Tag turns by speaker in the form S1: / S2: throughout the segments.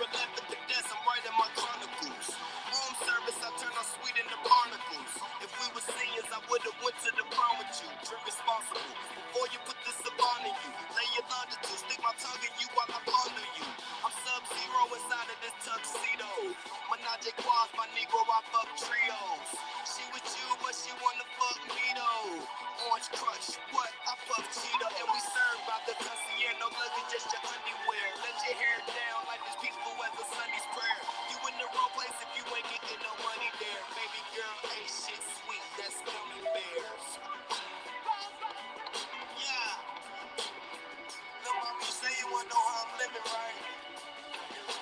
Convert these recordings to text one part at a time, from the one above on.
S1: never left at the desk, I'm writing my chronicles. Room service, I turn on sweet into barnacles. If we were seniors, I would've went to the prom with you. Drink responsible. Before you put this upon you, lay your longitude, stick my tongue in you while I ponder you. I'm sub-zero inside of this tuxedo. Menage a trois, my Negro, I fuck trios. She with you, but she wanna fuck me though. Orange Crush, what? I fuck Cheeto. And we serve by the concierge, no luggage, just your underwear. Let your hair down like as peaceful as a Sunday's prayer. You in the wrong place if you ain't getting no money there. Baby girl, ain't shit sweet, that's gummy bears. Yeah. Look, mom, you say you wanna know how I'm living, right?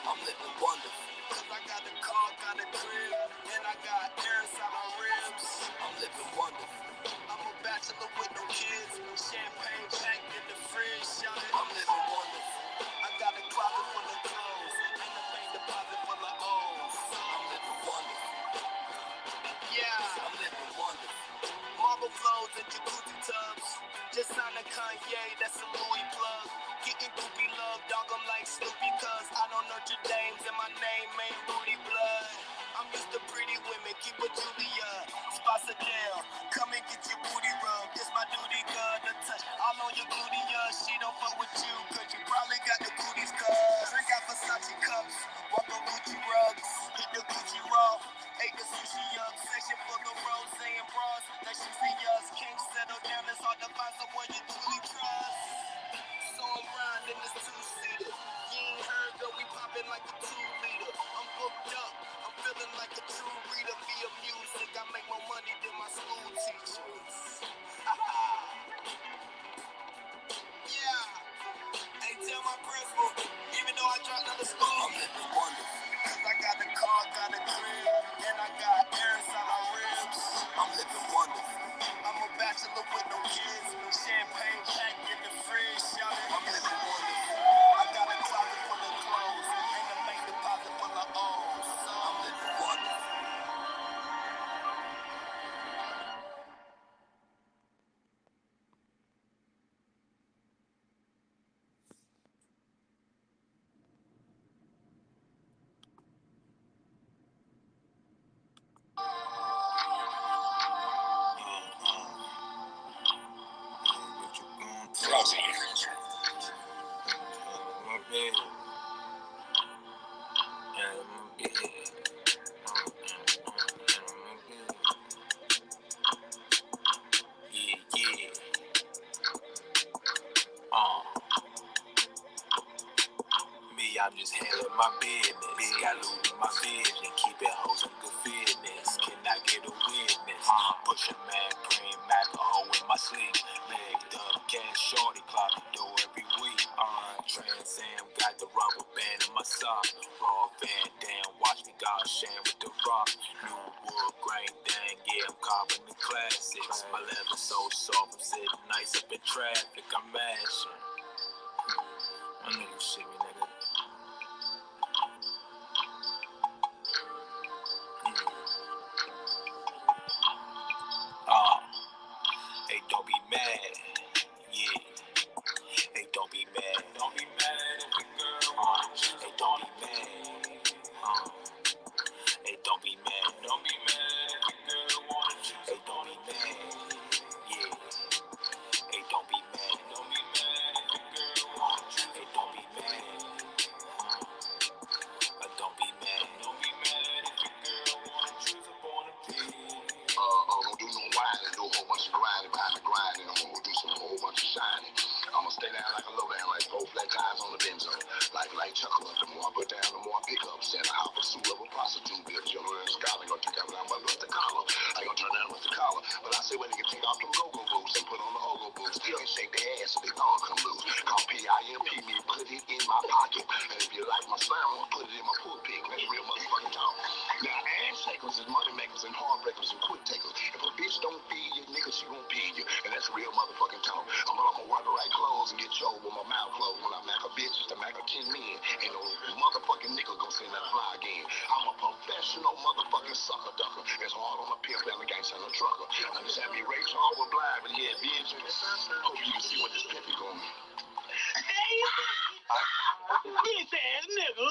S1: I'm living wonderful. Cause I got a car, got a crib, and I got air inside my ribs. I'm living wonderful. I'm a bachelor with no kids, champagne packed in the fridge, shout it. I'm living wonderful. I got a closet full of clothes, and a bank deposit full of O's. I'm living wonderful. Yeah, I'm living wonderful. Marble flows and jacuzzi tubs. Just signed a Kanye, that's a Louis plug. Getting groupie love, dog, I'm like Snoopy, cause I don't nurture dames and my name ain't Rudy Blood. I'm used to pretty women, keep a Julia. Spots are down, come and get your booty rubbed. It's my duty, girl, to touch all on your glutea. She don't fuck with you, cause you probably got the cooties, cuz. Drink out Versace cups, walk on Gucci rugs. Hit the Gucci raw, ate the sushi up. Section full of rose and bras, that you see us. Can't settle down, it's hard to find someone you truly trust. So I'm riding this two-seater. You ain't heard though, we poppin' like a 2-liter. I'm booked up, I'm feeling like a true reader via music. I make more money than my school teachers. Yeah. Hey, tell my principal, even though I dropped out of school, I'm living wonderful. Cause I got a car, got a crib, and I got air inside my ribs. I'm living wonderful. I'm a bachelor with no kids, champagne packed in the fridge, shout it. I'm living wonderful. I got a closet full of clothes, and a bank deposit full of O's. I'm living wonderful. Flossy. My bed. Me, I'm just handling my business. Got loot in my vision. Keep it hoes in good fitness. Cannot get a witness. Pushing man, praying Mackology in my sleep. Legged up, cash shorty, clock the door every week. Trans Am got the rubber band in my sock. Raw Van Dam, watch me God sham with the rock. New wood grain dang, yeah, I'm carving the classics. My leather so soft, I'm sitting nice up in traffic. I'm mashing. My nigga shit me, nigga. Hey, don't be mad. Yeah. Hey, don't be mad. Don't be mad if the girl hey, don't be mad. Hey, don't be mad. Don't be mad if the girl wants you. Hey, don't be mad. Yeah. Hey, don't be mad. Don't be mad if the girl wants you. Hey, don't be mad. Don't be mad. Don't be mad if the girl wants you. Upon a don't do no whining, do a whole bunch of grinding behind the grinding. I'm gonna do some whole bunch of shining. I'm gonna stay down like a low down, like 4 flat tires on the benzo. Like chuckle up, the more I put down, the more I pick up. Stand a hop pursuit of a prostitute, be a gentleman and scholar. Gonna take out down my with the collar. I gonna turn down with the collar. But I say when they can take off them go-go boots and put on the ogo boots and shake their ass so they all come loose. Call PIMP me, put it in my pocket. And if you like my sound, put it in my pulpit. That's real motherfucking talk. Now, ass shakers and money makers and heartbreakers and quick takers. If a bitch don't feed you, nigga, she won't feed you. And that's real motherfucking talk. I'm gonna wear the right clothes and get choked with my mouth closed. When I mack a bitch, to mack a 10 men. Ain't no motherfucking nigga gonna send that fly again. I'm a professional motherfucking sucker ducker. It's hard on a pimp and a gangster and a trucker. Understand me, Ray Charles was blind, but he had vision. Hope you can see what this pimp is going. Hey, bitch ass nigga.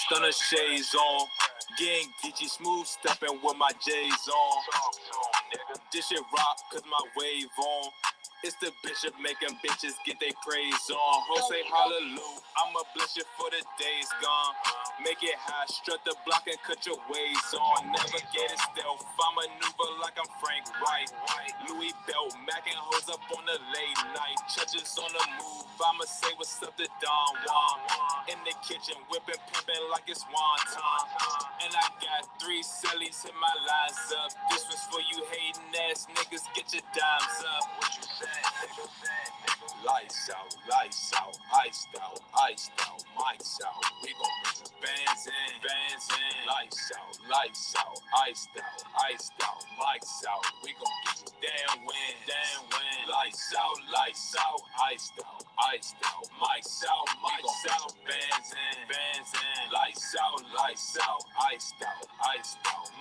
S1: stunner shades on. Getting Geechee smooth, stepping with my J's on. This shit rock, cause my wave on. It's the bishop making bitches get they praise on. Ho say hallelujah, I'ma bless you for the days gone. Make it high, strut the block and cut your ways on. Never get it stealth, I maneuver like I'm Frank White. Louis belt, macking hoes up on the late night. Churches on the move, I'ma say what's up to Don Juan. In the kitchen, whipping, pimping like it's wonton. And I got 3 cellies in my lines up. This was for you hating ass niggas, get your dimes up. What you saying, nigga? Lights out, iced out, mics out. We gon' bring the bands in. Lights out, iced out, mics out. We gon' get you damn win. Lights out, iced out, mics out. We gon' bring the bands in. Lights out, iced out,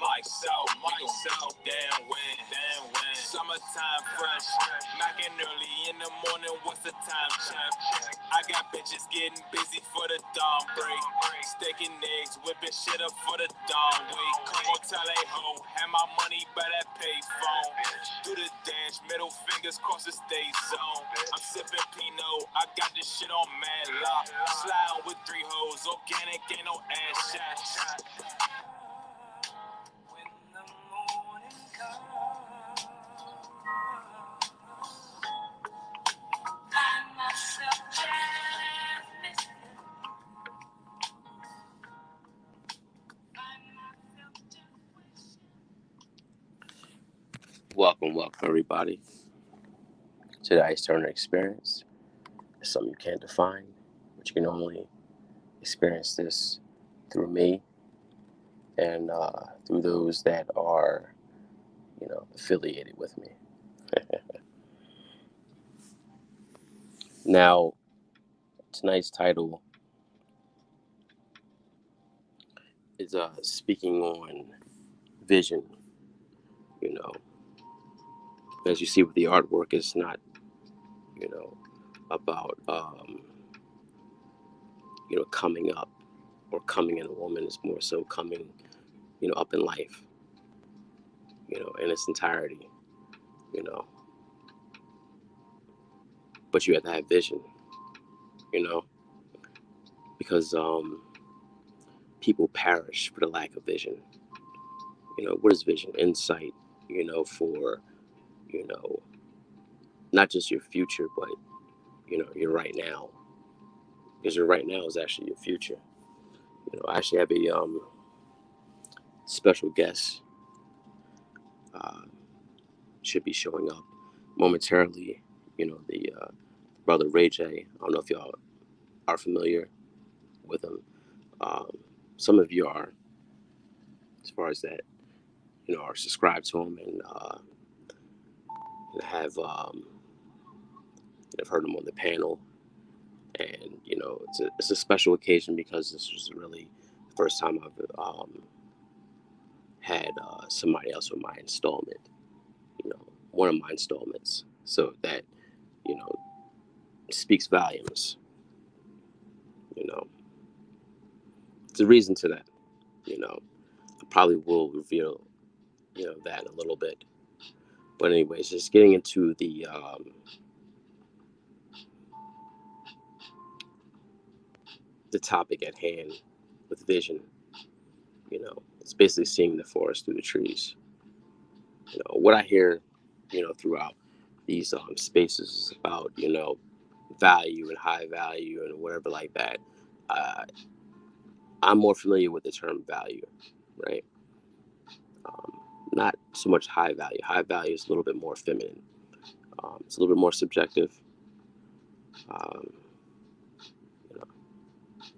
S1: mics out. We gon' get you damn win. Summertime fresh, knocking early in the morning. What's the time check? I got bitches getting busy for the dawn break. Staking eggs, whipping shit up for the dawn week. Come on, tell a hoe, have my money by that pay phone. Do the dance, middle fingers cross the stage zone. I'm sipping Pinot, I got this shit on mad lock. Sliding with 3 hoes, organic, ain't no ass shots. When the morning comes, find myself just
S2: Welcome, everybody, to the Ice Turner Experience. It's something you can't define, but you can only experience this through me and through those that are, affiliated with me. Now, tonight's title is speaking on vision. As you see with the artwork, it's not, about, coming up or coming in a woman. It's more so coming, up in life, in its entirety, But you have to have vision, because people perish for the lack of vision. What is vision? Insight, for, not just your future, but, your right now. Because your right now is actually your future. I actually have a special guest should be showing up momentarily. The brother Ray J. I don't know if y'all are familiar with him. Some of you are, as far as that, are subscribed to him and have heard him on the panel. And it's a special occasion because this was really the first time I've had somebody else with my installment, one of my installments. So that speaks volumes. There's a reason to that. I probably will reveal that in a little bit. But anyways, just getting into the topic at hand with vision. It's basically seeing the forest through the trees. What I hear, throughout these spaces is about, value and high value and whatever like that. I'm more familiar with the term value, right? Not so much high value. High value is a little bit more feminine. It's a little bit more subjective.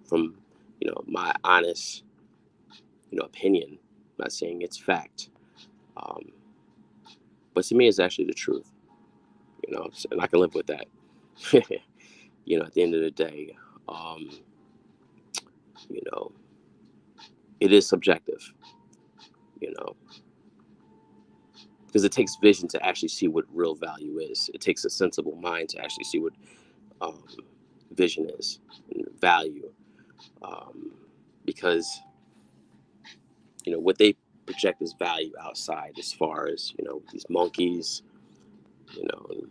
S2: From my honest opinion. I'm not saying it's fact, but to me, it's actually the truth. And I can live with that. At the end of the day, it is subjective. Because it takes vision to actually see what real value is. It takes a sensible mind to actually see what vision is, and value. because what they project as value outside, as far as these monkeys,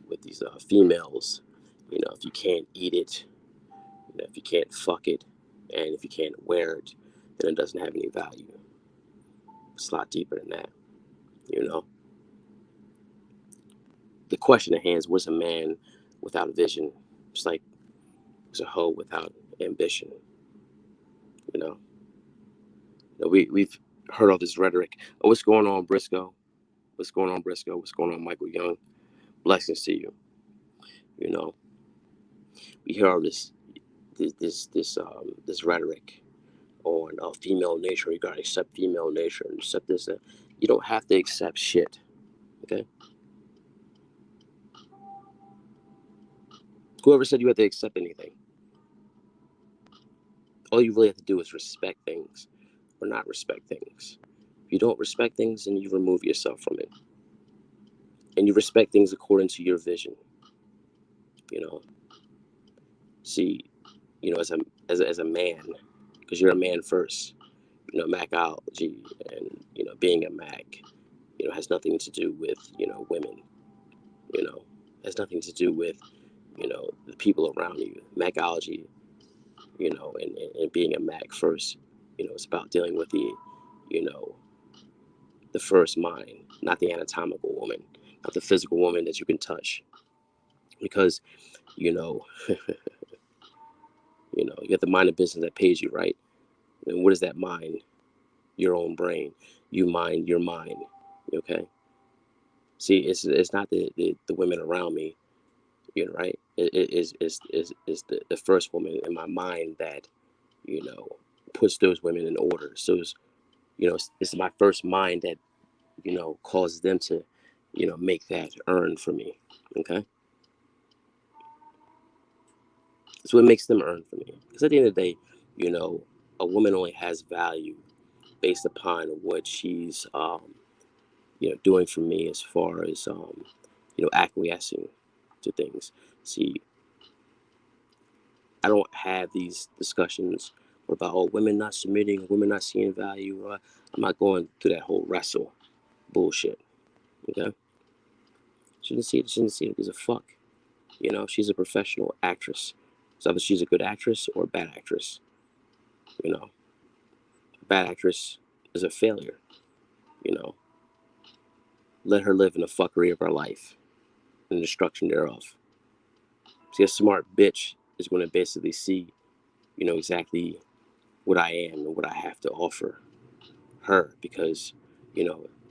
S2: with these females, if you can't eat it, if you can't fuck it, and if you can't wear it, then it doesn't have any value. It's a lot deeper than that. You know, the question at hand is, what's a man without a vision? It's like it's a hoe without ambition. You know, we've heard all this rhetoric. Oh, what's going on, Briscoe? What's going on, Briscoe? What's going on, Michael Young? Blessings to you. You know, we hear all this rhetoric on female nature. You gotta accept female nature and accept this. That. You don't have to accept shit. Okay. Whoever said you have to accept anything? All you really have to do is respect things or not respect things. If you don't respect things, then you remove yourself from it, and you respect things according to your vision. You know, see, as a man, because you're a man first. Mackology and being a Mac, has nothing to do with women. You know, has nothing to do with the people around you. Mackology, and being a Mac first, it's about dealing with you know, the first mind, not the anatomical woman, not the physical woman that you can touch. Because, you know, you have the mind of business that pays you, right? And what is that mind? Your own brain. You mind your mind. Okay. See, it's not the women around me, right? It is the first woman in my mind that, you know, puts those women in order. So it's my first mind that, causes them to, make that earn for me. Okay. So it makes them earn for me. Because at the end of the day, you know, a woman only has value based upon what she's, doing for me, as far as, acquiescing to things. See, I don't have these discussions about, oh, women not submitting, women not seeing value. I'm not going through that whole wrestle bullshit. Okay. Shouldn't see it. Shouldn't see it. Gives a fuck. She's a professional actress. So either she's a good actress or a bad actress. You know, a bad actress is a failure. You know, let her live in the fuckery of her life and the destruction thereof. See, a smart bitch is going to basically see, exactly what I am and what I have to offer her, because,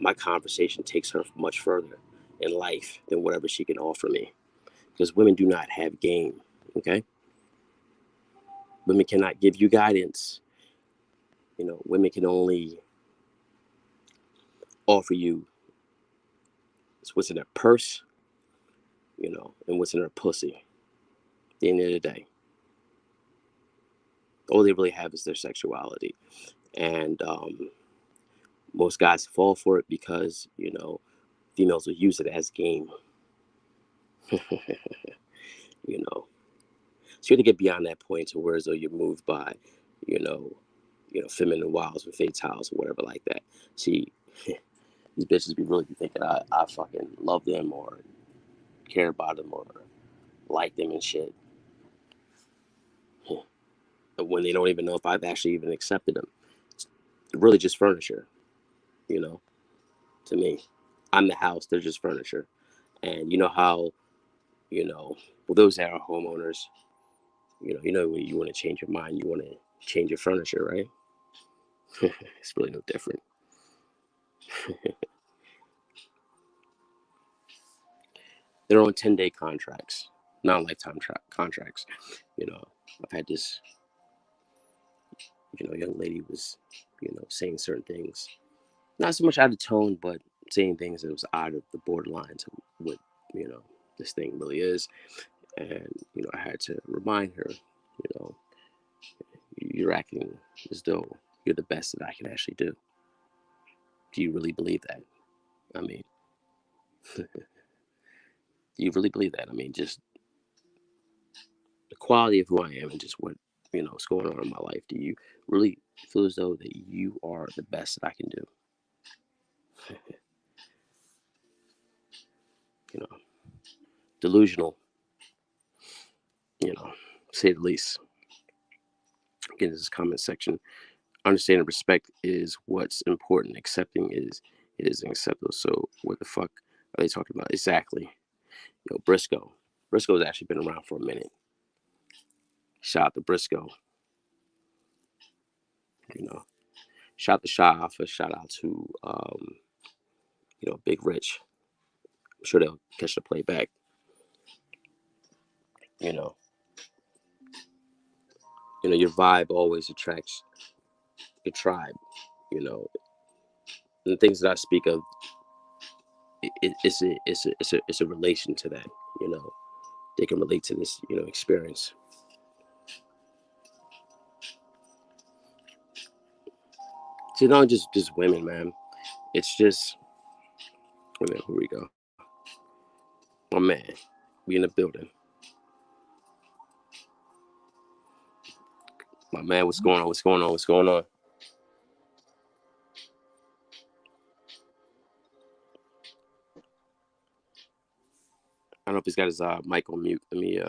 S2: my conversation takes her much further in life than whatever she can offer me. Because women do not have game. Okay. Women cannot give you guidance. Women can only offer you what's in their purse, and what's in their pussy. At the end of the day, all they really have is their sexuality. And most guys fall for it because, females will use it as game. you know. So you have to get beyond that point to where as though you're moved by, you know, feminine wiles and fatales or whatever like that. See, these bitches be thinking I fucking love them or care about them or like them and shit. When they don't even know if I've actually even accepted them. It's really just furniture, you know, to me. I'm the house, they're just furniture. And you know how, well, those that are homeowners, when you want to change your mind, you want to change your furniture, right? It's really no different. They're on 10-day contracts, non lifetime contracts. You know, I've had this, young lady was, saying certain things, not so much out of tone, but saying things that was out of the borderline to what, you know, this thing really is. And, I had to remind her, you know, you're acting as though you're the best that I can actually do. Do you really believe that? I mean, do you really believe that? I mean, just the quality of who I am and just what what's going on in my life? Do you really feel as though that you are the best that I can do? You know, delusional, you know, say the least. Again, this comment section. Understanding respect is what's important. Accepting is it isn't acceptable. So what the fuck are they talking about? Exactly. Yo, Briscoe. Briscoe's actually been around for a minute. Shout out to Briscoe. You know, shout out to Shy Alpha. Shout out to Big Rich. I'm sure they'll catch the playback. You know, your vibe always attracts your tribe. You know, and the things that I speak of, it's a relation to that. You know, they can relate to this experience. So not just women, man. It's just here we go. My man, we in the building. My man, what's going on? What's going on? What's going on? I don't know if he's got his mic on mute. Let me.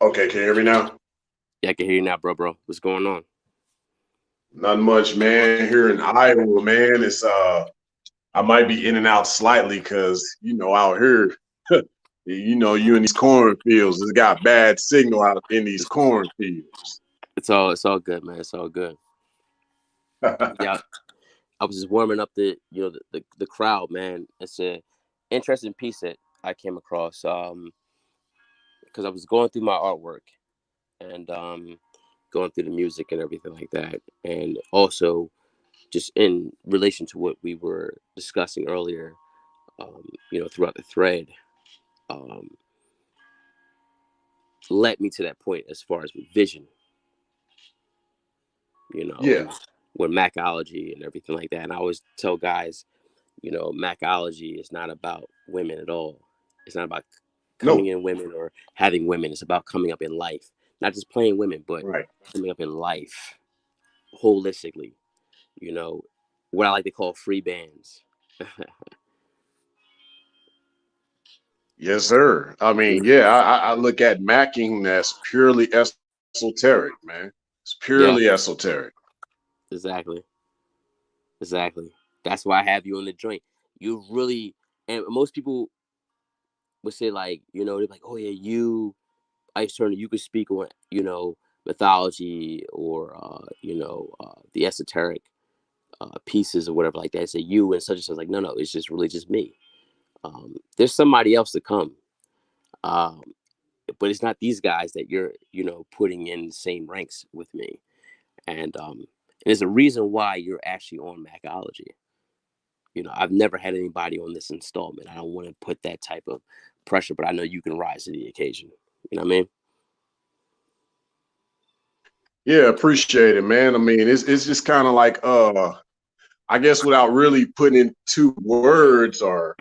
S3: Okay, can you hear me now?
S2: Yeah, I can hear you now, bro. What's going on?
S3: Not much, man. Here in Iowa, man, it's I might be in and out slightly because out here, you in these cornfields, it's got bad signal out in these cornfields.
S2: It's all good, man. It's all good. Yeah, I was just warming up the crowd, man. It's a interesting piece that I came across because I was going through my artwork and going through the music and everything like that, and also just in relation to what we were discussing earlier, throughout the thread, um, led me to that point as far as with vision,
S3: Yeah,
S2: and with Mackology and everything like that. And I always tell guys, Mackology is not about women at all. It's not about coming
S3: no,
S2: in women or having women. It's about coming up in life, not just playing women, but
S3: right.
S2: coming up in life holistically. You know, what I like to call free bands.
S3: Yes, sir. I mean, yeah, I look at macking as purely esoteric, man. It's
S2: Yeah,
S3: purely esoteric.
S2: exactly, exactly. That's why I have you on the joint. You really, and most people would say like, they're like, oh yeah, Ice Turner, you could speak on, mythology or the esoteric pieces or whatever like that. Say you and such. Like, no, it's just really just me. There's somebody else to come, um, but it's not these guys that you're putting in the same ranks with me. And there's a reason why you're actually on Mackology. I've never had anybody on this installment. I don't want to put that type of pressure, but I know you can rise to the occasion. You know what I mean?
S3: Yeah, appreciate it, man. I mean, it's just kind of like I guess without really putting into words or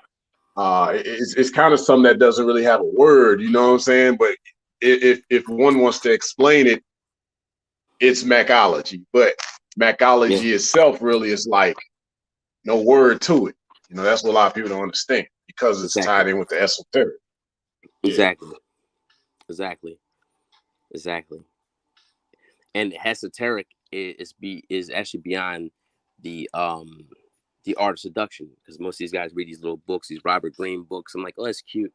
S3: it's kind of something that doesn't really have a word, you know what I'm saying? But if one wants to explain it, it's Mackology. But
S2: Yeah,
S3: Mackology itself really is like no word to it. That's what a lot of people don't understand because it's
S2: exactly,
S3: tied in with the esoteric. Yeah.
S2: exactly, exactly, exactly. And esoteric is actually beyond the art of seduction, because most of these guys read these little books, these Robert Greene books. I'm like, oh, that's cute.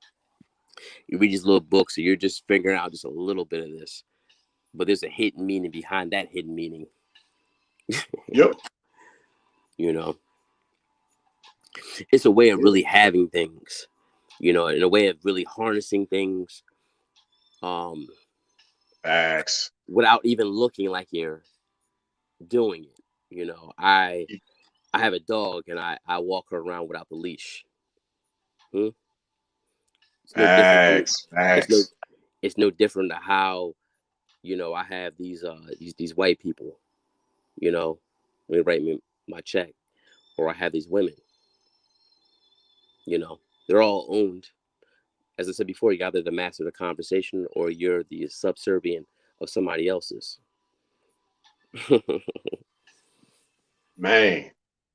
S2: You read these little books, so you're just figuring out just a little bit of this, but there's a hidden meaning behind that hidden meaning.
S3: Yep.
S2: You know, it's a way of
S3: Yeah.
S2: really having things. In a way of really harnessing things, um,
S3: Facts.
S2: without even looking like you're doing it. I have a dog and I walk her around without the leash. Hmm? It's no different from
S3: Facts.
S2: it's no
S3: Facts.
S2: it's no different to how I have these white people. When they write me my check, or I have these women. You know, they're all owned. As I said before, you're either the master of the conversation or you're the subservient of somebody else's.
S3: Man.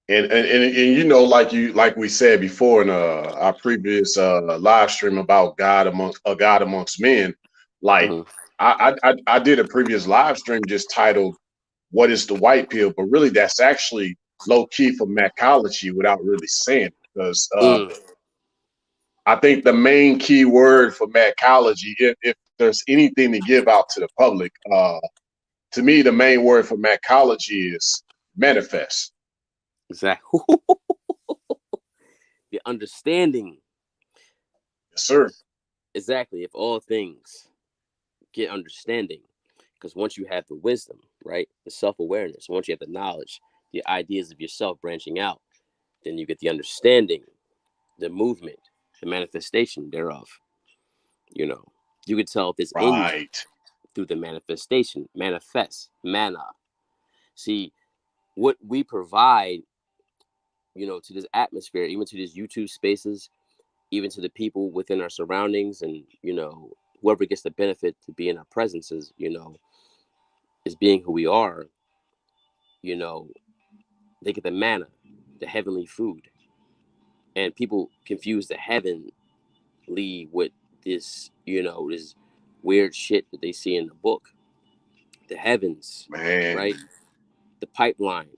S3: And you know, like we said before in our previous live stream about God amongst men, like
S2: Mhm.
S3: I did a previous live stream just titled "What is the White Pill?" But really, that's actually low key for Mackology without really saying it, because
S2: Mm,
S3: I think the main key word for Mackology, if there's anything to give out to the public, to me, the main word for Mackology is manifest.
S2: exactly. The understanding.
S3: Yes, sir.
S2: Exactly. If all things get understanding, because once you have the wisdom, right, the self-awareness, once you have the knowledge, the ideas of yourself branching out, then you get the understanding, the movement, the manifestation thereof. You know, you can tell if it's in you
S3: Right.
S2: through the manifestation, manifest, mana. See, what we provide, to this atmosphere, even to these YouTube spaces, even to the people within our surroundings, and whoever gets the benefit to be in our presences, is being who we are. You know, they get the manna, the heavenly food, and people confuse the heavenly with this weird shit that they see in the book. The heavens,
S3: Man,
S2: right? The pipeline.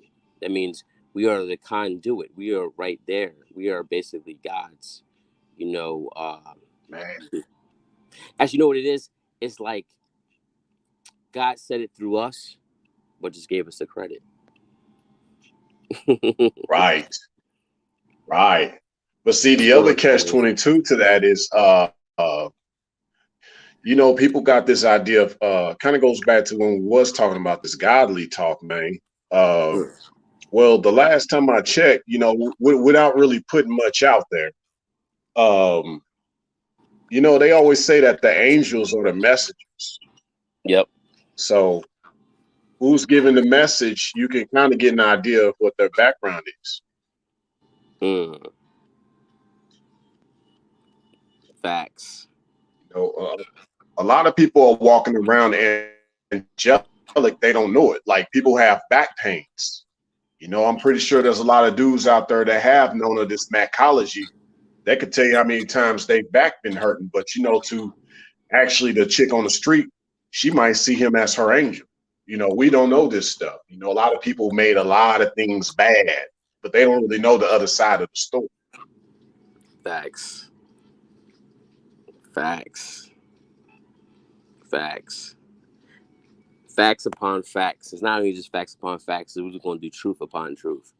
S2: That means we are the conduit. We are right there. We are basically gods. You know, uh,
S3: man,
S2: Actually, you know what it is? It's like God said it through us, but just gave us the credit.
S3: right, right. But see, the other
S2: Story
S3: catch
S2: time.
S3: 22 to that is, people got this idea of, kind of goes back to when we was talking about this godly talk, man.
S2: Mm,
S3: Well, the last time I checked, without really putting much out there, um, they always say that the angels are the messengers.
S2: yep.
S3: So who's giving the message, you can kind of get an idea of what their background is.
S2: Mm, facts.
S3: A lot of people are walking around angelic, they don't know it. Like people have back pains. I'm pretty sure there's a lot of dudes out there that have known of this Mackology. They could tell you how many times their back been hurting, but to actually the chick on the street, she might see him as her angel. We don't know this stuff. A lot of people made a lot of things bad, but they don't really know the other side of the story.
S2: Facts. Facts. Facts. Facts upon facts. It's not only just facts upon facts. We're just going to do truth upon truth,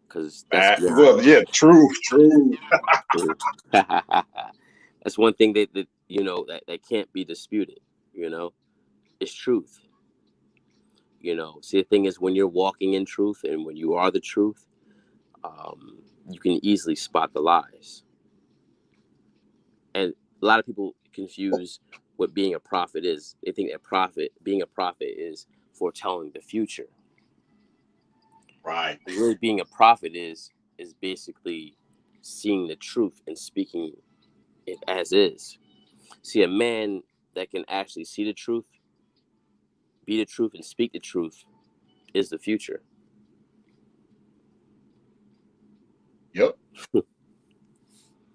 S2: because that's beyond.
S3: Well, yeah, true, true.
S2: That's one thing that can't be disputed. You know, it's truth. See, the thing is, when you're walking in truth and when you are the truth, you can easily spot the lies. And a lot of people confuse what being a prophet is. They think that being a prophet is foretelling the future.
S3: Right.
S2: And really, being a prophet is basically seeing the truth and speaking it as is. See, a man that can actually see the truth, be the truth, and speak the truth is the future.
S3: Yep.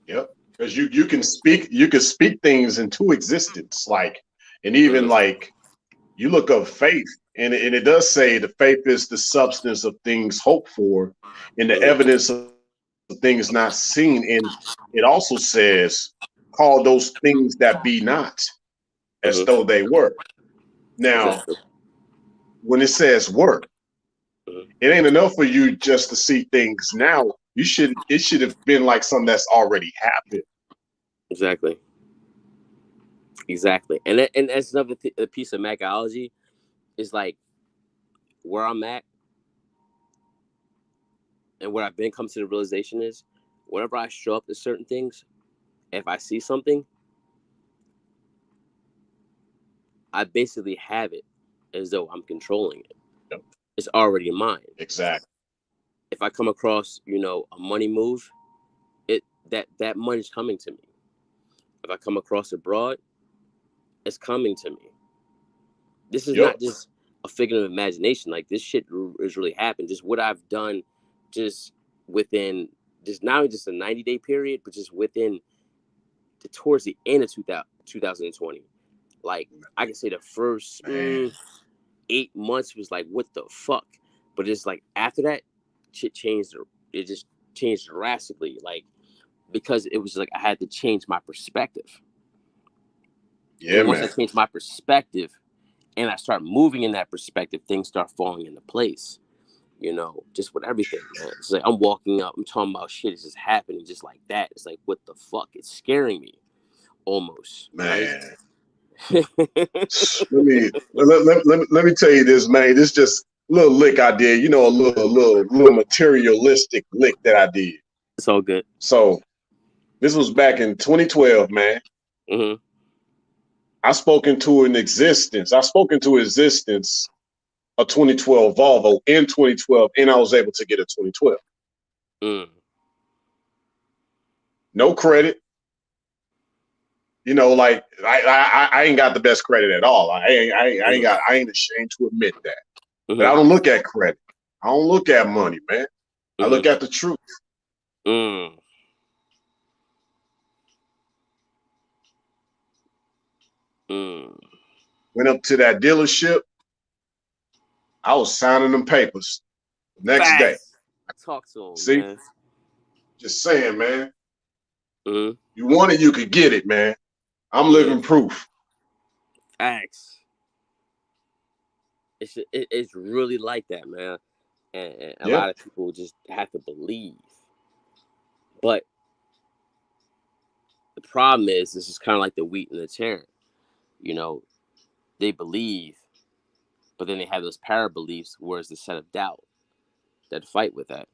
S3: Yep. Because you can speak things into existence, like, and even
S2: Mhm.
S3: like you look up faith, and it does say the faith is the substance of things hoped for, and the
S2: Mhm.
S3: evidence of things not seen. And it also says, call those things that be not as though
S2: Mhm.
S3: they were. Now,
S2: Exactly.
S3: when it says work,
S2: Mhm.
S3: it ain't enough for you just to see things now. It should have been like something that's already happened.
S2: Exactly. Exactly. And that's another a piece of Mackology is like where I'm at and what I've been come to the realization is whenever I show up to certain things, if I see something, I basically have it as though I'm controlling it.
S3: Yep,
S2: It's already mine.
S3: exactly.
S2: If I come across, a money move, it that money's coming to me. if I come across it broad, it's coming to me. This is not
S3: Yep.
S2: just a figment of imagination. Like, this shit is really happened. Just what I've done, just within, just not only just a 90-day period, but just within towards the end of 2020. Like, I can say the first 8 months was like, what the fuck? But it's like after that, shit changed. It just changed drastically. Like, because it was like I had to change my perspective.
S3: Yeah,
S2: And once I
S3: man.
S2: changed my perspective and I start moving in that perspective, things start falling into place. You know, just with everything, man. It's like I'm walking up, I'm talking about shit. It's just happening just like that. It's like, what the fuck? It's scaring me almost, right?
S3: Man. Let me tell you this, man. This just a little lick I did. You know, a little materialistic lick that I did.
S2: It's all good.
S3: So this was back in 2012, man.
S2: Mm-hmm.
S3: I spoke into existence a 2012 Volvo in 2012, and I was able to get a 2012. No credit. You know, like I ain't got the best credit at all. I ain't ashamed to admit that.
S2: Mm-hmm.
S3: But I don't look at credit. I don't look at money, man. I look at the truth.
S2: Mm. Mm.
S3: Went up to that dealership. I was signing them papers the next day.
S2: Talk to him,
S3: See?
S2: man.
S3: Just saying, man.
S2: Mm-hmm.
S3: You want it, you could get it, man. I'm living proof.
S2: Facts. It's really like that, man. And a lot of people just have to believe. But the problem is, this is kind of like the wheat and the tare. You know, they believe, but then they have those para beliefs, where it's the set of doubt that fight with that.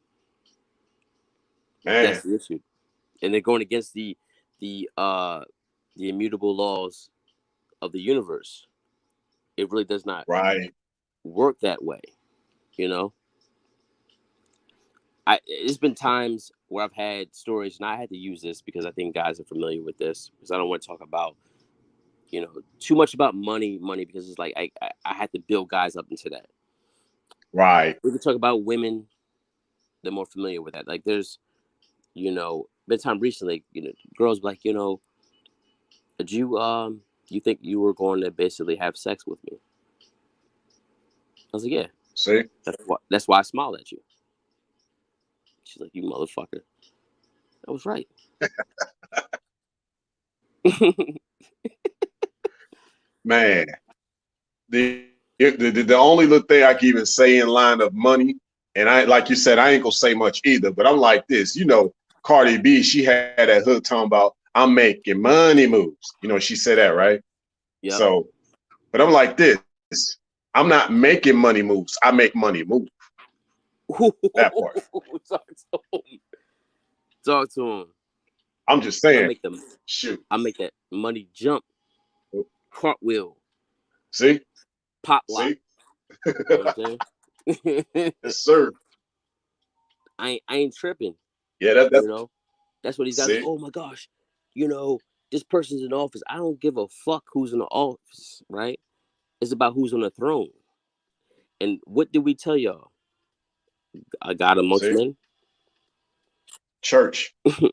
S3: Man.
S2: That's the issue. And they're going against the immutable laws of the universe. It really does not work that way, you know. It's been times where I've had stories, and I had to use this because I think guys are familiar with this, because I don't want to talk about, you know, too much about money, because it's like I had to build guys up into that.
S3: Right.
S2: We can talk about women. They're more familiar with that. Like, there's, you know, been time recently, you know, girls be like, you know, did you think you were going to basically have sex with me? I was like, yeah.
S3: See?
S2: That's why I smiled at you. She's like, you motherfucker. I was right.
S3: Man. The only little thing I can even say in line of money, and I, like you said, I ain't gonna say much either, but I'm like this, you know, Cardi B, she had that hook talking about, I'm making money moves. You know, she said that, right?
S2: Yep.
S3: So, but I'm like this, I'm not making money moves. I make money move. That part.
S2: Talk to him.
S3: I'm just saying.
S2: I make that money jump. Cartwheel.
S3: See?
S2: Pop lock.
S3: See?
S2: You know what I'm saying?
S3: Yes, sir.
S2: I ain't tripping.
S3: Yeah, that's
S2: you know. That's what he's got. Oh my gosh, you know, this person's in office. I don't give a fuck who's in the office, right? It's about who's on the throne. And what did we tell y'all? A God amongst men.
S3: Church.
S2: I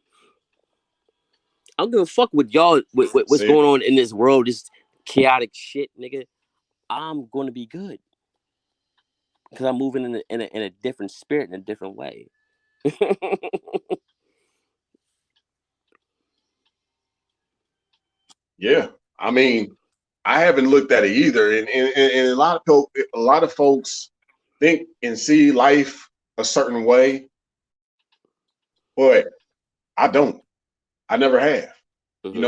S2: don't give a fuck with y'all. What's going on in this world? This chaotic shit, nigga. I'm going to be good because I'm moving in a different spirit, in a different way.
S3: Yeah, I mean, I haven't looked at it either, and a lot of folks think and see life a certain way, but I don't. I never have.
S2: Mm-hmm.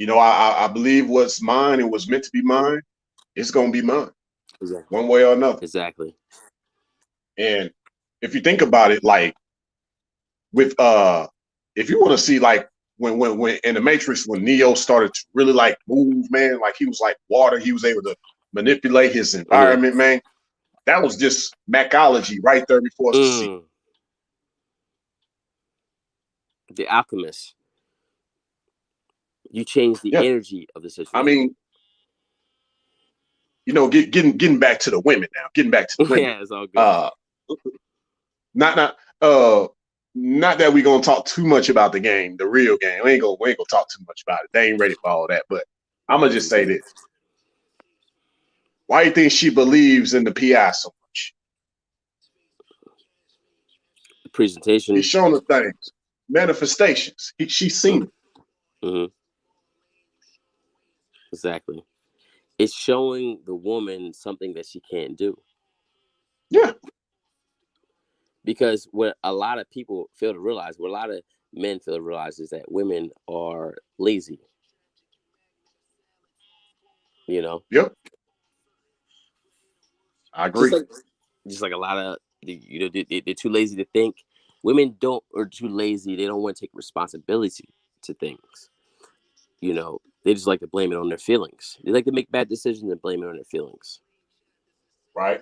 S3: I believe what's mine and what's meant to be mine, it's gonna be mine, one way or another.
S2: Exactly.
S3: And if you think about it, like with if you want to see like when in the Matrix, when Neo started to really like move, man, like he was like water, he was able to manipulate his environment, man. That was just Mackology right there before us to see.
S2: The Alchemist. You change the
S3: Yeah.
S2: energy of the
S3: I
S2: situation.
S3: mean, you know, getting back to the women now. Getting back to the women.
S2: Yeah, it's all good.
S3: Uh, not not that we gonna talk too much about the game, the real game. We ain't gonna talk too much about it. They ain't ready for all that. But I'm gonna just say this: why do you think she believes in the PI so much?
S2: The presentation.
S3: He's shown her things, manifestations. She's seen it.
S2: Mm-hmm. Exactly. It's showing the woman something that she can't do.
S3: Yeah.
S2: Because what a lot of people fail to realize, what a lot of men fail to realize, is that women are lazy. You know,
S3: Yep. I
S2: just
S3: agree.
S2: like a lot of they're too lazy to think. Women don't are too lazy. They don't want to take responsibility to things. You know, they just like to blame it on their feelings. They like to make bad decisions and blame it on their feelings.
S3: Right.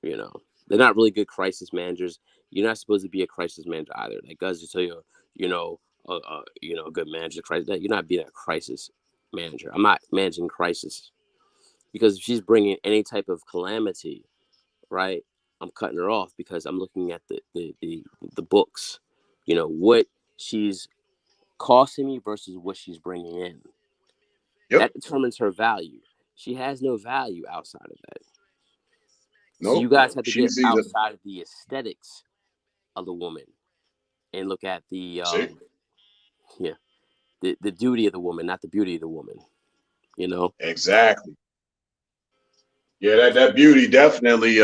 S2: You know, they're not really good crisis managers. You're not supposed to be a crisis manager either. Like guys just tell you, a good manager crisis. You're not being a crisis manager. I'm not managing crisis because if she's bringing any type of calamity, right? I'm cutting her off because I'm looking at the books. You know what she's costing me versus what she's bringing in.
S3: Yep.
S2: That determines her value. She has no value outside of that. So you
S3: Nope.
S2: guys have to get
S3: She's either
S2: outside of the aesthetics of the woman and look at
S3: see
S2: yeah the duty of the woman, not the beauty of the woman. You know.
S3: exactly. Yeah, that beauty definitely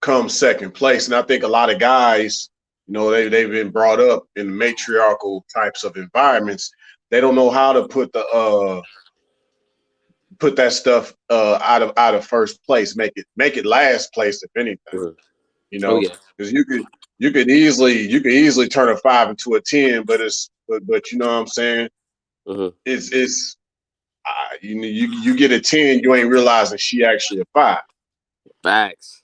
S3: comes second place, and I think a lot of guys, you know, they've been brought up in matriarchal types of environments. They don't know how to put that stuff out of first place, make it last place if anything,
S2: Mhm.
S3: you
S2: Oh
S3: know,
S2: yeah.
S3: because you could easily turn a 5 into a 10, but you know what I'm saying?
S2: Hmm.
S3: It's you get a 10, you ain't realizing she actually a 5.
S2: Facts.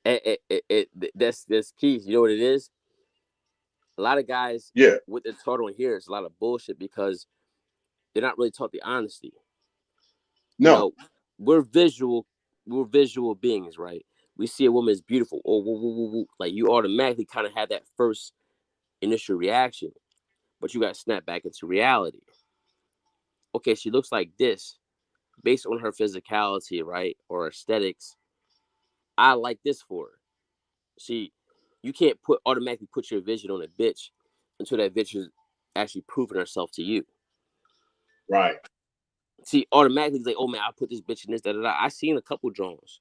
S2: That's key. You know what it is? A lot of guys,
S3: Yeah,
S2: what they're taught on here is a lot of bullshit because they're not really taught the honesty. You
S3: no,
S2: know, we're visual, we're visual beings, right? We see a woman as beautiful, or woo, woo, woo, woo. Like you automatically kind of have that first initial reaction, but you got to snap back into reality. Okay, she looks like this based on her physicality, right, or aesthetics. I like this for her. See, you can't automatically put your vision on a bitch until that bitch is actually proving herself to you.
S3: right,
S2: See, automatically it's like, oh man, I put this bitch in this, da da da. I seen a couple drones.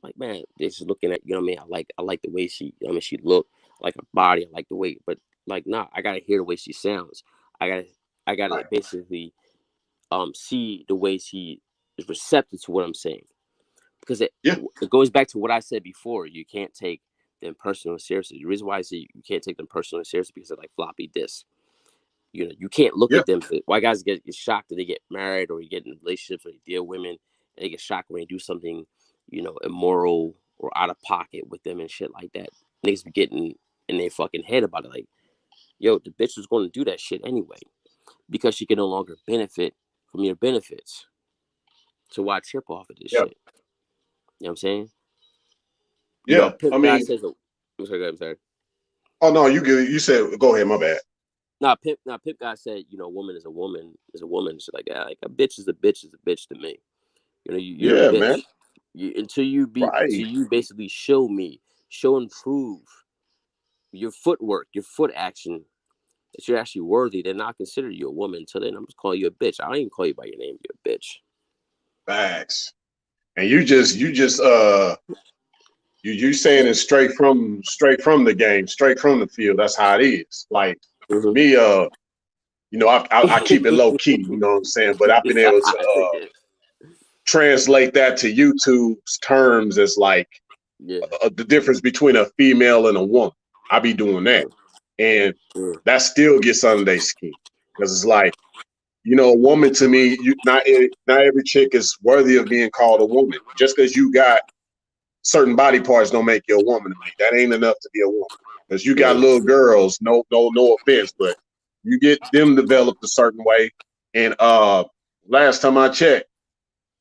S2: Like, man, they're just looking at, you know what I mean? I like the way she, you know what I mean, she looked, I like her body, I like the way, but like, nah, I gotta hear the way she sounds. I gotta, I gotta
S3: right,
S2: basically see the way she is receptive to what I'm saying because
S3: yeah,
S2: it goes back to what I said before. You can't take them personally seriously. The reason why I say you can't take them personally seriously because they're like floppy disks. You know, you can't look
S3: yeah,
S2: at them. Why guys get shocked that they get married or you get in relationships or they deal with women and they get shocked when they do something, immoral or out of pocket with them and shit like that. Niggas be getting in their fucking head about it. Like, yo, the bitch was going to do that shit anyway because she can no longer benefit from your benefits. So why trip off of this
S3: yeah,
S2: shit? You know what I'm saying?
S3: yeah. I
S2: Pimp guy
S3: mean,
S2: says, oh, I'm sorry, I'm sorry.
S3: oh no, you good. You said go ahead. My bad.
S2: Pimp guy said, woman is a woman is a woman, shit like that. Like a bitch is a bitch is a bitch to me. You're a
S3: Yeah,
S2: bitch.
S3: man.
S2: Until
S3: Right.
S2: you basically show me, show and prove your footwork, your foot action that you're actually worthy. Then I'll consider you a woman. Until then, I'm just calling you a bitch. I don't even call you by your name. You're a bitch.
S3: Facts. And you saying it straight from the game, straight from the field. That's how it is. Like
S2: Mm-hmm.
S3: me, I keep it low key. You know what I'm saying? But I've been able to translate that to YouTube's terms as like
S2: Yeah.
S3: the difference between a female and a woman. I be doing that, and
S2: Mm-hmm.
S3: that still gets under their skin because it's like, a woman to me, not every chick is worthy of being called a woman. Just because you got certain body parts don't make you a woman to me. That ain't enough to be a woman. Because you got
S2: Mm-hmm.
S3: little girls, no offense, but you get them developed a certain way, And last time I checked,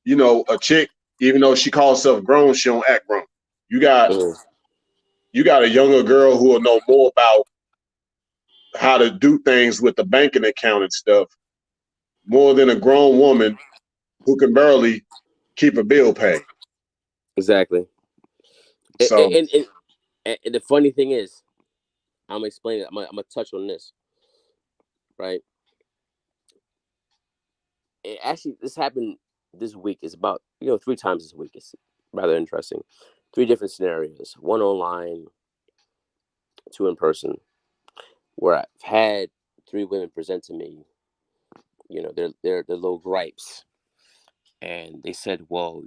S3: a chick, even though she calls herself grown, she don't act grown. You got
S2: Mm,
S3: you got a younger girl who will know more about how to do things with the banking account and stuff more than a grown woman who can barely keep a bill paid.
S2: exactly. And,
S3: So
S2: and, and, and the funny thing is, I'm gonna explain it. I'm gonna touch on this, right? It actually, this happened this week. It's about 3 times this week. It's rather interesting. 3 different scenarios. One online, 2 in person, where I've had 3 women present to me, their little gripes, and they said, "Well,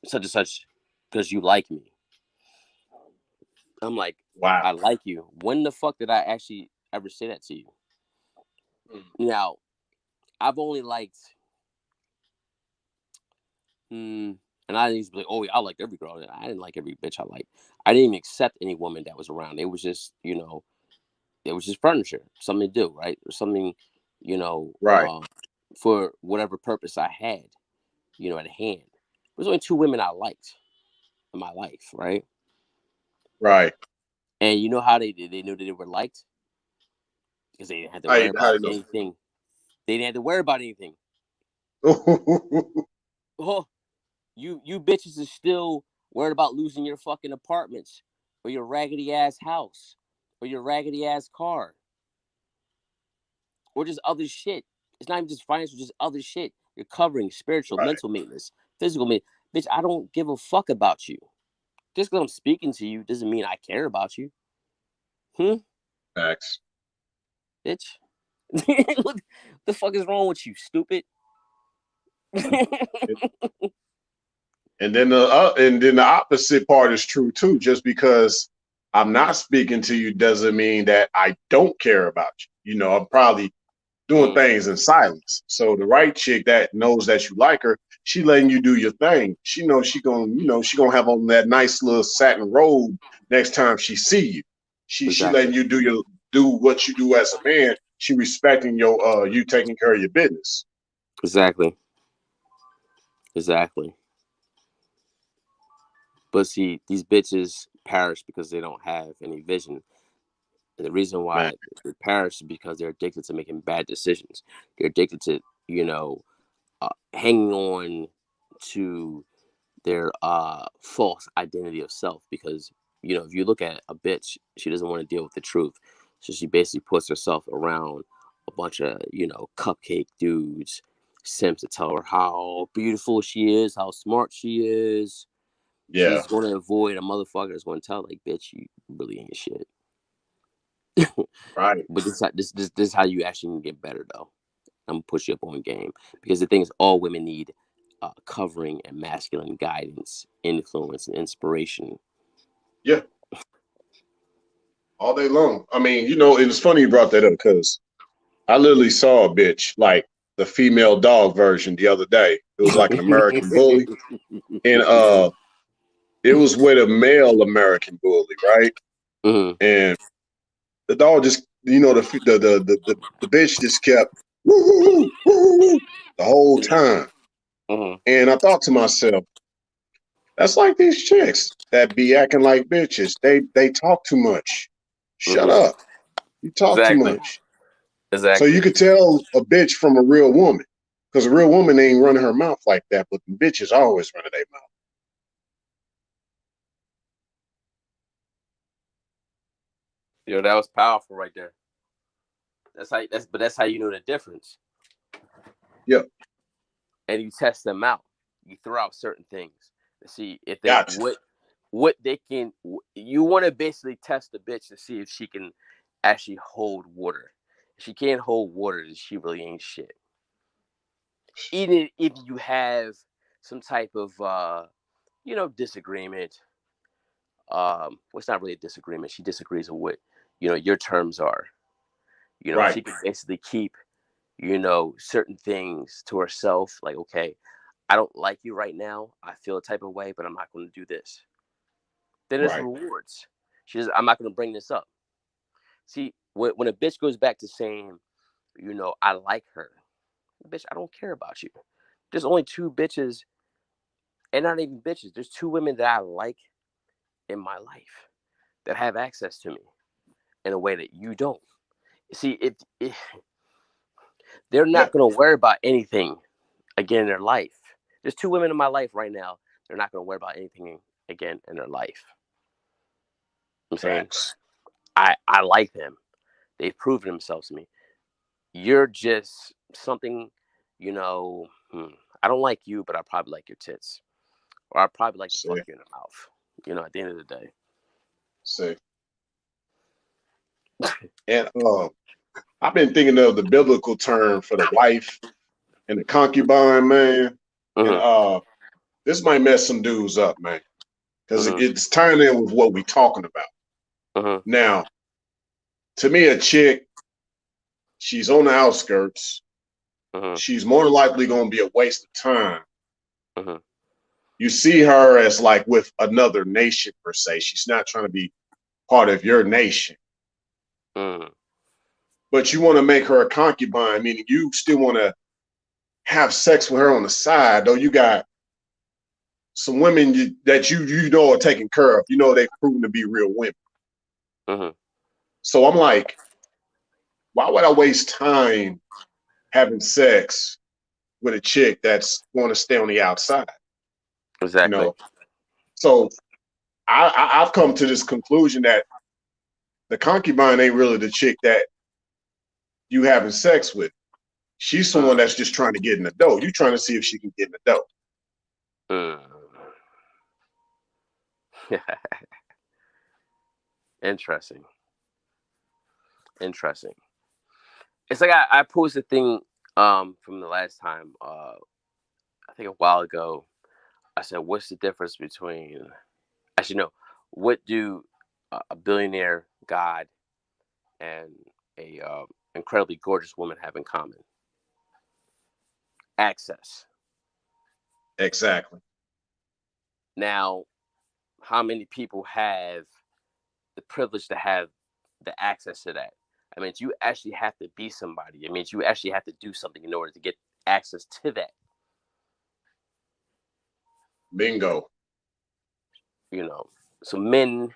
S2: such and such, because you like me." I'm like,
S3: wow.
S2: "I like you. When the fuck did I actually ever say that to you?" Now, I've only liked, and I used to be like, "Oh yeah, I liked every girl." I didn't like every bitch I liked. I didn't even accept any woman that was around. It was just, it was just furniture, something to do, right, or something, you know,
S3: Right,
S2: um, for whatever purpose I had, at hand. There's only 2 women I liked in my life, right?
S3: right.
S2: And you know how they knew that they were liked, because they didn't have to
S3: How
S2: worry
S3: you, how
S2: about
S3: you
S2: anything. They didn't have to worry about anything.
S3: know?
S2: Oh, you bitches are still worried about losing your fucking apartments, or your raggedy ass house, or your raggedy ass car, or just other shit. It's not even just financial, just other shit. You're covering spiritual,
S3: Right.
S2: mental maintenance, physical maintenance. Bitch, I don't give a fuck about you. Just because I'm speaking to you doesn't mean I care about you. Hmm?
S3: Facts.
S2: Bitch. What the fuck is wrong with you, stupid?
S3: And then the opposite part is true too. Just because I'm not speaking to you doesn't mean that I don't care about you. I'm probably doing
S2: Mm,
S3: things in silence. So the right chick that knows that you like her, she letting you do your thing. She knows she gonna have on that nice little satin robe next time she see you. She letting
S2: exactly.
S3: you do what you do as a man. She respecting you taking care of your business.
S2: Exactly. Exactly. But see, these bitches perish because they don't have any vision. And the reason
S3: Man,
S2: why they perish is because they're addicted to making bad decisions. They're addicted to, hanging on to their false identity of self, because if you look at a bitch, she doesn't want to deal with the truth, so she basically puts herself around a bunch of cupcake dudes, simps, to tell her how beautiful she is, how smart she is.
S3: yeah,
S2: She's going to avoid a motherfucker that's going to tell, like, bitch, you really ain't shit.
S3: right.
S2: But this is how you actually can get better, though. I'm gonna push you up on game, because the thing is, all women need covering and masculine guidance, influence, and inspiration.
S3: Yeah, all day long. I mean, it's funny you brought that up because I literally saw a bitch like the female dog version the other day. It was like an American bully, and it was with a male American bully, right?
S2: Hmm.
S3: And the dog just, the bitch just kept woo woo woo woo woo the whole time,
S2: Hmm.
S3: and I thought to myself, that's like these chicks that be acting like bitches. They talk too much. Shut
S2: Hmm.
S3: up. You talk too
S2: Exactly.
S3: much. So you
S2: Exactly.
S3: could tell a bitch from a real woman. Because a real woman ain't running her mouth like that, but the bitches always running their mouth.
S2: That was powerful right there. That's how you know the difference,
S3: Yep,
S2: and you test them out. You throw out certain things to see if they
S3: got to.
S2: what they can. You want to basically test the bitch to see if she can actually hold water. If she can't hold water, then she really ain't shit. Even if you have some type of disagreement, well, it's not really a disagreement. She disagrees with what your terms are.
S3: Right,
S2: She can basically keep certain things to herself. Like, okay, I don't like you right now. I feel a type of way, but I'm not going to do this. Then there's
S3: right,
S2: rewards. She says, I'm not going to bring this up. See, when a bitch goes back to saying, I like her. Bitch, I don't care about you. There's only two bitches, and not even bitches. There's two women that I like in my life that have access to me in a way that you don't. See, if they're
S3: Yeah,
S2: not gonna worry about anything again in their life. There's two women in my life right now. They're not gonna worry about anything again in their life. I'm saying
S3: facts.
S2: I like them. They've proven themselves to me. You're just something, you know. I don't like you, but I probably like your tits, or I probably like to fuck
S3: See,
S2: you in the mouth. At the end of the day.
S3: see. And I've been thinking of the biblical term for the wife and the concubine, man. And
S2: Mhm.
S3: this might mess some dudes up, man, because
S2: Mhm.
S3: it's tying in with what we're talking about.
S2: Mhm.
S3: Now, to me, a chick, she's on the outskirts.
S2: Mhm.
S3: She's more than likely going to be a waste of time.
S2: Mhm.
S3: You see her as like with another nation per se. She's not trying to be part of your nation,
S2: Mhm.
S3: but you want to make her a concubine, meaning you still want to have sex with her on the side, though you got some women that you know are taken care of. You know they've proven to be real women.
S2: Mhm.
S3: So I'm like, why would I waste time having sex with a chick that's going to stay on the outside? You
S2: Exactly.
S3: know. So I've come to this conclusion that the concubine ain't really the chick that you having sex with. She's someone
S2: Mm.
S3: that's just trying to get in the dough. You trying to see if she can get in the dough.
S2: Mm. Interesting. Interesting. It's like I posted a thing from the last time. I think a while ago. I said, "What's the difference between?" Actually, no. What do a billionaire god and a incredibly gorgeous woman have in common? Access.
S3: Exactly.
S2: Now, how many people have the privilege to have the access to that? I mean, you actually have to be somebody. I mean, you actually have to do something in order to get access to that.
S3: Bingo.
S2: You know, so men,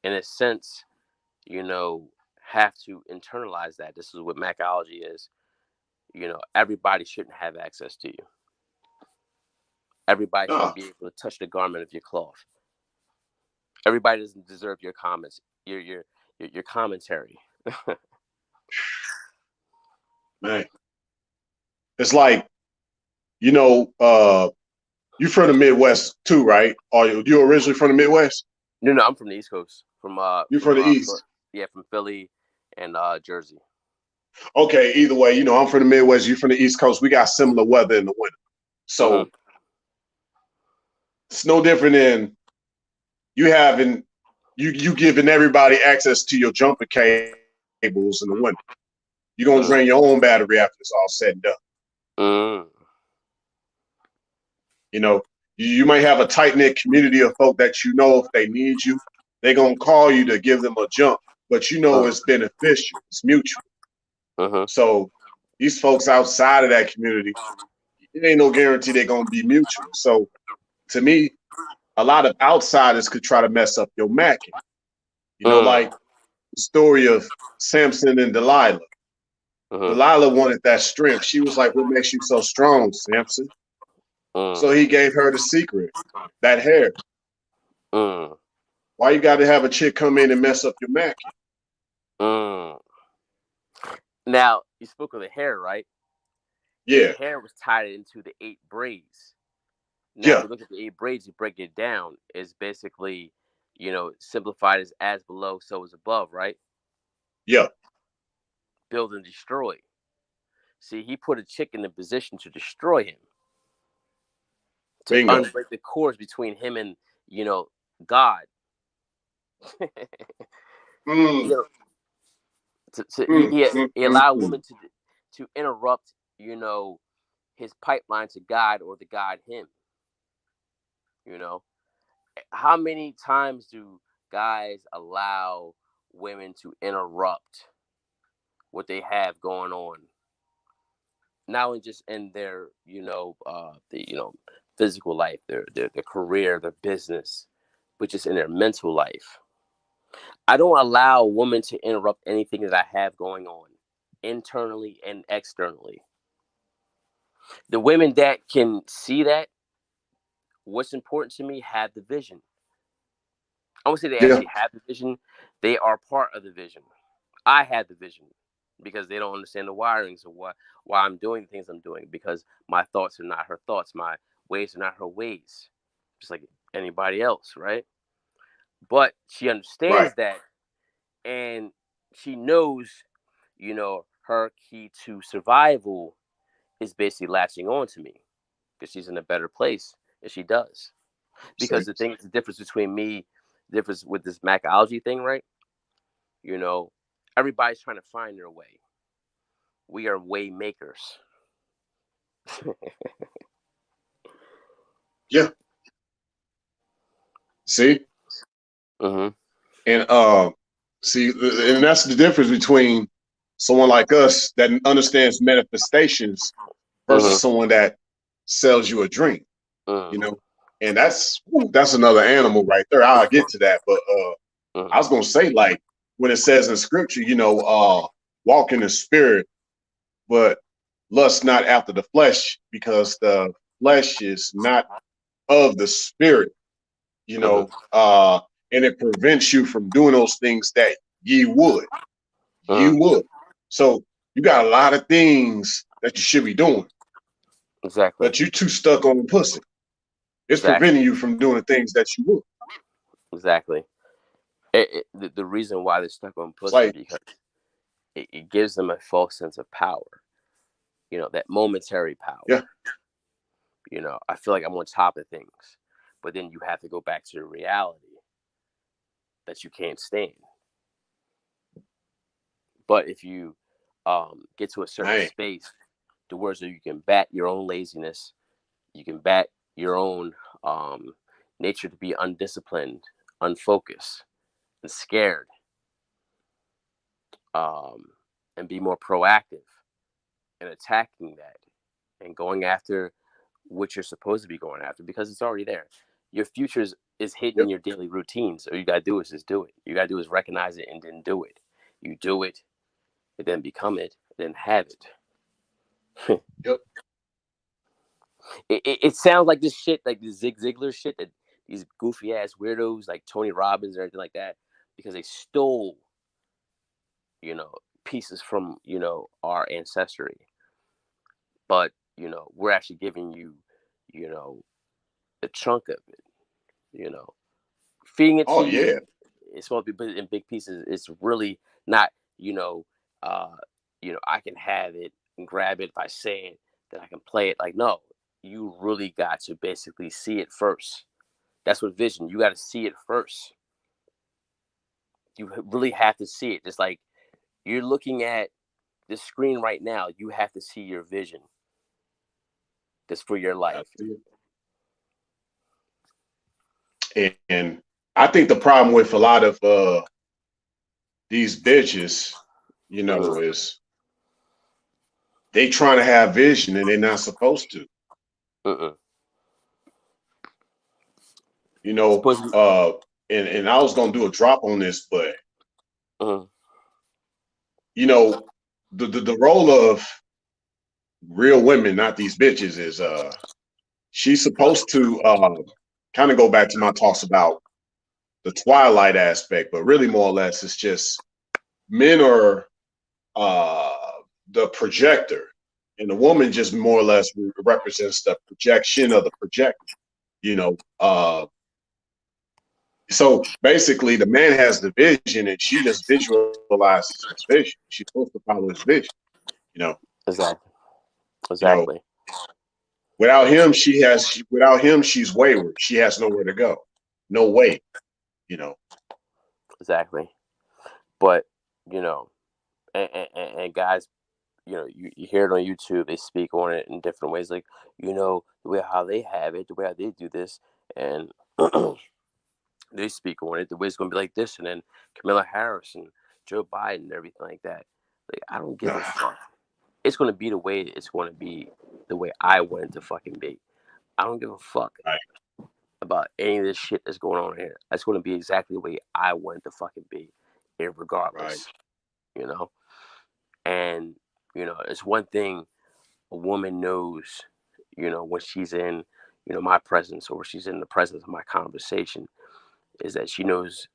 S2: in a sense, you know, have to internalize that. This is what Mackology is. Everybody shouldn't have access to you. Everybody shouldn't
S3: Ah,
S2: be able to touch the garment of your cloth. Everybody doesn't deserve your comments, your commentary.
S3: man. It's like, you know, you from the Midwest too, right? Or you originally from the Midwest?
S2: No, no, I'm from the East Coast, from
S3: You from the East?
S2: yeah, from Philly and Jersey.
S3: Okay, either way, you know, I'm from the Midwest, you from the East Coast. We got similar weather in the winter.
S2: Hmm.
S3: So it's no different than you having you giving everybody access to your jumper cables in the winter. You're gonna drain your
S2: Hmm.
S3: own battery after it's all said and done.
S2: Hmm.
S3: You know, you might have a tight knit community of folk that you know if they need you, they're gonna call you to give them a jump, but you know it's beneficial, it's mutual.
S2: Hmm.
S3: So these folks outside of that community, it ain't no guarantee they're gonna be mutual. So to me, a lot of outsiders could try to mess up your macking. You know,
S2: Hmm.
S3: like the story of Samson and Delilah.
S2: Hmm.
S3: Delilah wanted that strength. She was like, "What makes you so strong, Samson?" So
S2: Hmm.
S3: he gave her the secret, that hair.
S2: Hmm.
S3: Why you got to have a chick come in and mess up your macking?
S2: Hmm. Now you spoke of the hair, right? His
S3: Yeah,
S2: hair was tied into the eight braids. Now, if
S3: yeah,
S2: you look at the eight braids, you break it down. It's basically, simplified as below, so is above, right?
S3: yeah.
S2: Build and destroy. See, he put a chick in a position to destroy him, to
S3: Bingo.
S2: unbreak the cords between him and, God. you
S3: Mm,
S2: know, he,
S3: mm,
S2: he
S3: mm,
S2: he
S3: mm,
S2: allowed
S3: mm.
S2: women to interrupt, his pipeline to God or to God him. You know, how many times do guys allow women to interrupt what they have going on, not only just in their, the, physical life, their career, their business, but just in their mental life. I don't allow a woman to interrupt anything that I have going on, internally and externally. The women that can see that, what's important to me, have the vision. I won't say they
S3: Yeah.
S2: actually have the vision, they are part of the vision. I had the vision because they don't understand the wirings of why I'm doing the things I'm doing, because my thoughts are not her thoughts, my ways are not her ways, just like anybody else, right? But she
S3: Right.
S2: understands that, and she knows, her key to survival is basically latching on to me because she's in a better place, and she does. Because
S3: See.
S2: the difference between me, difference with this Mackology thing, right? You know, everybody's trying to find their way. We are way makers.
S3: Yeah. See.
S2: Mm-hmm.
S3: And see, and that's the difference between someone like us that understands manifestations versus
S2: Mm-hmm.
S3: someone that sells you a dream.
S2: Mm-hmm.
S3: You know, and that's another animal right there. I'll get to that, but I
S2: Mm-hmm.
S3: was gonna say, like, when it says in scripture, walk in the spirit, but lust not after the flesh, because the flesh is not of the spirit, you know,
S2: Mm-hmm.
S3: uh, and it prevents you from doing those things that ye would. You
S2: Mm-hmm.
S3: would. So you got a lot of things that you should be doing,
S2: Exactly.
S3: but you too stuck on the pussy. It's
S2: Exactly.
S3: preventing you from doing the things that you would.
S2: Exactly. The reason why they're stuck on
S3: It's
S2: pussy,
S3: like,
S2: because it gives them a false sense of power. That momentary
S3: yeah,
S2: power. I feel like I'm on top of things, but then you have to go back to the reality that you can't stand. But if you get to a certain
S3: man.
S2: space, the words that you can bat your own laziness, you can bat your own um, nature to be undisciplined, unfocused, and scared, um, and be more proactive in attacking that and going after what you're supposed to be going after, because it's already there. Your future is hidden in
S3: Yep.
S2: your daily routines. All you gotta do is just do it. You gotta do is recognize it and then do it. You do it, and then become it, then have it.
S3: Yep.
S2: It sounds like this shit, like this Zig Ziglar shit that these goofy ass weirdos like Tony Robbins or anything like that, because they stole, you know, pieces from, our ancestry. But, we're actually giving you, you know, a chunk of it, you know, feeding it to
S3: Oh
S2: you.
S3: yeah.
S2: It's supposed to be put in big pieces. It's really not, you know, uh, I can have it and grab it if I say it, then I can play it. Like, no, you really got to basically see it first. That's what vision. You got to see it first. You really have to see it. Just like you're looking at the screen right now, you have to see your vision. That's for your life.
S3: And I think the problem with a lot of these bitches,
S2: Mm-hmm.
S3: is they trying to have vision and they're not supposed to.
S2: Mm-mm.
S3: You know,
S2: Supposed to be,
S3: uh, and I was gonna do a drop on this, but
S2: mm-hmm.
S3: you know, the role of real women, not these bitches, is she's supposed to kind of go back to my talks about the twilight aspect, but really more or less it's just men are uh the projector, and the woman just more or less represents the projection of the projector. You know, so basically the man has the vision and she just visualizes his vision. She's supposed to follow his vision. You know,
S2: Exactly.
S3: you know,
S2: Exactly.
S3: without him she's wayward. She has nowhere to go, no way. You know.
S2: Exactly. But, you know, and guys, you hear it on YouTube. They speak on it in different ways, like, the way how they have it, the way how they do this, and they speak on it. The way it's going to be like this, and then Camilla Harris and Joe Biden and everything like that. Like, I don't give a fuck. It's gonna be the way it's gonna be, the way I want it to fucking be. I don't give a fuck
S3: Right,
S2: about any of this shit that's going on here. It's gonna be exactly the way I want it to fucking be,
S3: right.
S2: regardless. You know, and it's one thing a woman knows. When she's in, my presence, or she's in the presence of my conversation, is that she knows,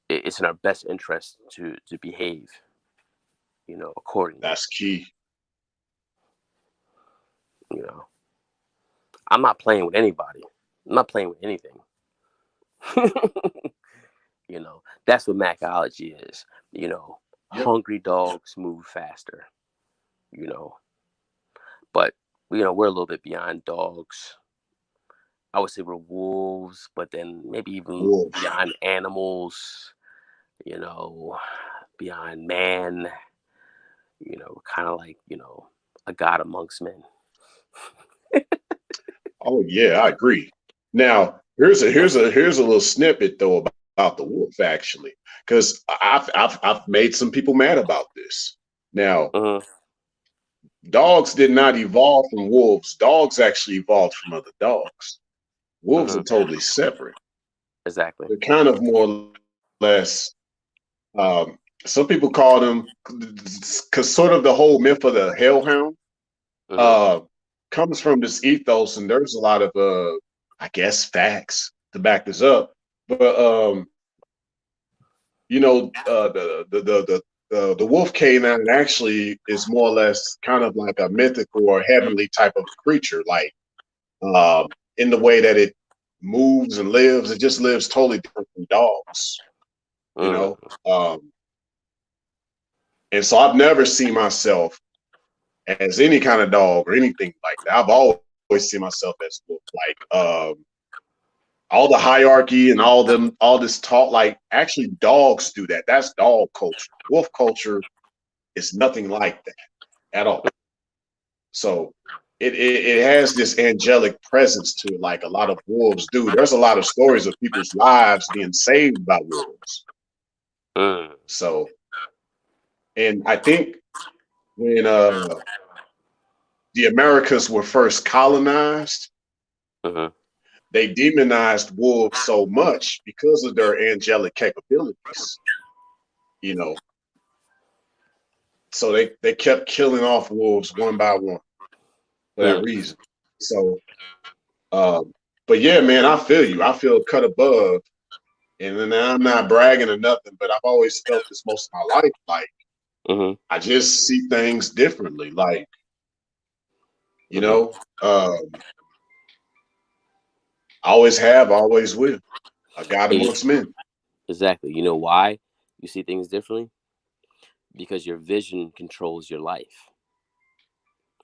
S2: it's in our best interest to behave, accordingly.
S3: That's key.
S2: You know, I'm not playing with anybody. I'm not playing with anything. That's what Mackology is.
S3: Yep.
S2: Hungry dogs move faster. You know, but we're a little bit beyond dogs. I would say we're wolves, but then maybe even
S3: Wolves.
S2: beyond animals. You know, beyond man. Kind of like a god amongst men.
S3: Oh yeah, I agree. Now, here's a little snippet though about the wolf actually, because I've made some people mad about this. Now,
S2: Hmm.
S3: dogs did not evolve from wolves. Dogs actually evolved from other dogs. Wolves
S2: Hmm.
S3: are totally separate.
S2: Exactly.
S3: They're kind of more or less. Some people call them because sort of the whole myth of the hellhound
S2: Hmm.
S3: uh, comes from this ethos, and there's a lot of I guess facts to back this up. But the wolf canine actually is more or less kind of like a mythical or heavenly type of creature, like in the way that it moves and lives. It just lives totally different from dogs, you know.
S2: Mm.
S3: Um, and so I've never seen myself as any kind of dog or anything like that. I've always seen myself as wolf. Like all the hierarchy and all this talk, like actually dogs do that. That's dog culture. Wolf culture is nothing like that at all. So it has this angelic presence to it, like a lot of wolves do. There's a lot of stories of people's lives being saved by wolves.
S2: Mm.
S3: So, and I think when the Americas were first colonized,
S2: Hmm.
S3: they demonized wolves so much because of their angelic capabilities, you know. So they kept killing off wolves one by one for that
S2: Mm.
S3: reason. So, um, but yeah, man, I feel you. I feel cut above, and then I'm not bragging or nothing, but I've always felt this most of my life. Like
S2: Hmm.
S3: I just see things differently. Like you
S2: Hmm.
S3: know, I always have, always will. A God amongst men.
S2: Exactly. You know why you see things differently? Because your vision controls your life,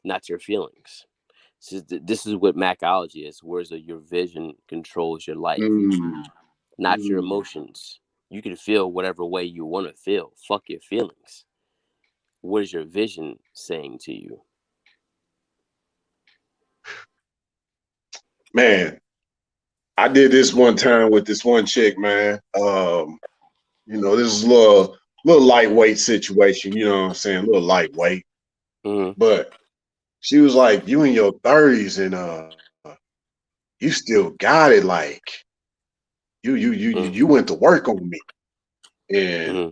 S2: not your feelings. This is what Mackology is, whereas your vision controls your life,
S3: Mm,
S2: not your
S3: mm.
S2: emotions. You can feel whatever way you want to feel. Fuck your feelings. What is your vision saying to you?
S3: Man, I did this one time with this one chick, man. This is a little lightweight situation, you know what I'm saying? A little lightweight.
S2: Hmm.
S3: But she was like, you in your 30s and you still got it. Like you went to work on me. And
S2: Hmm.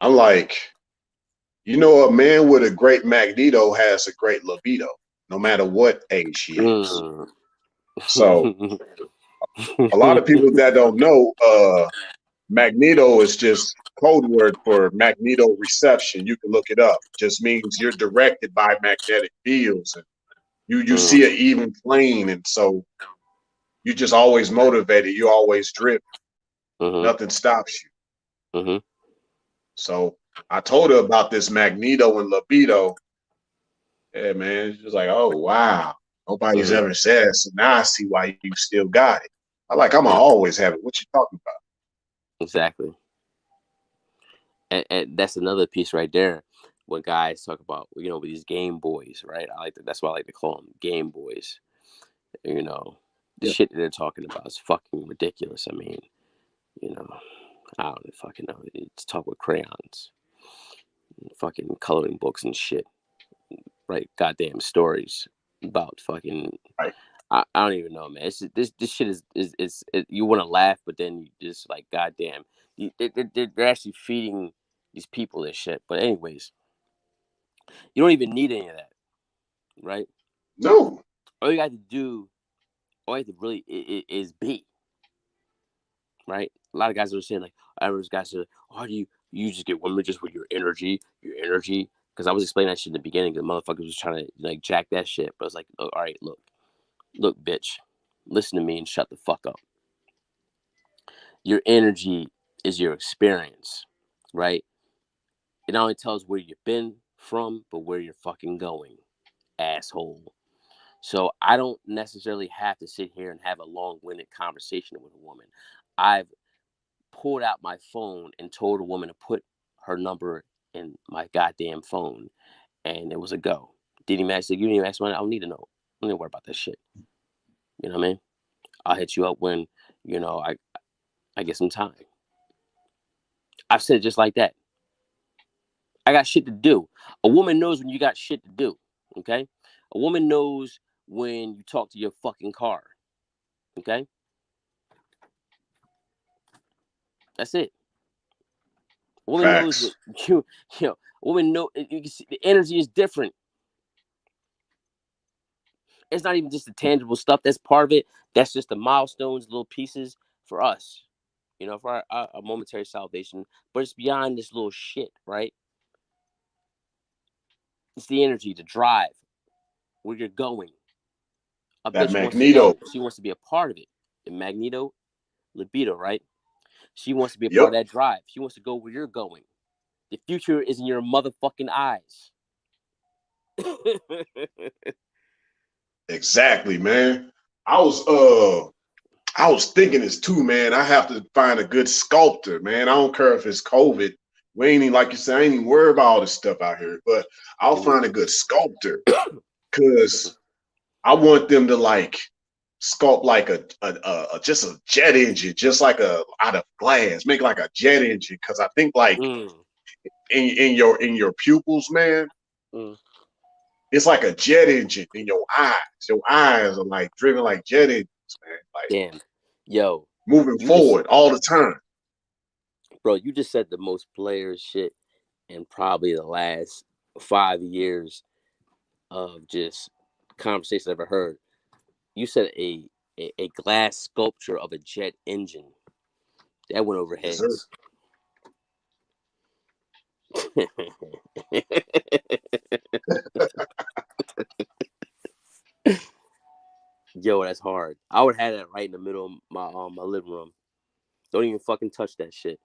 S3: I'm like, a man with a great magneto has a great libido, no matter what age she is.
S2: Mm.
S3: So a lot of people that don't know, magneto is just code word for magneto reception. You can look it up. Just means you're directed by magnetic fields, and you
S2: Mm.
S3: see an even plane, and so you just always motivated. You always driven.
S2: Hmm.
S3: Nothing stops you.
S2: Hmm.
S3: So I told her about this magneto and libido. Yeah, man. She was like, "Oh wow, nobody's
S2: Hmm.
S3: ever said it." So now I see why you still got it. I like, I'm gonna always have it. What you talking about?
S2: Exactly. And that's another piece right there. When guys talk about with these Game Boys, right? That's why I like to call them Game Boys. You know, the
S3: Yeah.
S2: shit that they're talking about is fucking ridiculous. I mean, I don't fucking know. It's talk with crayons. fucking coloring books and shit, write goddamn stories about fucking.
S3: Right.
S2: I don't even know, man. It's this shit is you want to laugh, but then you just like, goddamn, they're actually feeding these people this shit. But anyways, you don't even need any of that, right?
S3: No.
S2: All you got to do, all you have to really is be, right? A lot of guys are saying like, average guys say, "Oh, do you just get women just with your energy, Because I was explaining that shit in the beginning, the motherfuckers was trying to like jack that shit. But I was like, oh, all right, look, bitch, listen to me and shut the fuck up. Your energy is your experience, right? It not only tells where you've been from, but where you're fucking going, asshole. So I don't necessarily have to sit here and have a long-winded conversation with a woman. I've pulled out my phone and told a woman to put her number in my goddamn phone, and it was a go. Didn't even ask, you didn't even ask me. I don't need to know. I don't need to worry about that shit. You know what I mean? I'll hit you up when, I get some time. I've said it just like that. I got shit to do. A woman knows when you got shit to do. Okay? A woman knows when you talk to your fucking car. Okay? That's it. A woman knows
S3: Facts.
S2: that a woman know you can see the energy is different. It's not even just the tangible stuff that's part of it. That's just the milestones, little pieces for us, for our momentary salvation. But it's beyond this little shit, right? It's the energy, the drive, where you're going. A
S3: That
S2: bitch wants to go.
S3: Magneto.
S2: She wants to be a part of it. The magneto, libido, right? She wants to be a part
S3: Yep.
S2: of that drive. She wants to go where you're going. The future is in your motherfucking eyes.
S3: Exactly, man. I was I was thinking this too, man. I have to find a good sculptor, man. I don't care if it's COVID. We ain't even, like you said, I ain't even worried about all this stuff out here, but I'll find a good sculptor because I want them to like sculpt like a just a jet engine, just like a out of glass, make like a jet engine. Because I think like
S2: Mm,
S3: in your pupils, man,
S2: mm.
S3: it's like a jet engine in your eyes. Your eyes are like driven like jet engines, man. Like
S2: Damn. Yo,
S3: moving
S2: you just,
S3: forward all the time.
S2: bro, you just said the most players shit in probably the last 5 years of just conversations I've ever heard. You said a glass sculpture of a jet engine. That went over
S3: Yes, sir.
S2: heads. Yo, that's hard. I would have that right in the middle of my living room. Don't even fucking touch that shit.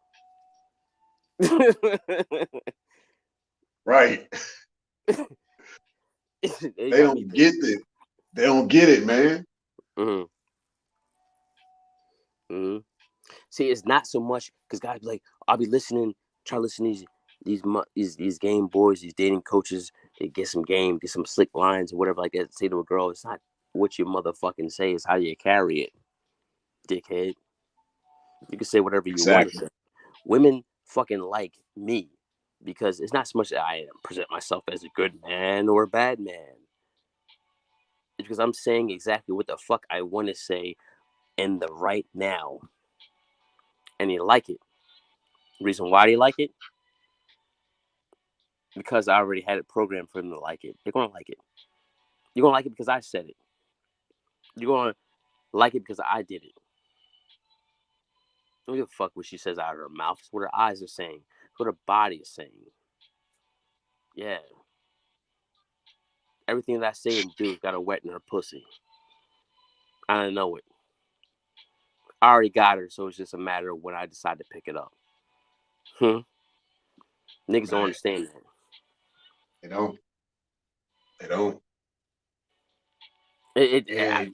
S3: Right.
S2: They
S3: They
S2: got me
S3: don't
S2: thinking.
S3: get it. They don't get it, man.
S2: Hmm. Hmm. See, it's not so much because guys be like, I'll be listening, try to listen to these game boys, these dating coaches. They get some game, get some slick lines or whatever like that. Say to a girl, it's not what you motherfucking say, it's how you carry it, dickhead. You can say whatever you want to
S3: Exactly.
S2: say. Women fucking like me because it's not so much that I present myself as a good man or a bad man. It's because I'm saying exactly what the fuck I want to say in the right now, and they like it. The reason why they like it, because I already had it programmed for them to like it. They're gonna like it. You're gonna like it because I said it. You're gonna like it because I did it. Don't give a fuck what she says out of her mouth. It's what her eyes are saying. It's what her body is saying. Yeah. Everything that I say and do got her wet in her pussy. I don't know it. I already got her, so it's just a matter of when I decide to pick it up. Hmm? Niggas don't
S3: Right.
S2: understand that.
S3: They don't. They don't.
S2: It, it, I,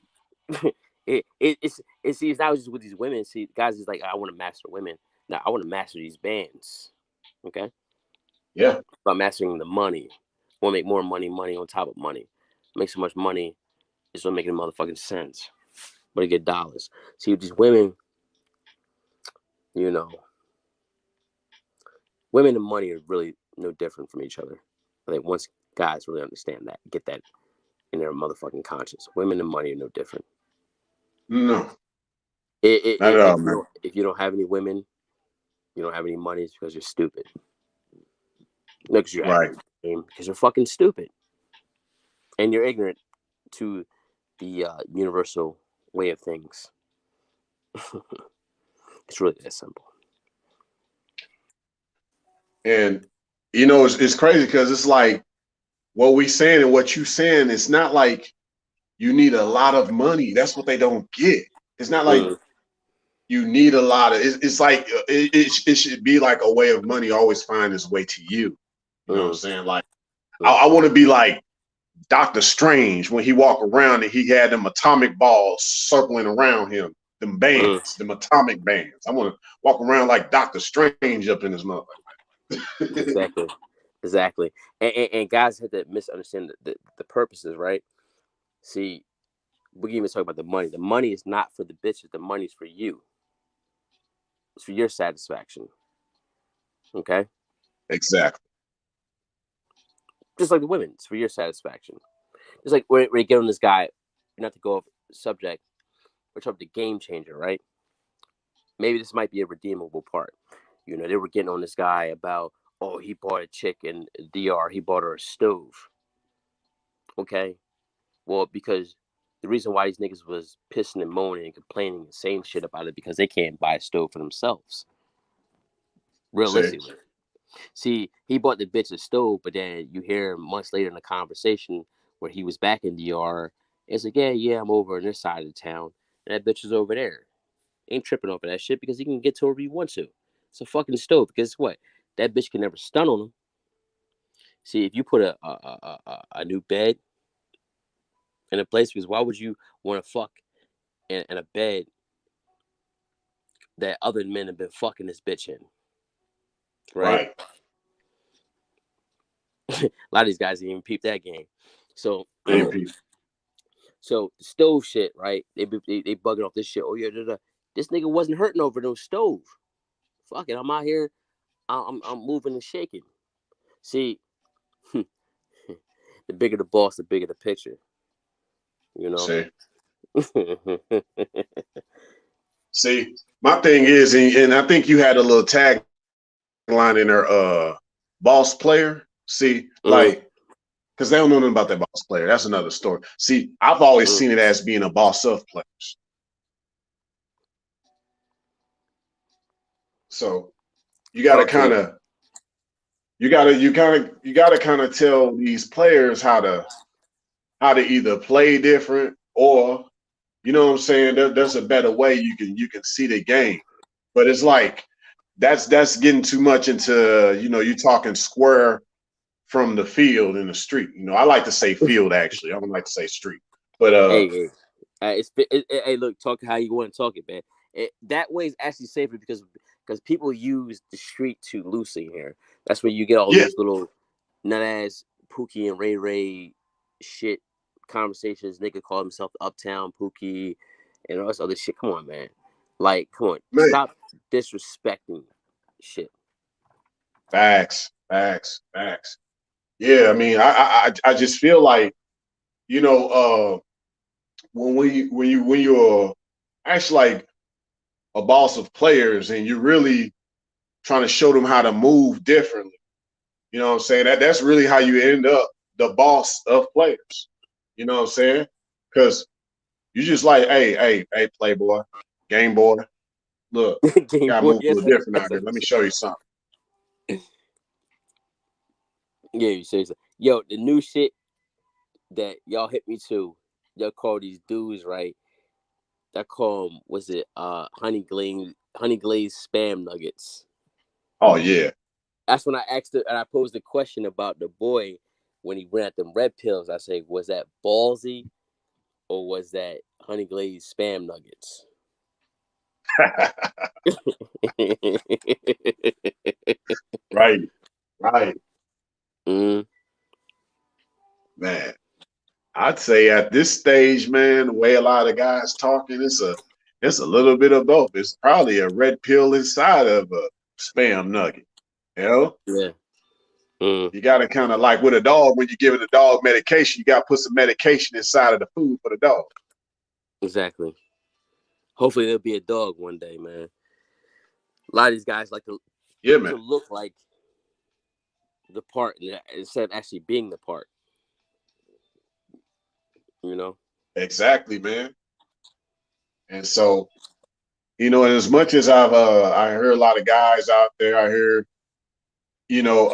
S3: And
S2: see, it's not just with these women. See, guys is like, I want to master women. Now, I want to master these bands. Okay?
S3: yeah,
S2: About mastering the money. I want to make more money, money on top of money. Make so much money, it's not making motherfucking sense. But to get dollars. See, with these women, you know, women and money are really no different from each other. I think once guys really understand that, get that in their motherfucking conscience, women and money are no different.
S3: No, not at all, man.
S2: If you don't have any women, you don't have any money, it's because you're stupid. No, because you're
S3: Right.
S2: acting because you're fucking stupid and you're ignorant to the universal way of things. It's really that simple.
S3: And it's crazy because it's like what we saying and what you saying. It's not like you need a lot of money. That's what they don't get. It's not like you need a lot of. It's like it should be like a way of money always find its way to you. You know what I'm saying? Like I want to be like Doctor Strange when he walked around and he had them atomic balls circling around him, them bands, them atomic bands. I want to walk around like Doctor Strange up in his mother.
S2: Exactly. And guys had to misunderstand the purposes, right? See, we can even talk about the money. The money is not for the bitches. The money's for you. It's for your satisfaction. Okay?
S3: Exactly.
S2: Just like the women, it's for your satisfaction. Just like when you get on this guy, not to go off subject, we're talking about the game changer, right? Maybe this might be a redeemable part. You know, they were getting on this guy about, oh, he bought a chick in DR, he bought her a stove. Okay? Well, because the reason why these niggas was pissing and moaning and complaining and saying shit about it because they can't buy a stove for themselves. Realistically. See, he bought the bitch a stove, but then you hear months later in the conversation where he was back in DR. It's like, yeah, I'm over on this side of the town. And that bitch is over there. Ain't tripping over that shit because he can get to wherever he wants to. It's a fucking stove. Guess what? That bitch can never stun on him. See, if you put a new bed in a place, because why would you want to fuck in a bed that other men have been fucking this bitch in? Right? A lot of these guys didn't even peep that game. So, so the stove shit, right? They bugging off this shit. Oh yeah, this nigga wasn't hurting over no stove. Fuck it, I'm out here. I'm moving and shaking. See, the bigger the boss, the bigger the picture. You know.
S3: See, my thing is, and I think you had a little tagline in there, boss player. See, like, because they don't know nothing about that boss player. That's another story. See, I've always seen it as being a boss of players. So you got to kind of, you got to kind of tell these players how to either play different or, you know what I'm saying? There's a better way you can see the game. But it's like that's getting too much into, you talking square from the field in the street. I like to say field actually. I don't like to say street. But
S2: hey, look, talk how you want to talk it, man. That way is actually safer because people use the street too loosely here. That's where you get all those little nut ass Pookie and Ray shit conversations. Nigga call himself Uptown Pookie and all this other shit. Come on, man. Like, come on, man. Stop disrespecting shit.
S3: Facts. Yeah, I mean, I just feel like, when you're actually like a boss of players and you're really trying to show them how to move differently, you know what I'm saying? That's really how you end up the boss of players. You know what I'm saying? Because you just like, hey, playboy, game boy, look, gotta move a little different out here. Let me show you something.
S2: Yeah, you say so. Yo, the new shit that y'all hit me to, y'all call these dudes, right? I call them, was it honey glazed spam nuggets?
S3: Oh yeah.
S2: That's when I asked it, and I posed a question about the boy when he ran at them red pills. I say, was that ballsy or was that honey glazed spam nuggets?
S3: Right. Man, I'd say at this stage, man, the way a lot of guys talking, it's a little bit of both. It's probably a red pill inside of a spam nugget. You know?
S2: Yeah.
S3: You got to kind of like with a dog, when you're giving a dog medication, you got to put some medication inside of the food for the dog.
S2: Exactly. Hopefully there'll be a dog one day, man. A lot of these guys like to
S3: Yeah, man.
S2: look like the part instead of actually being the part. You know.
S3: Exactly, man. And so, you know, and as much as I heard a lot of guys out there, I hear, you know,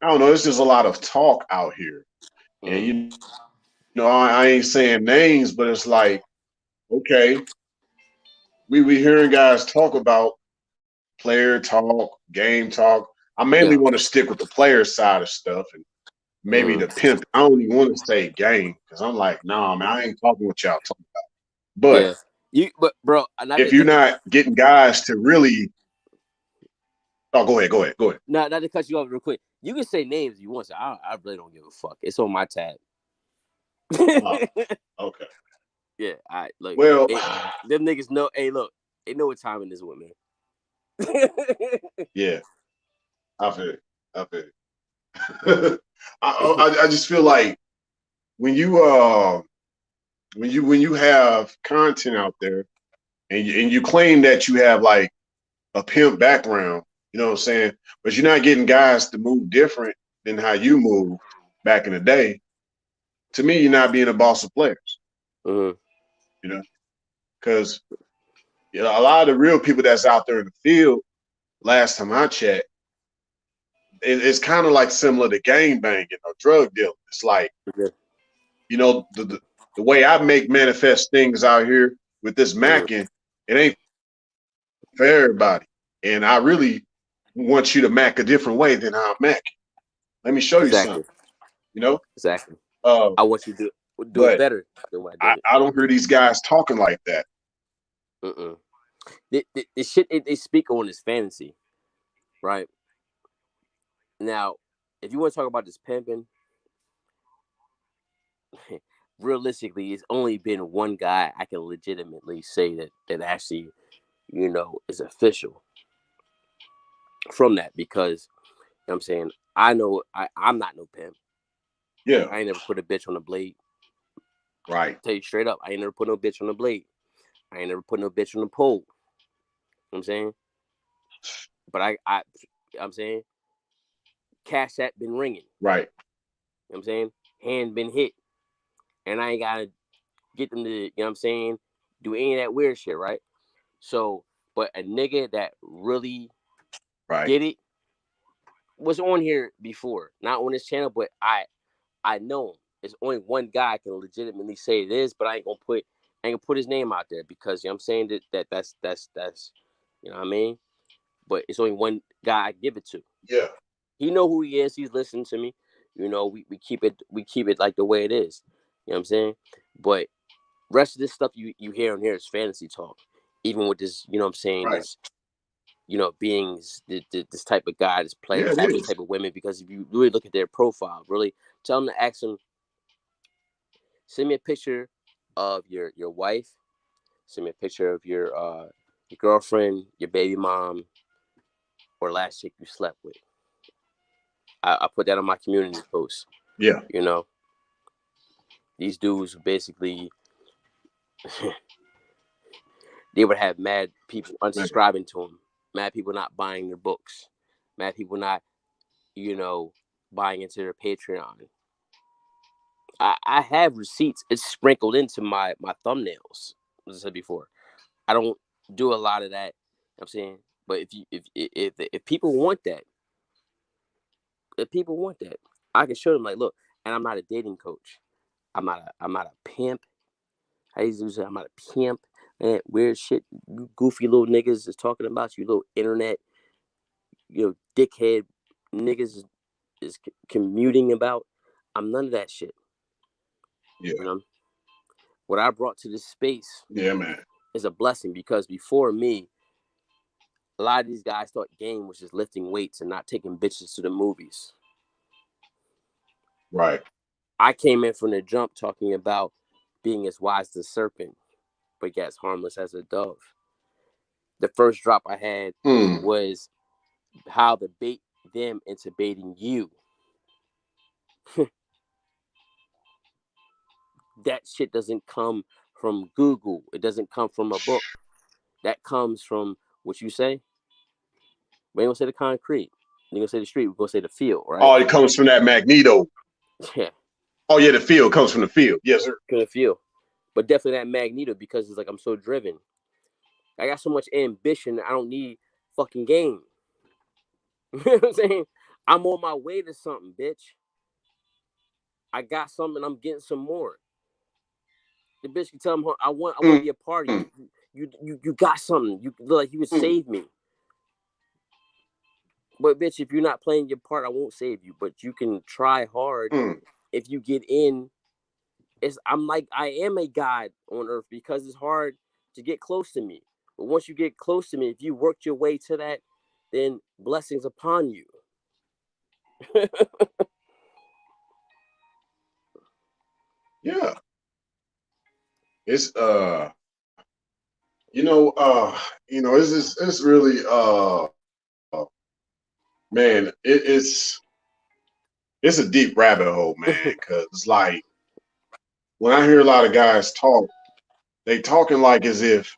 S3: I don't know, it's just a lot of talk out here. And you know, I ain't saying names, but it's like, okay, we hearing guys talk about player talk, game talk. I mainly
S2: Yeah.
S3: want to stick with the player side of stuff and maybe the pimp. I don't even want to say game because I'm like, nah, man, I ain't talking what y'all talking about. But
S2: Yeah. But bro, not
S3: if
S2: to
S3: you're
S2: cut you.
S3: not getting guys to really, oh, go ahead.
S2: Not to cut you off real quick. You can say names if you want to. I really don't give a fuck. It's on my tab.
S3: Oh, okay.
S2: Yeah, I like
S3: Well,
S2: them niggas know. Hey, look, they know what time it is with me.
S3: yeah, I feel it. I feel it. I just feel like when you have content out there and you claim that you have like a pimp background, you know what I'm saying? But you're not getting guys to move different than how you moved back in the day. To me, you're not being a boss of players,
S2: Mm-hmm.
S3: you know, because you know, a lot of the real people that's out there in the field, last time I checked, it's kind of like similar to gang banging or drug dealing. It's like,
S2: Yeah.
S3: you know, the way I make manifest things out here with this macking, it ain't for everybody. And I really want you to mac a different way than how I'm macking. Let me show you something,
S2: Exactly.
S3: you know?
S2: Exactly.
S3: Uh,
S2: I want you to do it
S3: but
S2: better than what I did it.
S3: I don't hear these guys talking like that.
S2: Mm-mm. The shit they speak on is fantasy, right? Now, if you want to talk about this pimping, realistically, it's only been one guy I can legitimately say that actually, is official from that because you know what I'm saying I know I'm not no pimp.
S3: Yeah,
S2: I ain't never put a bitch on the blade.
S3: right,
S2: Tell you straight up, I ain't never put no bitch on the blade. I ain't never put no bitch on the pole. You know what I'm saying? But I'm saying cash app been ringing.
S3: right.
S2: You know what I'm saying? Hand been hit. And I ain't gotta get them to, you know what I'm saying, do any of that weird shit, right? So, but a nigga that really
S3: Right.
S2: did it was on here before. Not on this channel, but I know him. There's only one guy I can legitimately say it is, but I ain't gonna put his name out there because you know what I'm saying that's you know what I mean? But it's only one guy I give it to.
S3: Yeah,
S2: He know who he is. He's listening to me. We keep it like the way it is. You know what I'm saying? But rest of this stuff you hear on here is fantasy talk. Even with this, you know what I'm saying,
S3: right.
S2: this, beings, this type of guy, this
S3: Yeah,
S2: players,
S3: it
S2: this
S3: is.
S2: type of women, because if you really look at their profile, really tell them to ask them, send me a picture of your wife, send me a picture of your girlfriend, your baby mom, or last chick you slept with. I put that on my community post.
S3: Yeah,
S2: You know, these dudes basically they would have mad people
S3: man.
S2: unsubscribing to them, mad people not buying their books, mad people not, buying into their Patreon. I have receipts. It's sprinkled into my thumbnails. As I said before, I don't do a lot of that. I'm saying, but if people want that, I can show them like, look, and I'm not a dating coach. I'm not a pimp. I used to say I'm not a pimp. And weird shit, you goofy little niggas is talking about you, little internet, dickhead niggas is commuting about. I'm none of that shit.
S3: Yeah,
S2: You know, what I brought to this space
S3: yeah, man.
S2: is a blessing because before me, a lot of these guys thought game was just lifting weights and not taking bitches to the movies.
S3: Right.
S2: I came in from the jump talking about being as wise as a serpent, but yet as harmless as a dove. The first drop I had
S3: Mm,
S2: was how the them into baiting you. That shit doesn't come from Google. It doesn't come from a book. That comes from what you say. We ain't gonna say the concrete. We ain't gonna say the street. We're gonna say the field, right?
S3: Oh, it comes from that Magneto.
S2: Yeah,
S3: Oh yeah, the field comes from the field. Yes, sir.
S2: gonna feel. But definitely that magneto because it's like I'm so driven. I got so much ambition. I don't need fucking game. You know what I'm saying? I'm on my way to something, bitch. I got something. I'm getting some more. The bitch can tell him, I want to be a part of
S3: Mm,
S2: you. You got something. You look like you would
S3: mm,
S2: save me. But bitch, if you're not playing your part, I won't save you. But you can try hard.
S3: mm.
S2: If you get in, I'm like I am a god on earth because it's hard to get close to me. But once you get close to me, if you worked your way to that, then blessings upon you.
S3: Yeah. It's it's really man, it's a deep rabbit hole, man, because it's like when I hear a lot of guys talk, they talking like as if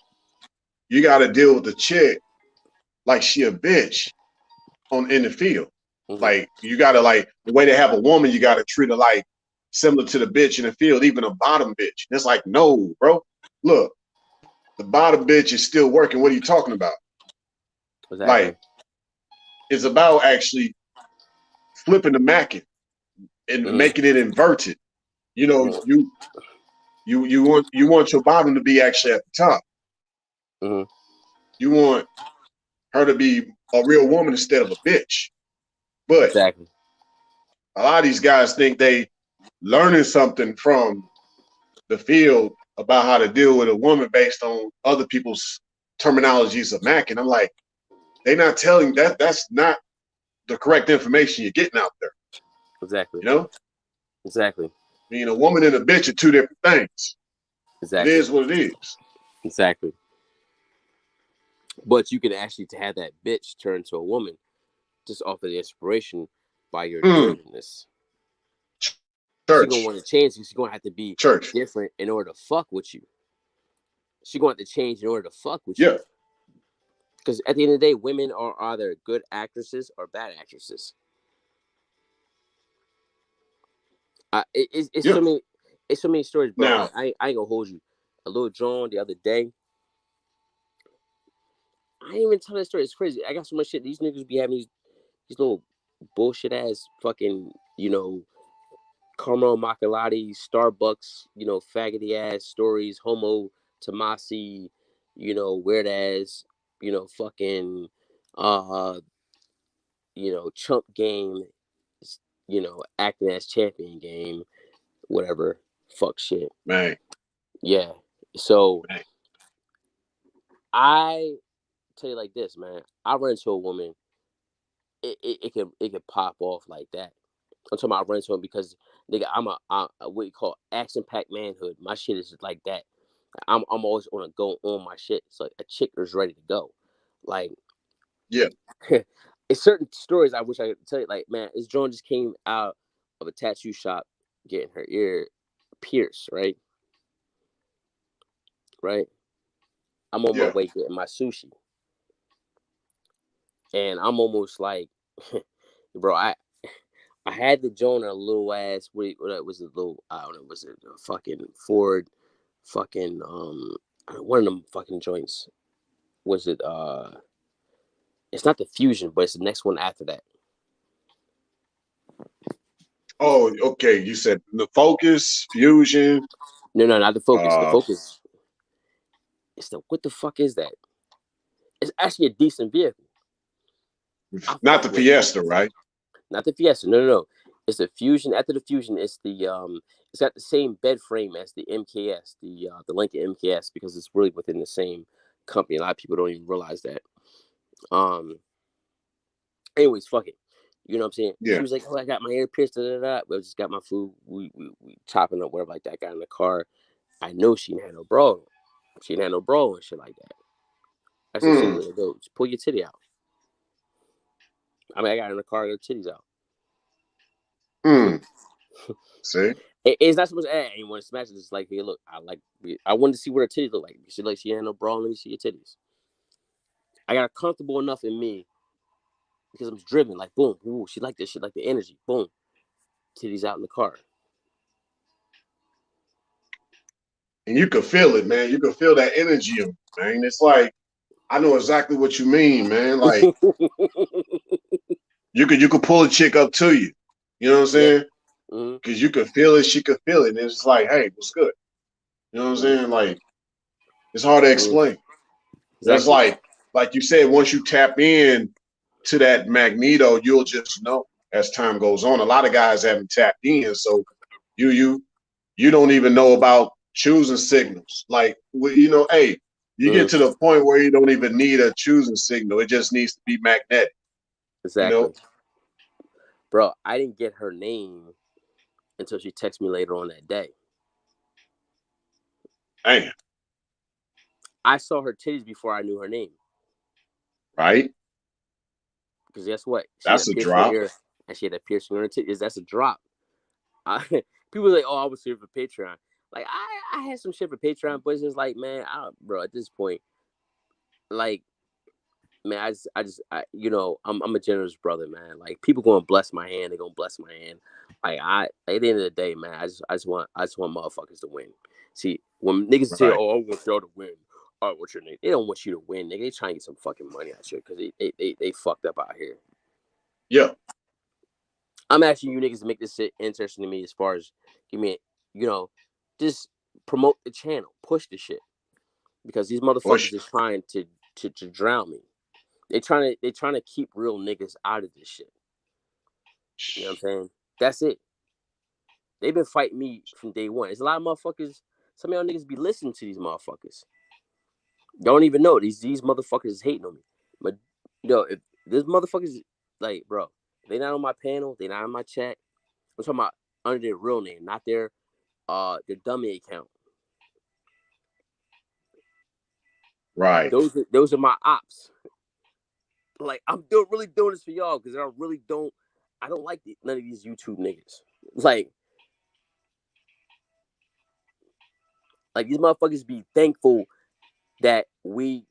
S3: you got to deal with the chick like she a bitch on in the field.
S2: Mhm.
S3: Like you got to like the way they have a woman, you got to treat her like similar to the bitch in the field, even a bottom bitch. And it's like, no, bro. Look, the bottom bitch is still working. What are you talking about?
S2: Exactly.
S3: Like it's about actually flipping the mackin and
S2: Mhm.
S3: making it inverted. You know,
S2: Mhm.
S3: you want your bottom to be actually at the top.
S2: Mhm.
S3: You want her to be a real woman instead of a bitch. But
S2: Exactly.
S3: a lot of these guys think they learning something from the field about how to deal with a woman based on other people's terminologies of Mac. And I'm like, they're not telling that's not the correct information you're getting out there.
S2: Exactly.
S3: You know? I
S2: Exactly.
S3: mean, a woman and a bitch are two different things. It
S2: Exactly.
S3: is what it is.
S2: Exactly. But you can actually to have that bitch turn to a woman just off of the inspiration by your
S3: Mm,
S2: drivenness. She gonna
S3: church,
S2: want to change. She's gonna have to be
S3: church.
S2: different in order to fuck with you. She gonna have to change in order to fuck with you.
S3: Yeah,
S2: Because at the end of the day, women are either good actresses or bad actresses. It's
S3: yeah.
S2: so many stories, bro.
S3: Now,
S2: I ain't gonna hold you. A little John the other day. I ain't even tell that story. It's crazy. I got so much shit. These niggas be having these little bullshit ass fucking Carmel Mackology, Starbucks, faggoty ass stories, homo Tomasi, weird ass, fucking uh chump game, acting as champion game, whatever. Fuck shit.
S3: man,
S2: Yeah. So
S3: man.
S2: I tell you like this, man. I run into a woman, it can pop off like that. I'm talking about run into him because nigga, I'm what you call action packed manhood. My shit is just like that. I'm always on a go on my shit. So a chick is ready to go. Like
S3: Yeah,
S2: it's certain stories I wish I could tell you. Like, man, this Joan just came out of a tattoo shop getting her ear pierced, right? Right? I'm on my
S3: yeah.
S2: way getting my sushi. And I'm almost like bro, I had the Jonah a little ass. What was it? Little I don't know. Was it a fucking Ford? Fucking one of them fucking joints. Was it? It's not the Fusion, but it's the next one after that.
S3: Oh, okay. You said the Focus, Fusion,
S2: No, no, not the Focus. The
S3: uh,
S2: Focus. It's the what the fuck is that? It's actually a decent vehicle. I
S3: not the
S2: fuck with it.
S3: Fiesta, right?
S2: Not the Fiesta. No, no, no. It's the Fusion. After the Fusion, it's the It's got the same bed frame as the MKS, the Lincoln MKS, because it's really within the same company. A lot of people don't even realize that. Um. Anyways, fuck it. You know what I'm saying? She
S3: Yeah.
S2: was like, "Oh, I got my ear pierced." Da, da, da. But I just got my food. We chopping up whatever like that. Got in the car. I know she didn't have no bra. She didn't have no bra and shit like that. I said, "So
S3: Mm,
S2: let it go. Just pull your titty out." I mean, I got her in the car, her titties out.
S3: Mm. See?
S2: It's not supposed to. Hey, you want to smash it? It's like, hey, look, I wanted to see what her titties look like. She like she had no bra. Let me see your titties. I got her comfortable enough in me because I'm driven. Like, boom, ooh, she like this. She like the energy. Boom, titties out in the car.
S3: And you can feel it, man. You can feel that energy of it, man. It's like, I know exactly what you mean, man. Like you could pull a chick up to you. You know what I'm
S2: Yeah.
S3: saying?
S2: Mm-hmm.
S3: Because you can feel it, she could feel it. And it's just like, hey, what's good? You know what I'm
S2: Mm-hmm.
S3: saying? Like, it's hard to
S2: Mm-hmm.
S3: explain. It's
S2: Exactly.
S3: like you said, once you tap in to that magneto, you'll just know as time goes on. A lot of guys haven't tapped in, so you you you don't even know about choosing signals. Like, hey, you get
S2: Mm-hmm.
S3: to the point where you don't even need a choosing signal. It just needs to be magnetic. You
S2: Exactly.
S3: know,
S2: Bro, I didn't get her name until she texted me later on that day.
S3: man,
S2: I saw her titties before I knew her name.
S3: right?
S2: Because guess what? She had a
S3: That's a
S2: piercing in her
S3: drop.
S2: ear and she had a piercing in her titties. That's a drop. I, people are like, oh, I was here for Patreon. Like, I had some shit for Patreon, but it's just like, man, bro, at this point, like, man, I'm a generous brother, man. Like, people gonna bless my hand, they gonna bless my hand. Like, at the end of the day, man, I just want motherfuckers to win. See, when niggas say,
S3: Right.
S2: oh, I want y'all to win. All right, what's your name? They don't want you to win, nigga. They trying to get some fucking money out here because they fucked up out here.
S3: Yeah.
S2: I'm asking you niggas to make this shit interesting to me as far as give me, you know, just promote the channel, push the shit because these motherfuckers
S3: Push.
S2: is trying to drown me. They trying to keep real niggas out of this shit. You know what I'm saying? That's it. They've been fighting me from day one. There's a lot of motherfuckers. Some of y'all niggas be listening to these motherfuckers. Y'all don't even know these motherfuckers is hating on me. But if this motherfuckers like, bro, they not on my panel, they not on my chat. I'm talking about under their real name, not their dummy account.
S3: Right.
S2: Those are my ops. Like I'm really doing this for y'all because I don't like none of these YouTube niggas. Like these motherfuckers be thankful that we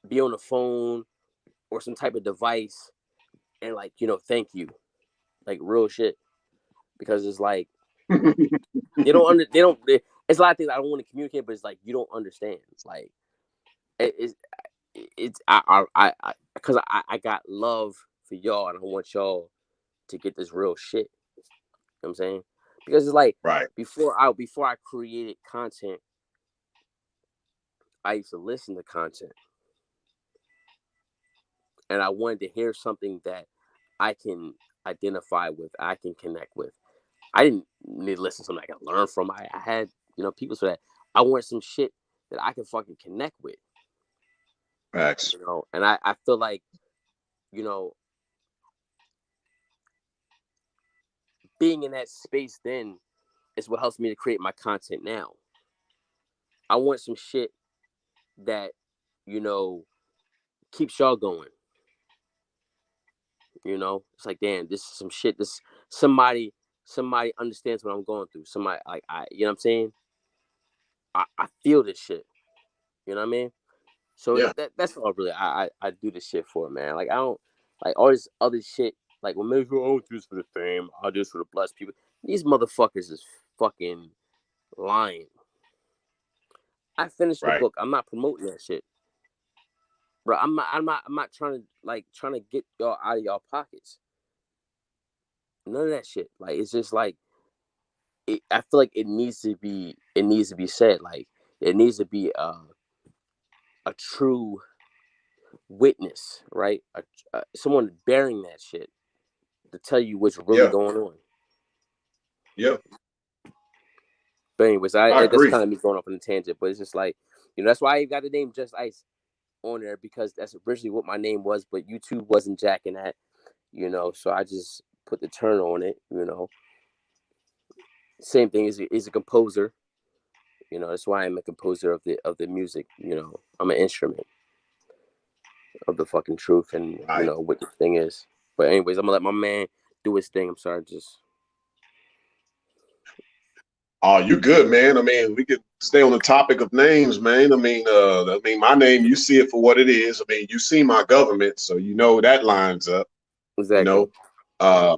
S2: be on the phone or some type of device and like, thank you. Like real shit. Because it's like it's a lot of things I don't want to communicate, but it's like you don't understand. Like it's I because I got love for y'all and I want y'all to get this real shit. You know what I'm saying? Because it's like
S3: Right.
S2: before I created content, I used to listen to content and I wanted to hear something that I can identify with, I can connect with. I didn't need to listen to something I can learn from. I had, people for that. I want some shit that I can fucking connect with.
S3: Facts.
S2: And I feel like, you know, being in that space then is what helps me to create my content now. I want some shit that, keeps y'all going. It's like, damn, this is some shit. This somebody understands what I'm going through. Somebody like you know what I'm saying? I feel this shit. You know what I mean? So
S3: Yeah.
S2: that's all really I do this shit for, man. Like I don't like all this other shit. Like when maybe I don't do this for the fame, I'll do this for the bless people. These motherfuckers is fucking lying. I finished the
S3: Right.
S2: book. I'm not promoting that shit. Bro, I'm not trying to get y'all out of y'all pockets. None of that shit. Like it's just like I feel like it needs to be said. Like it needs to be a true witness, right? Someone bearing that shit to tell you what's really
S3: Yeah.
S2: going on.
S3: Yeah.
S2: But anyways,
S3: I
S2: that's
S3: agree.
S2: kind of me going off on a tangent. But it's just like that's why I got the name Just Ice on there because that's originally what my name was, but YouTube wasn't jacking that, So I just put the turn on it. Same thing is a composer. That's why I'm a composer of the music. I'm an instrument of the fucking truth and
S3: Right.
S2: what the thing is. But anyways, I'm gonna let my man do his thing. I'm sorry, just
S3: Oh, you good, man. I mean, we could stay on the topic of names, man. I mean, my name, you see it for what it is. I mean, you see my government, so you know that lines up, you
S2: exactly.
S3: know. Uh,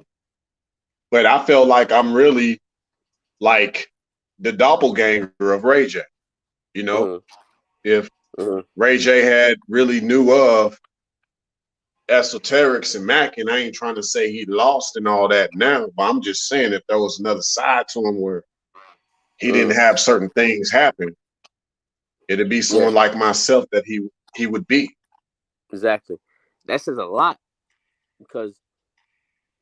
S3: but I felt like I'm really like the doppelganger of Ray J. You know,
S2: Mm-hmm.
S3: if
S2: Mm-hmm.
S3: Ray J had really knew of esoterics and Mac, and I ain't trying to say he lost and all that now, but I'm just saying if there was another side to him where he didn't
S2: Mm.
S3: have certain things happen, it'd be
S2: Yeah,
S3: someone like myself that he would be.
S2: exactly. That says a lot because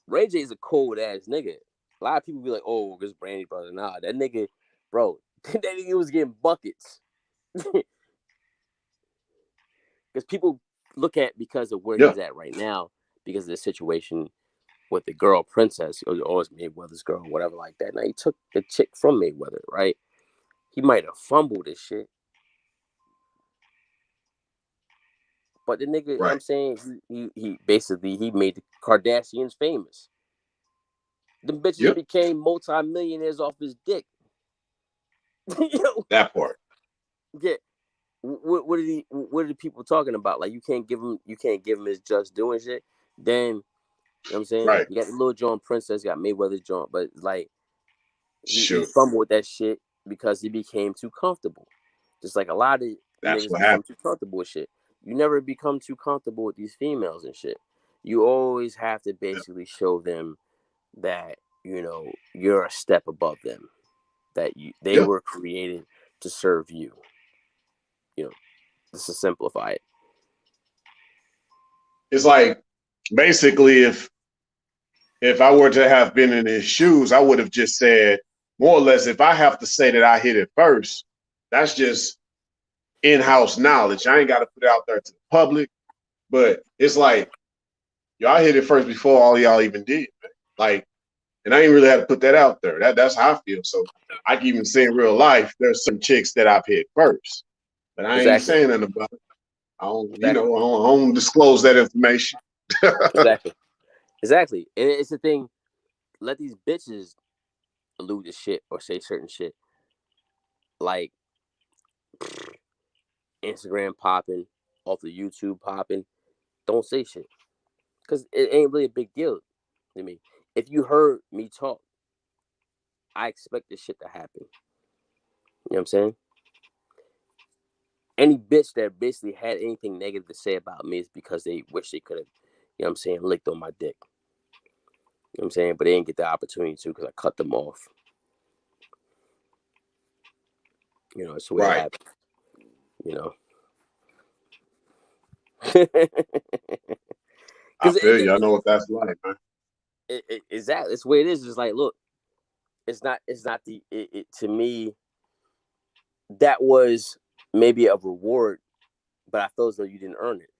S2: Ray J is a cold ass nigga. A lot of people be like, "Oh, this Brandy brother." Nah, that nigga, bro, that nigga was getting buckets because people look at because of where
S3: Yeah,
S2: he's at right now because of the situation with the girl Princess or it's Mayweather's girl, whatever like that. Now he took the chick from Mayweather, right? He might have fumbled this shit, but the nigga, you know what I'm
S3: right.
S2: saying? He basically he made the Kardashians famous. Them bitches
S3: Yep,
S2: became multi-millionaires off his dick. Yo,
S3: that part.
S2: yeah. What did he? What are the people talking about? Like you can't give him his just doing shit. Then you know what I'm saying?
S3: Right.
S2: You got the little John Princess, you got Mayweather's John, but like he
S3: Sure.
S2: fumbled with that shit because he became too comfortable. Just like a lot of
S3: That's
S2: niggas
S3: what
S2: become
S3: happened.
S2: too comfortable with shit. You never become too comfortable with these females and shit. You always have to
S3: Yeah.
S2: basically show them that you know you're a step above them. That they
S3: Yeah.
S2: were created to serve you. You know, just to simplify it.
S3: It's like basically if I were to have been in his shoes, I would have just said more or less if I have to say that I hit it first, that's just in-house knowledge. I ain't got to put it out there to the public, but it's like y'all hit it first before all y'all even did. Man. Like, and I ain't really had to put that out there. That's how I feel. So I can even say in real life, there's some chicks that I've hit first, but I ain't
S2: Exactly.
S3: saying nothing about it. I don't,
S2: Exactly.
S3: I don't disclose that information.
S2: Exactly. Exactly. And it's the thing. Let these bitches allude to shit or say certain shit like Instagram popping, off the YouTube popping. Don't say shit because it ain't really a big deal to me. If you heard me talk, I expect this shit to happen. You know what I'm saying? Any bitch that basically had anything negative to say about me is because they wish they could have, you know what I'm saying, licked on my dick. You know what I'm saying? But they didn't get the opportunity to because I cut them off. You know, it's the way it
S3: Right.
S2: happened. You know? Because
S3: I
S2: at
S3: feel
S2: the
S3: you.
S2: end
S3: I
S2: of the
S3: know what that's like, man.
S2: exactly, it's the way it is. It's like, look, it's not to me, that was maybe a reward, but I feel as though you didn't earn it.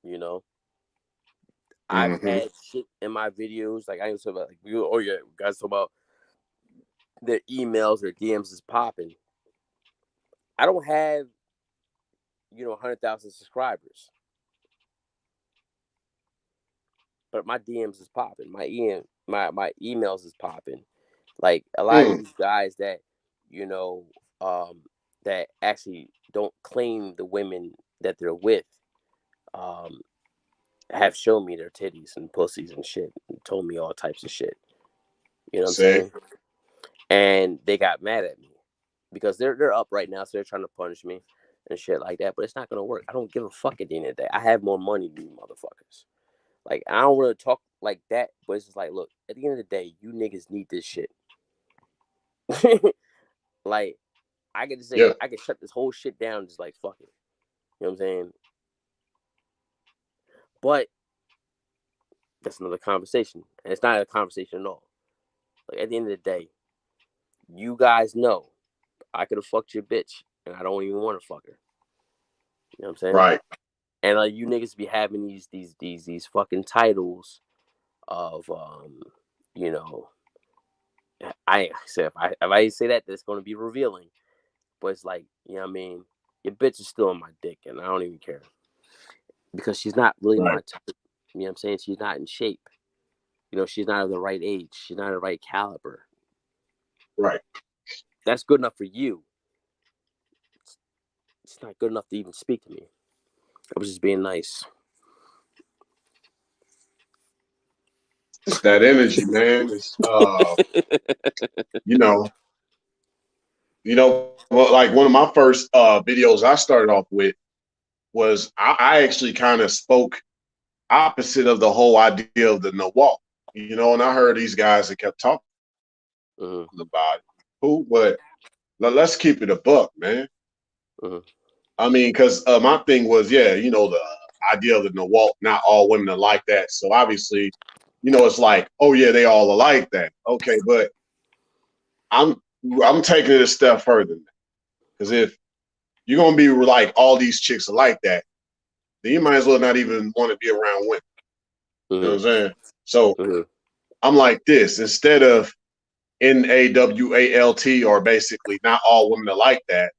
S2: You know? I've
S3: Mm-hmm.
S2: had shit in my videos, like I used to about like oh yeah, guys talk about their emails or DMs is popping. I don't have 100,000 subscribers, but my DMs is popping. My emails is popping. Like a lot of
S3: Mm.
S2: these guys that you know um, that actually don't claim the women that they're with um, have shown me their titties and pussies and shit and told me all types of shit. You know what I'm
S3: See?
S2: saying? And they got mad at me because they're up right now, so they're trying to punish me and shit like that. But it's not gonna work. I don't give a fuck at the end of the day. I have more money than you motherfuckers. Like I don't really talk like that, but it's just like, look, at the end of the day, you niggas need this shit. Like I could just say
S3: Yeah.
S2: I could shut this whole shit down, just like fuck it. You know what I'm saying? But that's another conversation, and it's not a conversation at all. Like at the end of the day, you guys know I could have fucked your bitch, and I don't even want to fuck her. You know what I'm saying?
S3: Right.
S2: And like you niggas be having these fucking titles of you know, I say if I say that, that's gonna be revealing. But it's like, you know what I mean? Your bitch is still on my dick, and I don't even care. because she's not really my
S3: Right.
S2: type. You know what I'm saying? She's not in shape. She's not of the right age. She's not of the right caliber.
S3: Right.
S2: That's good enough for you. It's not good enough to even speak to me. I was just being nice.
S3: It's that energy, man. It's you know, well, like one of my first videos I started off with was I actually kind of spoke opposite of the whole idea of the no walk, and I heard these guys that kept talking
S2: Mm-hmm.
S3: about it. Who, but let's keep it a buck, man.
S2: Mm-hmm.
S3: I mean, because my thing was, yeah, the idea of the no walk, not all women are like that. So obviously, it's like, oh yeah, they all are like that. Okay, but I'm I'm taking it a step further because if you're gonna be like all these chicks are like that, then you might as well not even want to be around women. You know what I'm
S2: Mm-hmm.
S3: saying? So
S2: Mm-hmm.
S3: I'm like this instead of NAWALT or basically not all women are like that.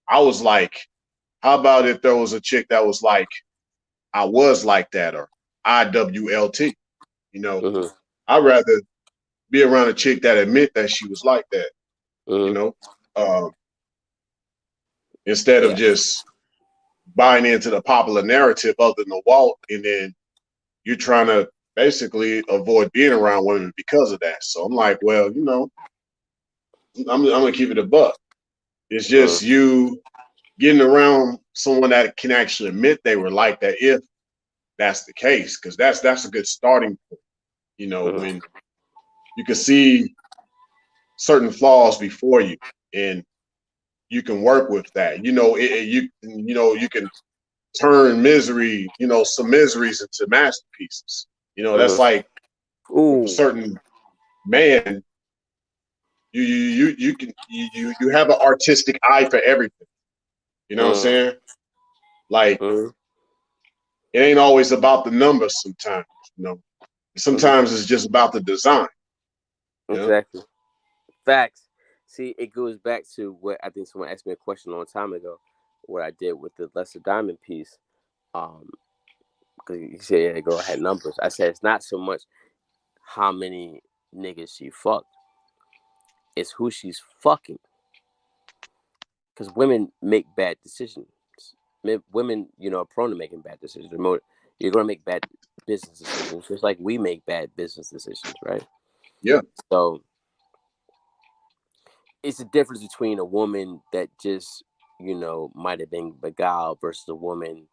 S3: I was like, how about if there was a chick that was like, I was like that or IWLT? You know,
S2: Mm-hmm.
S3: I'd rather be around a chick that admit that she was like that, you
S2: Mm-hmm.
S3: know, um, instead of
S2: Yeah.
S3: just buying into the popular narrative other than the Walt, and then you're trying to basically avoid being around women because of that. So I'm like, well, I'm gonna keep it a buck. It's just
S2: Mm-hmm.
S3: you getting around someone that can actually admit they were like that, if that's the case, because that's a good starting point.
S2: Mm-hmm.
S3: When you can see certain flaws before you, and you can work with that. You can turn misery, some miseries into masterpieces. That's
S2: Mm-hmm.
S3: like with a
S2: Ooh.
S3: certain man, you have an artistic eye for everything. You know what I'm
S2: Mm-hmm.
S3: saying? Like
S2: Mm-hmm.
S3: it ain't always about the numbers sometimes, you know.
S2: Mm-hmm.
S3: Sometimes it's just about the design, you know?
S2: Exactly. Facts. See, it goes back to what I think someone asked me a question a long time ago. What I did with the Lesser Diamond piece. Um, because you said, yeah, girl had numbers. I said it's not so much how many niggas she fucked; it's who she's fucking. Because women make bad decisions. Women, are prone to making bad decisions. You're going to make bad business decisions, just like we make bad business decisions, right?
S3: Yeah.
S2: So it's the difference between a woman that just, might have been beguiled versus a woman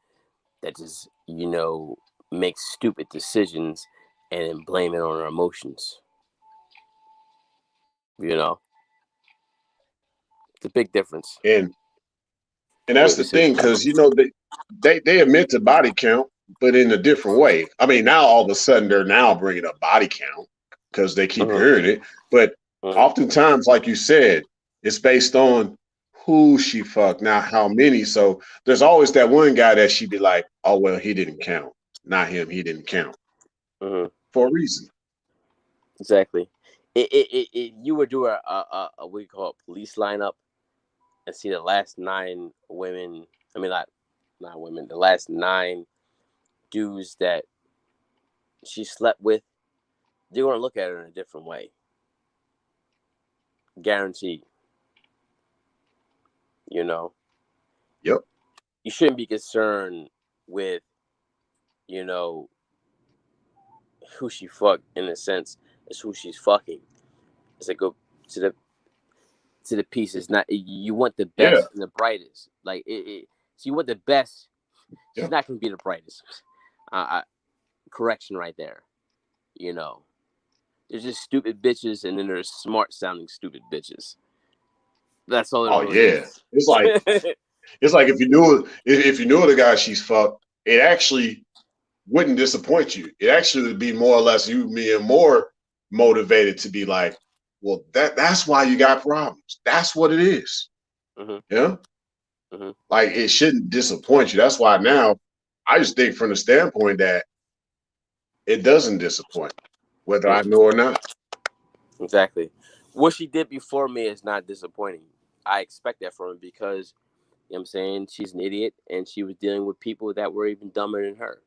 S2: that just, makes stupid decisions and then blame it on her emotions. You know, it's a big difference.
S3: And and
S2: The way
S3: that's the
S2: decisions
S3: thing,
S2: are
S3: because
S2: made.
S3: they admit to body count, but in a different way. I mean, now all of a sudden they're now bringing up body count because they keep
S2: Uh-huh.
S3: hearing it. But
S2: Uh-huh.
S3: oftentimes, like you said, it's based on who she fucked, not how many. So there's always that one guy that she'd be like, oh well, he didn't count, not him, he didn't count
S2: Uh-huh.
S3: for a reason.
S2: Exactly. You would do a what do you call it, police lineup and see the last 9 women. I mean, not women. The last 9 dudes that she slept with. They're gonna look at her in a different way. Guaranteed. You know,
S3: Yep.
S2: you shouldn't be concerned with you know who she fucked in a sense as who she's fucking. As I go to the pieces, not you want the
S3: Yeah.
S2: best and the brightest. Like so you want the best. She's
S3: Yeah.
S2: not gonna be the brightest. Correction right there. There's just stupid bitches, and then there's smart sounding stupid bitches. That's all it
S3: Oh
S2: really
S3: yeah.
S2: is.
S3: It's like if you knew the guy she's fucked, it actually wouldn't disappoint you. It actually would be more or less you being more motivated to be like, well, that's why you got problems. That's what it is.
S2: Hmm.
S3: Yeah.
S2: Hmm.
S3: Like it shouldn't disappoint you. That's why now I just think from the standpoint that it doesn't disappoint, whether I know or not.
S2: Exactly. What she did before me is not disappointing. I expect that from her because You know what I'm saying? She's an idiot, and she was dealing with people that were even dumber than her.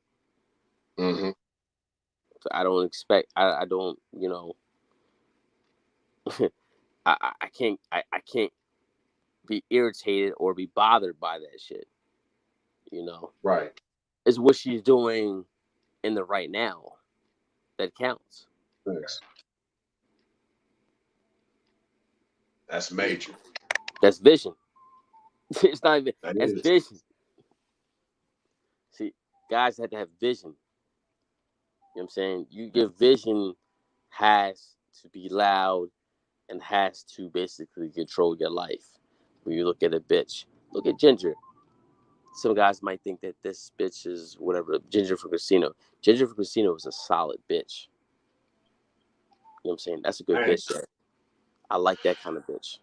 S3: Mm-hmm.
S2: So I don't expect. I don't. I can't be irritated or be bothered by that shit. You know,
S3: Right.
S2: it's what she's doing in the right now that counts.
S3: Thanks. That's major.
S2: That's vision. It's not even.
S3: That
S2: That's
S3: is.
S2: vision. See, guys have to have vision. You know what I'm saying? Your vision has to be loud and has to basically control your life. When you look at a bitch, look at Ginger. Some guys might think that this bitch is whatever. Ginger from Casino. Ginger from Casino is a solid bitch. You know what I'm saying? That's a good
S3: Man.
S2: bitch there. I like that kind of bitch.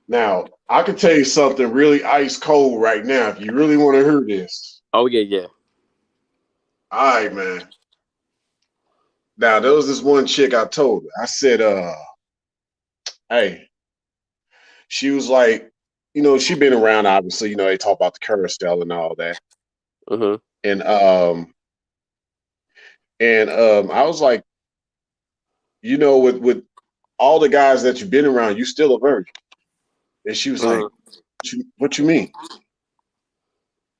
S3: Now, I can tell you something really ice cold right now if you really want to hear this.
S2: Oh yeah, yeah.
S3: All right, man. Now, there was this one chick I told her. I said, hey, she was like, she been around, obviously, they talk about the carousel and all that.
S2: Mhm.
S3: And I was like, with all the guys that you've been around, you still a virgin. And she was like,
S2: Mhm.
S3: what you mean?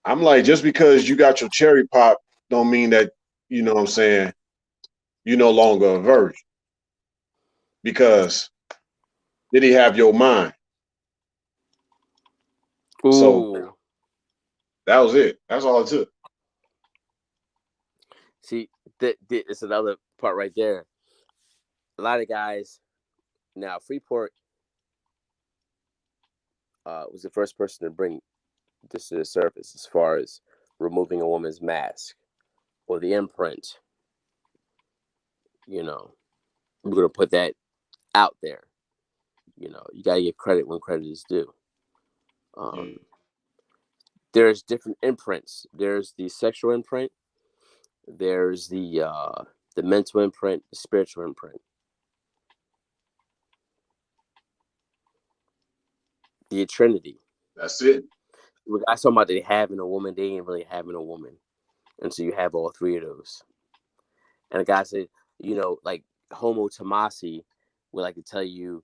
S3: I'm like, just because you got your cherry pop don't mean that, you know what I'm saying, you're no longer a virgin. Because did he have your mind? So
S2: Ooh.
S3: that was it. That's all it took.
S2: See, it's another part right there. A lot of guys now. Freeport was the first person to bring this to the surface as far as removing a woman's mask or the imprint. You know, we're gonna put that out there. You gotta give credit when credit is due.
S3: Yeah.
S2: Um, there's different imprints. There's the sexual imprint. There's the mental imprint, the spiritual imprint, the Trinity.
S3: That's it.
S2: I talking about they having a woman, they ain't really having a woman, and so you have all three of those. And a guy said, like Homo Tomasi would like to tell you,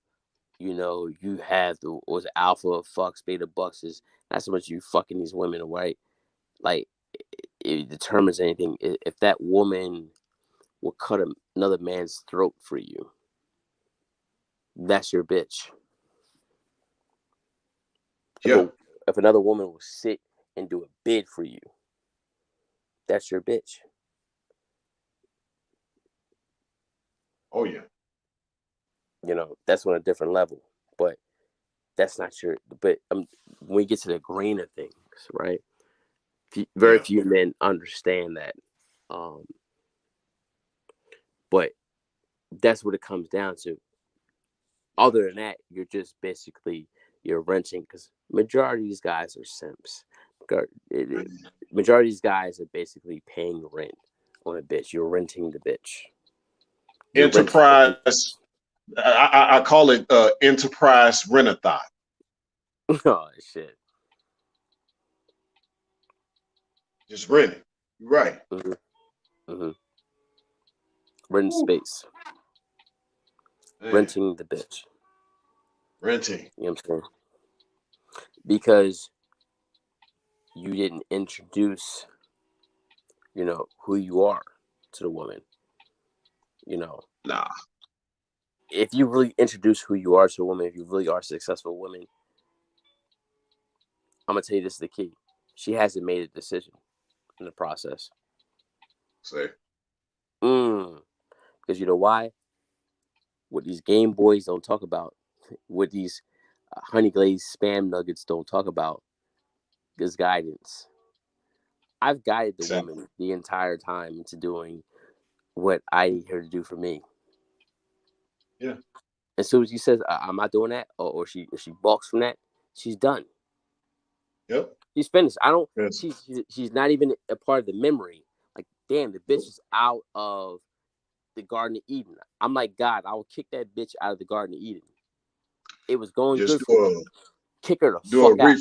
S2: you have the was alpha fucks, beta bucks is not so much you fucking these women, right? Like it determines anything. If that woman will cut another man's throat for you, that's your bitch. If
S3: Yeah.
S2: a, if another woman will sit and do a bid for you, that's your bitch.
S3: Oh yeah.
S2: That's on a different level. But that's not your. But when we get to the grain of things, right? Very
S3: Yeah.
S2: few men understand that. Um, but that's what it comes down to. Other than that, you're just basically you're renting because majority of these guys are simps. Majority of these guys are basically paying rent on a bitch. You're renting the bitch. You're renting the bitch.
S3: Enterprise. I call it enterprise rent-a-thon.
S2: Oh shit.
S3: Just rent it. You're right.
S2: Hmm. Hmm. Renting
S3: Woo.
S2: space.
S3: Man,
S2: Renting the bitch.
S3: renting.
S2: You know what I'm saying? Because you didn't introduce, who you are to the woman. You know,
S3: Nah.
S2: if you really introduce who you are to a woman, if you really are a successful woman, I'm gonna tell you this is the key. She hasn't made a decision in the process.
S3: Say.
S2: Because you know why? What these Game Boys don't talk about, what these honey glazed spam nuggets don't talk about, is guidance. I've guided the
S3: Exactly.
S2: woman the entire time into doing what I need her to do for me.
S3: Yeah.
S2: As soon as she says I'm not doing that, or she balks from that, she's done.
S3: Yep.
S2: She's finished. I don't.
S3: Yes.
S2: She's not even a part of the memory. Like damn, the bitch is out of the Garden of Eden. I'm like God. I will kick that bitch out of the Garden of Eden. It was going good
S3: Just
S2: for me. Kick her the
S3: Do a
S2: fuck out.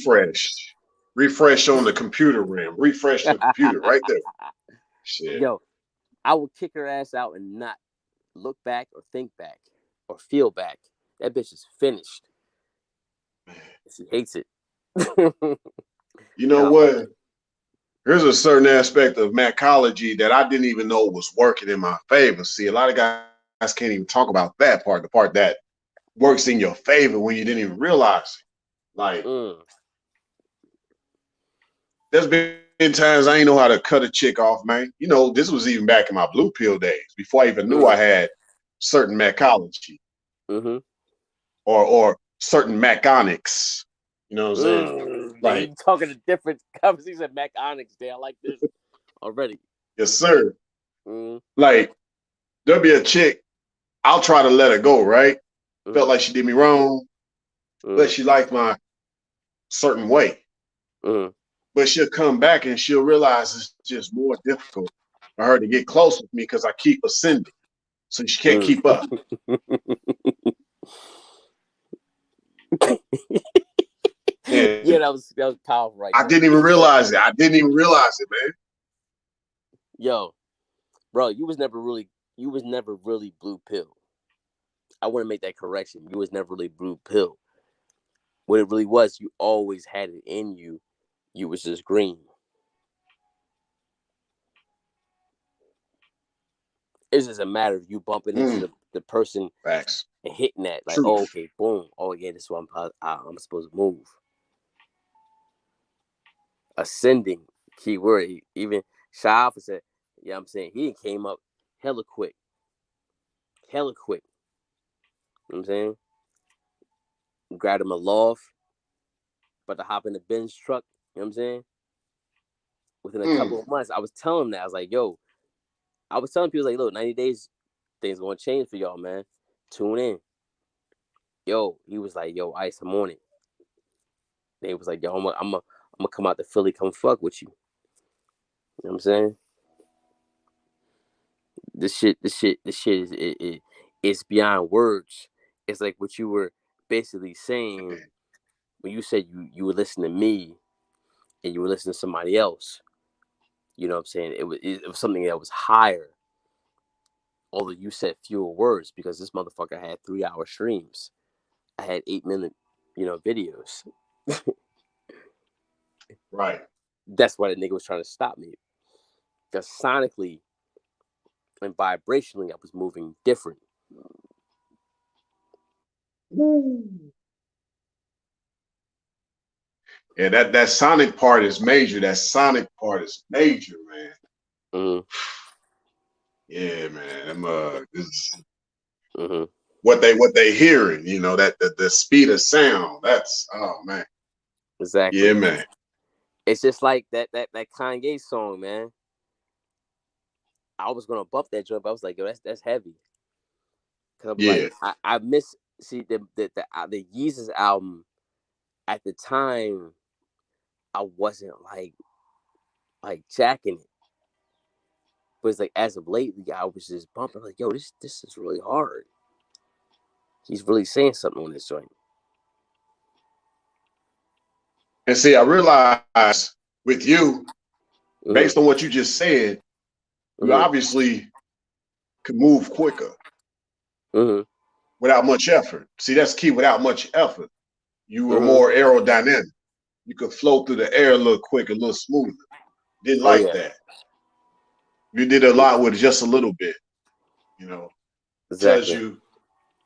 S3: refresh on the computer RAM, refresh the computer right there. Shit.
S2: Yo, I would kick her ass out and not look back or think back or feel back. That bitch is finished. She hates it.
S3: You know
S2: And I love
S3: what?
S2: it.
S3: There's a certain aspect of Mackology that I didn't even know was working in my favor. See, a lot of guys can't even talk about that part, the part that works in your favor when you didn't even realize it. Like,
S2: Mm,
S3: there's been times I ain't know how to cut a chick off, man. You know, this was even back in my blue pill days, before I even knew I
S2: mm,
S3: had certain Mackology
S2: mm-hmm.
S3: or certain Maconics. You know what I'm saying?
S2: Then
S3: Like,
S2: you talking a different conversation at Mac Onyx Day. I like this already.
S3: yes, sir.
S2: Mm,
S3: Like, there'll be a chick, I'll try to let her go, right? Felt
S2: mm,
S3: like she did me wrong, but
S2: mm,
S3: she liked my certain way.
S2: mm.
S3: But she'll come back and she'll realize it's just more difficult for her to get close with me because I keep ascending. So she can't
S2: Mm.
S3: keep up.
S2: Yeah,
S3: And
S2: that was powerful right
S3: I
S2: there.
S3: didn't even realize it. I didn't even realize it, man.
S2: Yo, bro, you was never really blue pill. I want to make that correction. You was never really blue pill. What it really was, you always had it in you. You was just green. It's just a matter of you bumping into
S3: Mm,
S2: the person
S3: facts.
S2: and hitting that. Like, oh,
S3: Truth.
S2: okay, boom. Oh, yeah, this is what I'm supposed to move. Ascending, key word. Even Shy Alpha said, yeah, I'm saying he came up hella quick. Hella quick. You know what I'm saying? Grabbed him a loft, but to hop in the Benz truck, you know what I'm saying? Within a couple
S3: Mm,
S2: of months, I was telling him that. I was like, yo, I was telling people, like, look, 90 days, things gonna change for y'all, man. Tune in. Yo, he was like, yo, Ice, I'm on it. They was like, yo, I'm gonna come out to Philly, come fuck with you. You know what I'm saying? This shit it's beyond words. It's like what you were basically saying when you said you would listen to me and you would listen to somebody else. You know what I'm saying? It was something that was higher. Although you said fewer words because this motherfucker had 3 hour streams. I had 8 minute, videos.
S3: right.
S2: That's why the nigga was trying to stop me. Because sonically and vibrationally, I was moving different.
S3: Woo. Yeah, that sonic part is major. That sonic part is major, man.
S2: Mm-hmm.
S3: Yeah, man. This
S2: Mm-hmm.
S3: what they hearing, that the speed of sound. That's oh man. Yeah,
S2: Exactly.
S3: man.
S2: It's just like that Kanye song, man. I was gonna bump that joint, but I was like, yo, that's heavy. Cause I'm like,
S3: Yeah.
S2: I miss see the Yeezus album at the time. I wasn't like jacking it, but it's like as of lately, I was just bumping like, yo, this is really hard. He's really saying something on this joint.
S3: And see, I realize with you, based
S2: Mm-hmm.
S3: on what you just said, you
S2: Mm-hmm.
S3: obviously could move quicker
S2: Mm-hmm.
S3: without much effort. See, that's key. Without much effort, you were
S2: Mm-hmm.
S3: more aerodynamic. You could flow through the air a little quicker, a little smoother. Didn't
S2: Oh
S3: like
S2: yeah.
S3: that. You did a lot with just a little bit. You know, tells
S2: Exactly.
S3: you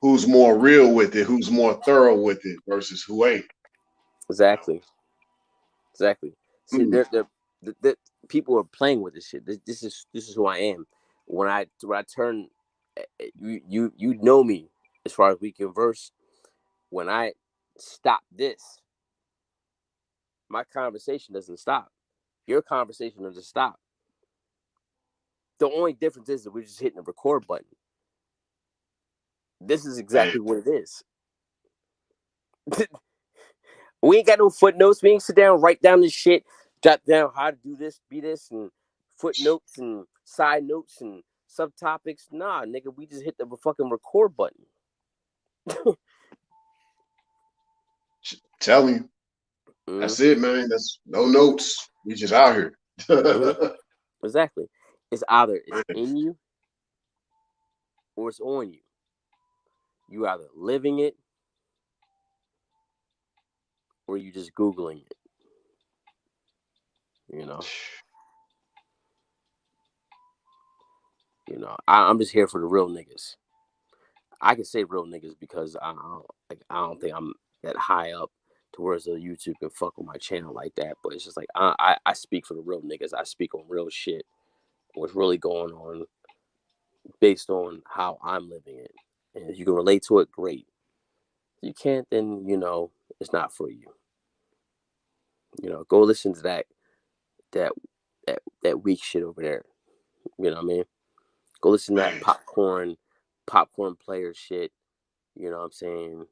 S3: who's more real with it, who's more thorough with it versus who ain't. You know.
S2: Exactly. Exactly. See,
S3: Mm,
S2: the people are playing with this shit. This is who I am. When I turn, you know me as far as we converse. When I stop this, my conversation doesn't stop. Your conversation doesn't stop. The only difference is that we're just hitting the record button. This is
S3: man.
S2: exactly what it is. We ain't got no footnotes. We ain't sit down, write down this shit, jot down how to do this, be this, and footnotes and side notes and subtopics. Nah, nigga, we just hit the fucking record button.
S3: telling you.
S2: Mm-hmm.
S3: That's it, man. That's no notes. We just out here.
S2: Mm-hmm. Exactly. It's either it's in you or it's on you. You either living it or you just Googling it. You know. I'm just here for the real niggas. I can say real niggas because I don't think I'm that high up to where the YouTube can fuck with my channel like that. But it's just like I speak for the real niggas. I speak on real shit. What's really going on based on how I'm living it. And if you can relate to it, great. If you can't, then it's not for you. Go listen to that that weak shit over there. You know what I mean? Go listen to that popcorn player shit. You know what I'm saying?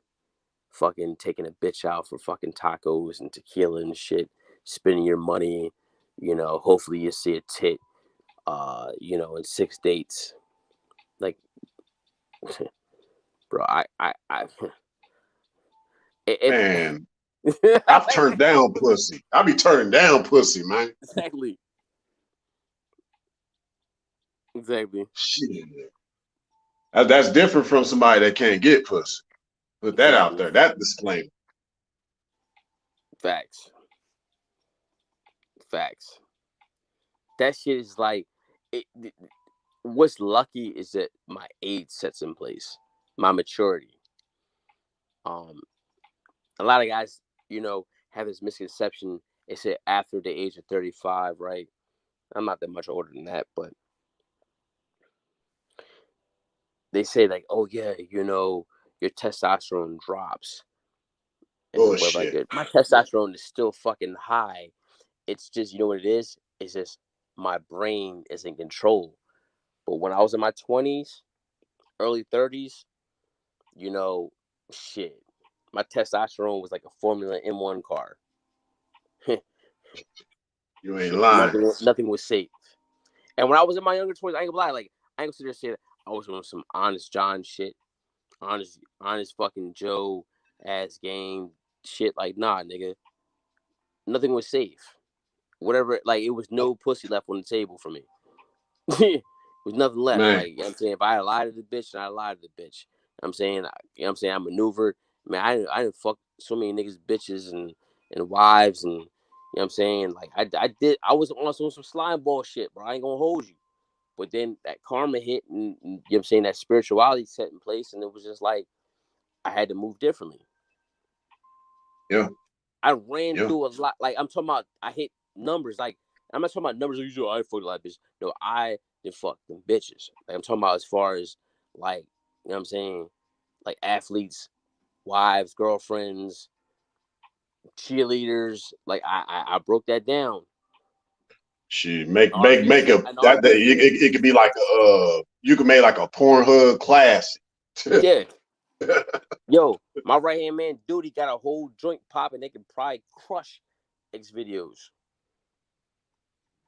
S2: Fucking taking a bitch out for fucking tacos and tequila and shit, spending your money. Hopefully you see a tit. In 6 dates. Like, bro, I if
S3: Man, I've turned down pussy. I be turning down pussy, man.
S2: exactly.
S3: Shit. That's different from somebody that can't get pussy. Put that out
S2: Exactly.
S3: there. That disclaimer.
S2: Facts. That shit is like, it, what's lucky is that my age sets in place, my maturity. A lot of guys, have this misconception. They say after the age of 35, right? I'm not that much older than that, but they say like, oh yeah, your testosterone drops and whatever. Like,
S3: Bullshit.
S2: my testosterone is still fucking high. It's just, what it is? It's just my brain is in control. But when I was in my 20s, early 30s, shit, my testosterone was like a Formula M1 car.
S3: You ain't
S2: Shit,
S3: lying.
S2: nothing was safe. And when I was in my younger 20s, I ain't gonna lie, like, I ain't gonna sit there and say that I was on some honest John shit, honest fucking Joe ass game shit. Like, nah, nigga, nothing was safe. Whatever, like, it was no pussy left on the table for me. There was nothing left.
S3: Man,
S2: Like, I'm saying, if I lied to the bitch, then I lied to the bitch. I maneuvered. Man, I didn't fuck so many niggas, bitches, and wives, and I'm saying, like, I was on some slime ball shit, bro. I ain't gonna hold you. But then that karma hit, and I'm saying, that spirituality set in place, and it was just like I had to move differently.
S3: yeah.
S2: I ran
S3: Yeah.
S2: through a lot. Like, I'm talking about, I hit numbers. Like, I'm not talking about numbers. Usually, I fucked a lot of bitches. No, I did fuck them bitches. Like, I'm talking about as far as, like, what I'm saying, like, athletes, wives, girlfriends, cheerleaders. Like, I broke that down.
S3: She make make
S2: R&B
S3: make a
S2: and
S3: that
S2: R&B
S3: it,
S2: singers.
S3: it could be like you could make like a Pornhub classic.
S2: Yeah. Yo, my right hand man, dude, he got a whole joint popping. They can probably crush X videos.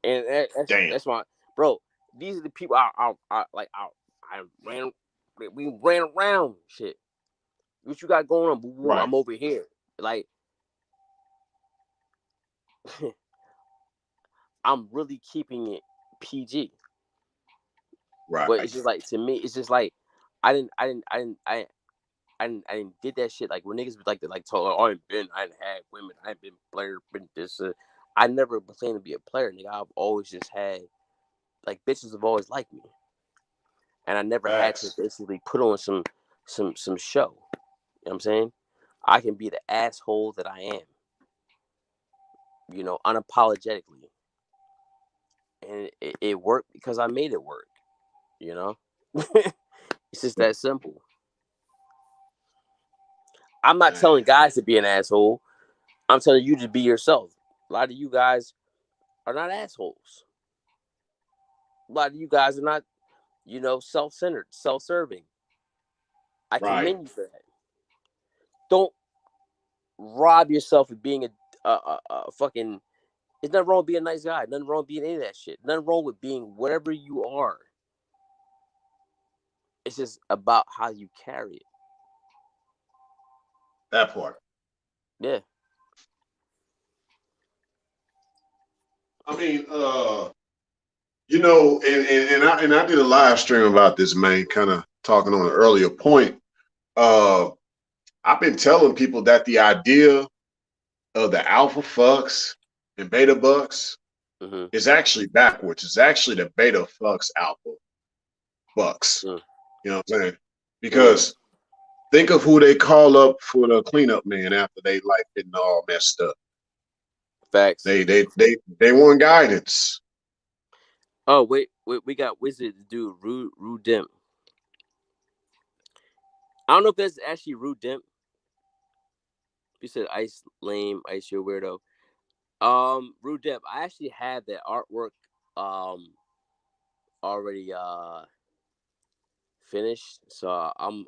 S2: And
S3: Damn.
S2: that's my bro. These are the people I ran. We ran around shit. What you got going on? Boo boo?
S3: Right.
S2: I'm over here. Like, I'm really keeping it PG.
S3: Right.
S2: But it's just like, to me, it's just like I didn't did that shit. Like, when niggas like to like talk, oh, I ain't had women, I ain't been player, been this. I never claimed to be a player, nigga. I've always just had, like, bitches have always liked me, and I never had to
S3: Facts.
S2: basically put on some show. You know what I'm saying? I can be the asshole that I am, unapologetically, and it worked because I made it work. You know, it's just that simple. I'm not telling
S3: Man.
S2: guys to be an asshole. I'm telling you to be yourself. A lot of you guys are not assholes. A lot of you guys are not, self-centered, self-serving. I
S3: Right.
S2: commend you for that. Don't rob yourself of being a fucking. There's nothing wrong with being a nice guy. Nothing wrong with being any of that shit. Nothing wrong with being whatever you are. It's just about how you carry it.
S3: That part.
S2: Yeah.
S3: I mean, and I did a live stream about this, man, kind of talking on an earlier point. Uh, I've been telling people that the idea of the alpha fucks and beta bucks
S2: Mm-hmm.
S3: is actually backwards. It's actually the beta fucks alpha bucks.
S2: Mm.
S3: You know what I'm saying?
S2: Mm.
S3: Because think of who they call up for the cleanup man after they life getting all messed up.
S2: Facts.
S3: They want guidance.
S2: Oh wait, we got Wizard dude Rude Dim. I don't know if that's actually Rude Dim. You said Ice Lame, Ice your weirdo. Rude Dim. I actually had that artwork already finished. So I don't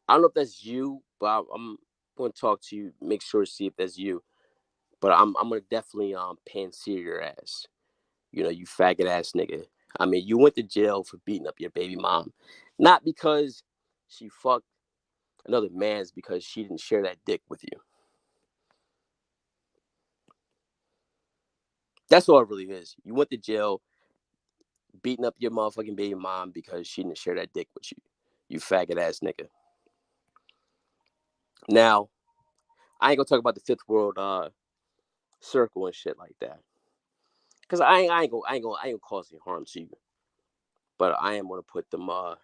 S2: know if that's you, but I'm going to talk to you, make sure to see if that's you. But I'm gonna definitely panseer your ass. You know, you faggot ass nigga. I mean, you went to jail for beating up your baby mom, not because she fucked another man's, because she didn't share that dick with you. That's all it really is. You went to jail beating up your motherfucking baby mom because she didn't share that dick with you. You faggot ass nigga. Now, I ain't gonna talk about the fifth world circle and shit like that. Cause I ain't gonna cause any harm to you. But I am gonna put them I'm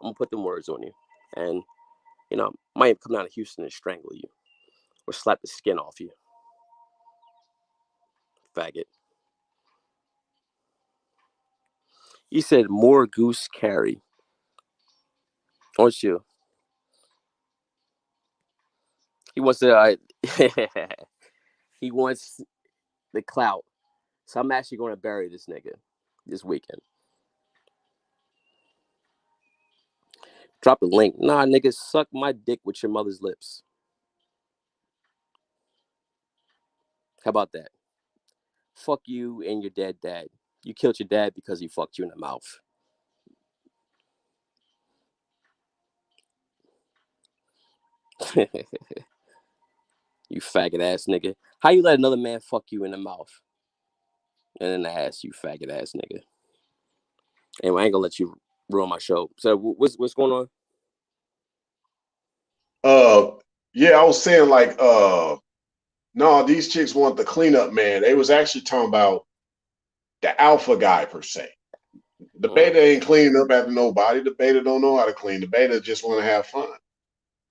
S2: gonna put them words on you. And you know, might come down to Houston and strangle you. Or slap the skin off you. Faggot. He said more goose carry. Aren't you? He wants to he wants the clout. So I'm actually gonna bury this nigga this weekend. Drop a link. Nah, nigga, suck my dick with your mother's lips. How about that? Fuck you and your dead dad. You killed your dad because he fucked you in the mouth. You faggot ass nigga. How you let another man fuck you in the mouth and in the ass, you faggot ass nigga? Anyway, I ain't gonna let you ruin my show. So what's going on?
S3: Uh, yeah, I was saying like, no, these chicks want the cleanup man. They was actually talking about the alpha guy per se. The
S2: Mm,
S3: beta ain't cleaning up after nobody. The beta don't know how to clean. The beta just want to have fun.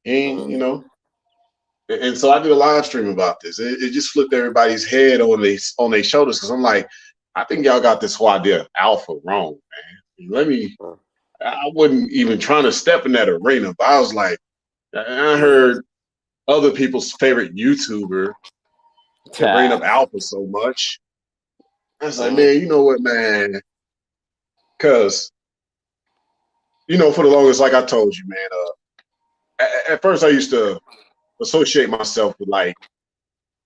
S3: He ain't,
S2: mm,
S3: you know. And so I did a live stream about this. It just flipped everybody's head on their shoulders because I'm like, I think y'all got this whole idea of alpha wrong, man. Let me.
S2: mm,
S3: I wasn't even trying to step in that arena, but I was like, I
S2: mm.
S3: heard other people's favorite YouTuber that bring up alpha so much. I was like,
S2: Mm,
S3: man, you know what, man? Because for the longest, like I told you, man. At first, I used to associate myself with like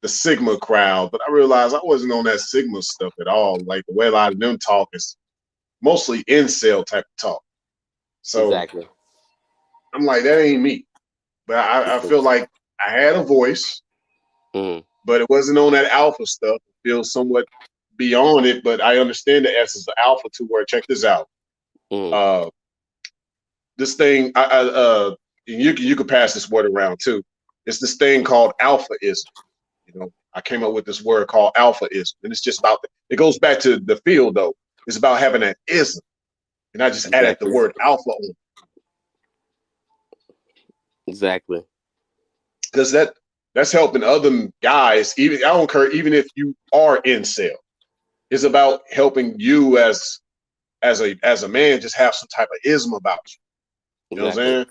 S3: the Sigma crowd, but I realized I wasn't on that Sigma stuff at all. Like the way a lot of them talk is mostly incel type of talk. So
S2: exactly.
S3: I'm like, that ain't me. But I feel like I had a voice,
S2: Mm,
S3: but it wasn't on that alpha stuff. It feels somewhat beyond it, but I understand the essence of alpha to where check this out.
S2: mm,
S3: Uh, this thing, and you could pass this word around too. It's this thing called alphaism. I came up with this word called alphaism, and it's just about it goes back to the field though. It's about having an ism, and I just added the
S2: exactly.
S3: word alpha on
S2: Exactly.
S3: because that's helping other guys. Even I don't care, even if you are incel, it's about helping you as a man just have some type of ism about you. You know what I'm
S2: Exactly.
S3: saying?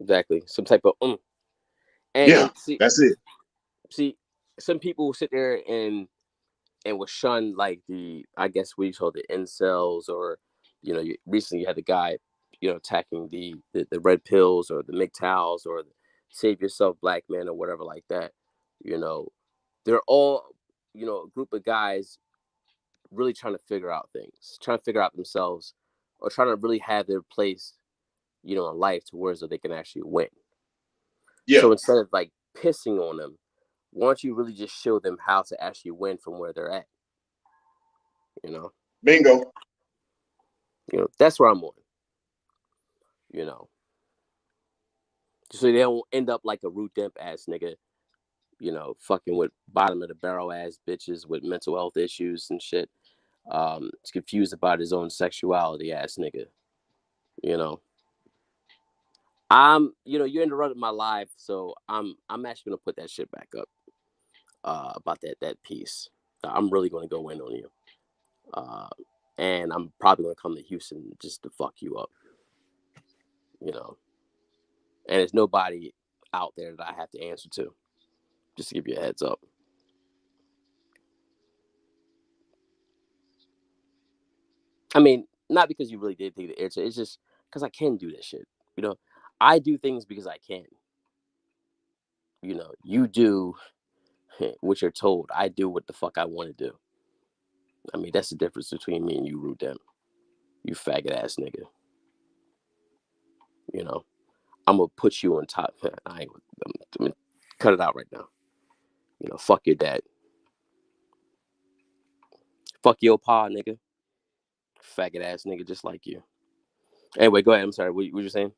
S2: Exactly. Some type of and
S3: Yeah,
S2: and see
S3: that's it.
S2: see some people will sit there and will shun like the, I guess we call the incels, or recently you had the guy attacking the red pills or the MGTOWs or the save yourself black man or whatever like that. You know, they're all a group of guys really trying to figure out things, trying to figure out themselves, or trying to really have their place in life to where so they can actually win.
S3: Yeah,
S2: So instead of like pissing on them, why don't you really just show them how to actually win from where they're at? You know,
S3: Bingo.
S2: That's where I'm on. You know, so they don't end up like a root dimp ass nigga. Fucking with bottom of the barrel ass bitches with mental health issues and shit. He's confused about his own sexuality ass nigga. You know, you interrupted my live, so I'm actually gonna put that shit back up. About that piece. I'm really gonna go in on you. Uh, and I'm probably gonna come to Houston just to fuck you up. You know, and there's nobody out there that I have to answer to. Just to give you a heads up. I mean, not because you really did think the answer. It's just because I can do this shit. You know, I do things because I can. You do what you're told. I do what the fuck I want to do. I mean, that's the difference between me and you, Rude Dem. You faggot ass nigga. You know, I'm gonna put you on top. I'm gonna cut it out right now. Fuck your dad. Fuck your pa, nigga. Faggot ass nigga, just like you. Anyway, go ahead. I'm sorry. What you saying?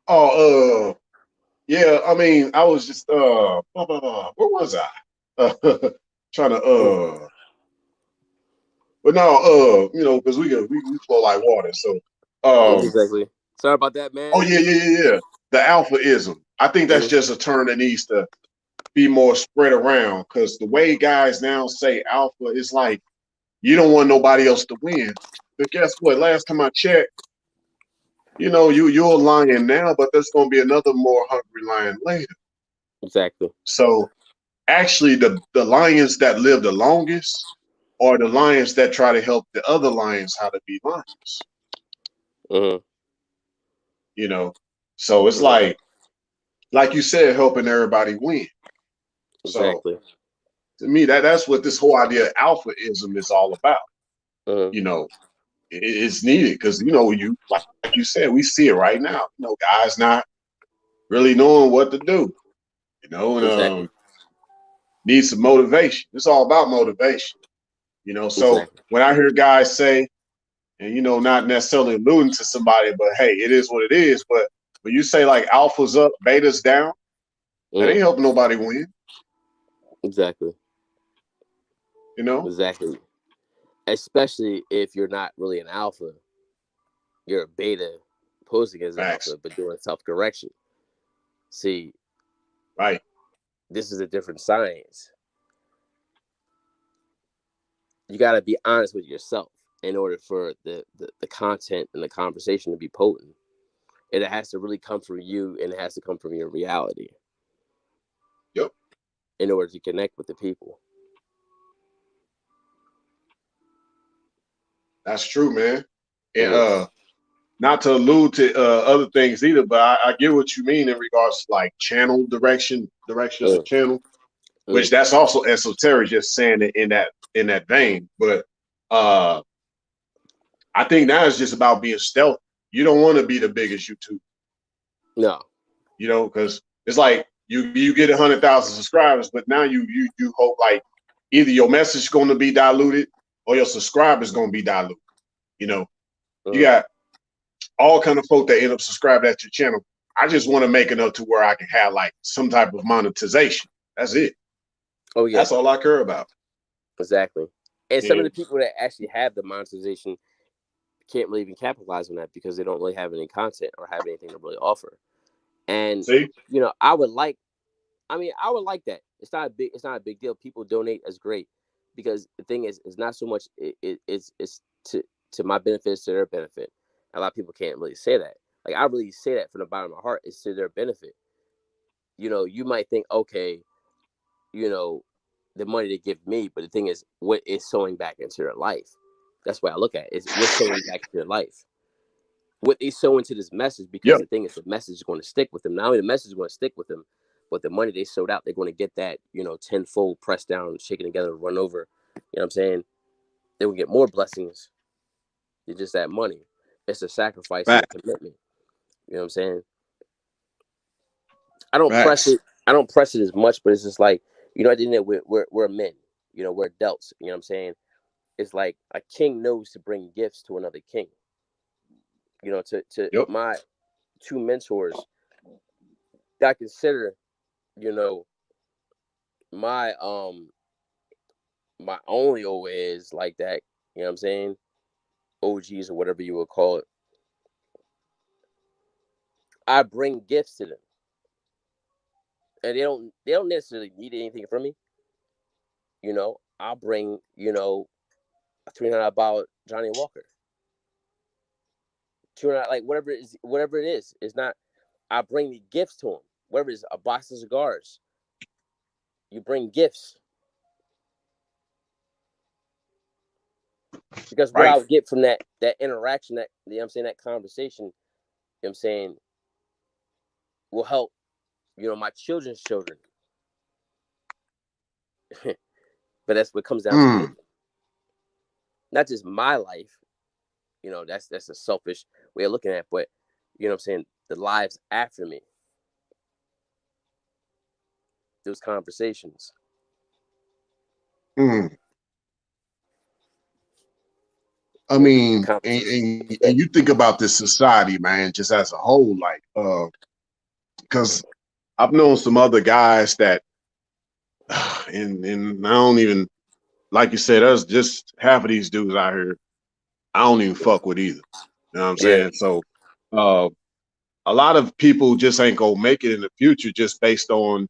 S3: Oh, yeah. I mean, I was just where was I? Trying to but no, because we flow like water. So,
S2: Exactly. Sorry about that,
S3: oh
S2: man.
S3: yeah. The alphaism. I think that's
S2: Mm-hmm.
S3: just a term that needs to be more spread around because the way guys now say alpha is like you don't want nobody else to win. But guess what? Last time I checked, you're a lion now, but there's gonna be another more hungry lion later.
S2: Exactly.
S3: So actually the lions that live the longest are the lions that try to help the other lions how to be lions.
S2: Mm-hmm.
S3: You know. So it's
S2: Exactly.
S3: like you said, helping everybody win. So
S2: Exactly.
S3: to me, that's what this whole idea of alphaism is all about.
S2: Mm-hmm.
S3: You know, it's needed because you like you said, we see it right now. Guys not really knowing what to do. And
S2: Exactly.
S3: need some motivation. It's all about motivation. So
S2: Exactly.
S3: when I hear guys say, and not necessarily alluding to somebody, but hey, it is what it is. But when you say like alpha's up, beta's down, that
S2: Mm-hmm.
S3: ain't helping nobody win.
S2: Exactly.
S3: You know,
S2: Exactly. Especially if you're not really an alpha, you're a beta posing as an
S3: facts,
S2: alpha, but doing self correction. See,
S3: right?
S2: this is a different science. You got to be honest with yourself in order for the content and the conversation to be potent. And it has to really come from you and it has to come from your reality
S3: Yep,
S2: in order to connect with the people.
S3: that's true, man. And
S2: Mm-hmm.
S3: not to allude to other things either, but I get what you mean in regards to like channel direction of the channel, which
S2: Mm-hmm.
S3: that's also esoteric, just saying it in that vein. But uh I think now it's just about being stealthy. You don't want to be the biggest YouTube,
S2: No.
S3: because it's like you get 100,000 subscribers, but now you hope like either your message is going to be diluted or your subscribers going to be diluted. You know, you
S2: Mm-hmm.
S3: got all kind of folk that end up subscribing at your channel. I just want to make enough to where I can have like some type of monetization. That's it.
S2: Oh, yeah.
S3: That's all I care about.
S2: Exactly. And some of
S3: Yeah.
S2: the people that actually have the monetization can't really even capitalize on that because they don't really have any content or have anything to really offer. And
S3: See?
S2: I would like. I mean, I would like that. It's not a big deal. People donate. That's great, because the thing is, it's not so much. It's to my benefit, it's to their benefit. A lot of people can't really say that. Like, I really say that from the bottom of my heart. It's to their benefit. You might think, okay, you know, the money they give me, but the thing is, what is sewing back into their life? That's what I look at. Is what's sewing back into their life? What they sow into this message, because
S3: Yep.
S2: the thing is, the message is going to stick with them. Not only the message is going to stick with them, but the money they sowed out, they're going to get that, tenfold, pressed down, shaken together, run over. You know what I'm saying? They will get more blessings than just that money. It's a sacrifice and a
S3: Facts.
S2: commitment. You know what I'm saying? I don't press
S3: Facts.
S2: it. I don't press it as much, but it's just like, at the end of it, we're men. You know, we're adults. You know what I'm saying? It's like a king knows to bring gifts to another king. You know, to
S3: Yep.
S2: my two mentors that I consider, you know, my my only OAs like that. You know what I'm saying? OGs or whatever you would call it. I bring gifts to them, and they don't necessarily need anything from me. You know, I'll bring, you know, a $300 Johnny Walker, 200, like whatever it is. It's not. I bring the gifts to them. Whatever it is, a box of cigars. You bring gifts because what I
S3: Right.
S2: would get from that interaction, that, you know what I'm saying, that conversation, you know what I'm saying, will help, you know, my children's children. But that's what comes down to
S3: Mm.
S2: vision, not just my life. You know, that's a selfish way of looking at it, but you know what I'm saying, the lives after me, those conversations.
S3: Mm. I
S2: Yeah, the
S3: mean,
S2: conversations.
S3: and you think about this society, man, just as a whole, like, because I've known some other guys that, and I don't even, like you said, there's just half of these dudes out here I don't even fuck with either. You know what I'm
S2: Yeah.
S3: saying? So, uh, a lot of people just ain't gonna make it in the future just based on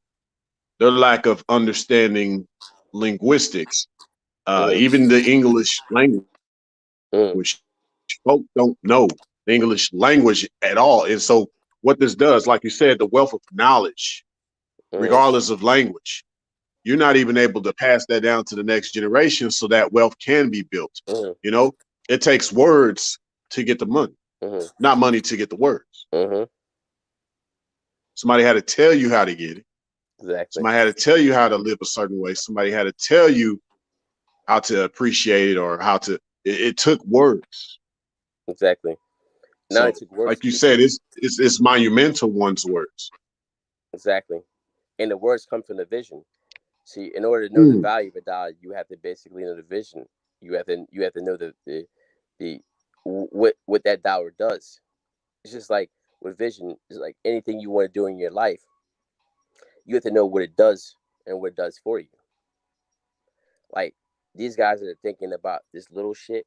S3: their lack of understanding linguistics.
S2: Mm-hmm.
S3: Even the English language,
S2: Mm-hmm.
S3: folks don't know the English language at all. And so, what this does, like you said, the wealth of knowledge,
S2: Mm-hmm.
S3: regardless of language, you're not even able to pass that down to the next generation so that wealth can be built.
S2: Mm-hmm.
S3: You know, it takes words to get the money,
S2: Mm-hmm.
S3: not money to get the words.
S2: Mm-hmm.
S3: Somebody had to tell you how to get it.
S2: Exactly.
S3: Somebody had to tell you how to live a certain way. Somebody had to tell you how to appreciate it or how to. It took words.
S2: Exactly. Now it
S3: So,
S2: took words.
S3: like you said, it's monumental. One's words.
S2: Exactly. And the words come from the vision. See, in order to know the
S3: Mm,
S2: value of a dollar, you have to basically know the vision. You have to know the what that dollar does. It's just like with vision, it's like anything you want to do in your life, you have to know what it does and what it does for you. Like these guys that are thinking about this little shit,